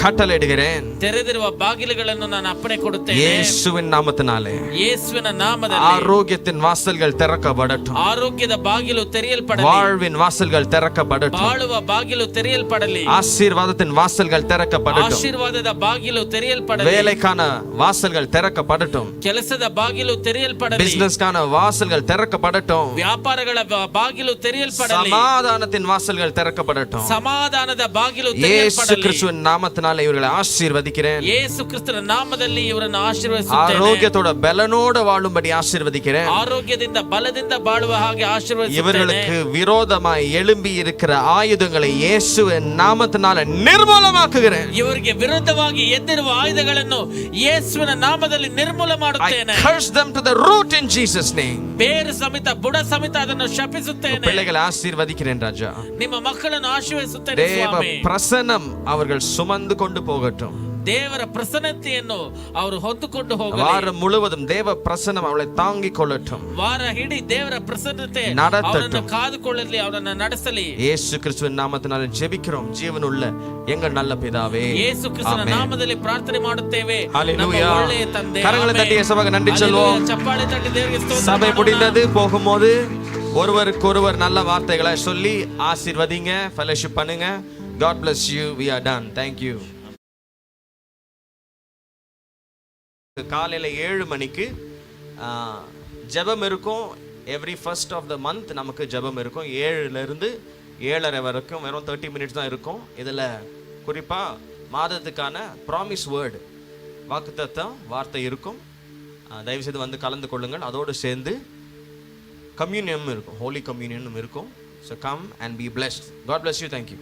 Speaker 2: கட்டளையிடுகிறேன்.
Speaker 1: ತೆರೆದಿರುವ ಬಾಗಿಲುಗಳನ್ನು ನಾನು ಅಪ್ಪಣೆ ಕೊಡುತ್ತೇನೆ.
Speaker 2: இயேசுவின் நாமத்தினாலே
Speaker 1: ಯೇಸುವಿನ ನಾಮದಲ್ಲಿ
Speaker 2: ஆரோக்கியத்தின் வாசல்கள் திறக்கப்படட்டும்.
Speaker 1: ಆರೋಗ್ಯದ ಬಾಗಿಲು ತೆರೆಯಲ್ಪಡಲಿ.
Speaker 2: வாழ்வின் வாசல்கள் திறக்கப்படட்டும்.
Speaker 1: ಬಾಳುವ ಬಾಗಿಲು ತೆರೆಯಲ್ಪಡಲಿ.
Speaker 2: ஆசீர்வாதத்தின் வாசல்கள் திறக்கப்படட்டும்.
Speaker 1: ಆಶೀರ್ವಾದದ ಬಾಗಿಲು ತೆರೆಯಲ್ಪಡಲಿ.
Speaker 2: வேலைக்கான வாசல்கள் திறக்கப்படட்டும்.
Speaker 1: ಕೆಲಸದ ಬಾಗಿಲು ತೆರೆಯಲ್ಪಡಲಿ.
Speaker 2: பிசினஸ்க்கான வாசல்கள் திறக்கப்படட்டும்.
Speaker 1: ವ್ಯಾಪಾರಗಳ ಬಾಗಿಲು ತೆರೆಯಲ್ಪಡಲಿ.
Speaker 2: சமாதானத்தின் வாசல்கள் திறக்கப்படட்டும்.
Speaker 1: ಸಮಾಧಾನದ ಬಾಗಿಲು
Speaker 2: இயேசு
Speaker 1: ತೆರೆಯಲ್ಪಡಲಿ.
Speaker 2: கிறிஸ்துவின் நாமத்தினால இவர்களை ஆசீர்வதிக்கிறேன்.
Speaker 1: ಯೇಸು ಕ್ರಿಸ್ತನ ನಾಮದಲ್ಲಿ ಇವರನ್ನು ಆಶೀರ್ವದಿಸುತ್ತೇನೆ.
Speaker 2: ஆரோக்கியத்தோட பலனோட வாழும்படி ஆசீர்வதிக்கிறேன்.
Speaker 1: ಆರೋಗ್ಯದಿಂದ ಬಲದಿಂದ ಬಾಳುವ ಹಾಗೆ ಆಶೀರ್ವದಿಸುತ್ತೇನೆ.
Speaker 2: இவர்களுக்கு விரோதமாய் எழும்பி இருக்கிற ஆயுதங்களை இயேசுவின் நாமத்தினால நிர்மூலமாக்குகிறேன்.
Speaker 1: ಇವರಿಗೆ ವಿರುದ್ಧವಾಗಿ ಎದ್ದಿರುವ ಆಯುಧಗಳನ್ನು ಯೇಸುವಿನ ನಾಮದಲ್ಲಿ ನಿರ್ಮೂಲ
Speaker 2: I
Speaker 1: ಮಾಡುತ್ತೇನೆ.
Speaker 2: curse them to the root in Jesus name.
Speaker 1: ಬೇರು ಸಮೇತ ಬುಡ ಸಮೇತ ಅದನ್ನು ಶಪಿಸುತ್ತೇನೆ.
Speaker 2: பிள்ளைகளை ஆசீர்வதிக்கிறேன் ராஜா.
Speaker 1: ನಿಮ್ಮ ಮಕ್ಕಳನ್ನು ಆಶೀರ್ವದಿಸುತ್ತೇನೆ
Speaker 2: தேவ
Speaker 1: ಸ್ವಾಮಿ.
Speaker 2: பிரசன்னம் அவர்கள் சுமந்து கொண்டு போகட்டும்.
Speaker 1: ದೇವರ ಪ್ರಸನ್ನತೆಯನ್ನು ಅವರು ಹೊತ್ತುಕೊಂಡು ಹೋಗಲಿ.
Speaker 2: வாரம் முழுவதும் தேவ பிரசன்னம் அவளை தாங்கிக் கொள்ளட்டும்.
Speaker 1: ವಾರ ಇಡೀ ದೇವರ ಪ್ರಸನ್ನತೆ
Speaker 2: நடத்தட்டும்.
Speaker 1: ಅವರನ್ನು ಕಾದುಕೊಳ್ಳಲಿ, ಅವರನ್ನು ನಡೆಸಲಿ.
Speaker 2: இயேசு கிறிஸ்துவின் நாமத்தினால ஜெபிக்கிறோம் ஜீவனுள்ள எங்கள் நல்ல பிதாவே.
Speaker 1: ಯೇಸು ಕ್ರಿಸ್ತನ ನಾಮದಲ್ಲಿ ಪ್ರಾರ್ಥನೆ ಮಾಡುತ್ತೇವೆ. ನಮ್ಮ
Speaker 2: ஹalleluya.
Speaker 1: ಒಳ್ಳೆಯ ತಂದೆ.
Speaker 2: கரங்களை தட்டி இயேசுவுக்கு நன்றி சொல்வோம்.
Speaker 1: ಚಪ್ಪಾಳೆ ತಟ್ಟಿ ದೇವರಿಗೆ ಸ್ತೋತ್ರ
Speaker 2: சபை
Speaker 1: ಮಾಡೋಣ.
Speaker 2: முடிந்தது. போகும்போது ஒருவருக்கொருவர் நல்ல வார்த்தைகளை சொல்லி ஆசீர்வதிங்க, ஃபெலோஷிப் பண்ணுங்க. God bless you. We are done. Thank you. காலையில் 7 மணிக்கு ஜெபம் இருக்கும். Every first of the month நமக்கு ஜெபம் இருக்கும். 7லேருந்து 7:30 வரைக்கும் வெறும் 30 மினிட்ஸ் தான் இருக்கும். இதில் குறிப்பாக மாதத்துக்கான ப்ராமிஸ் வேர்டு, வாக்குத்தத்தம் வார்த்தை இருக்கும். தயவுசெய்து வந்து கலந்து கொள்ளுங்கள். அதோடு சேர்ந்து கம்யூனியனும் இருக்கும், ஹோலி கம்யூனியனும் இருக்கும். So come and B blessed. God bless you. Thank you.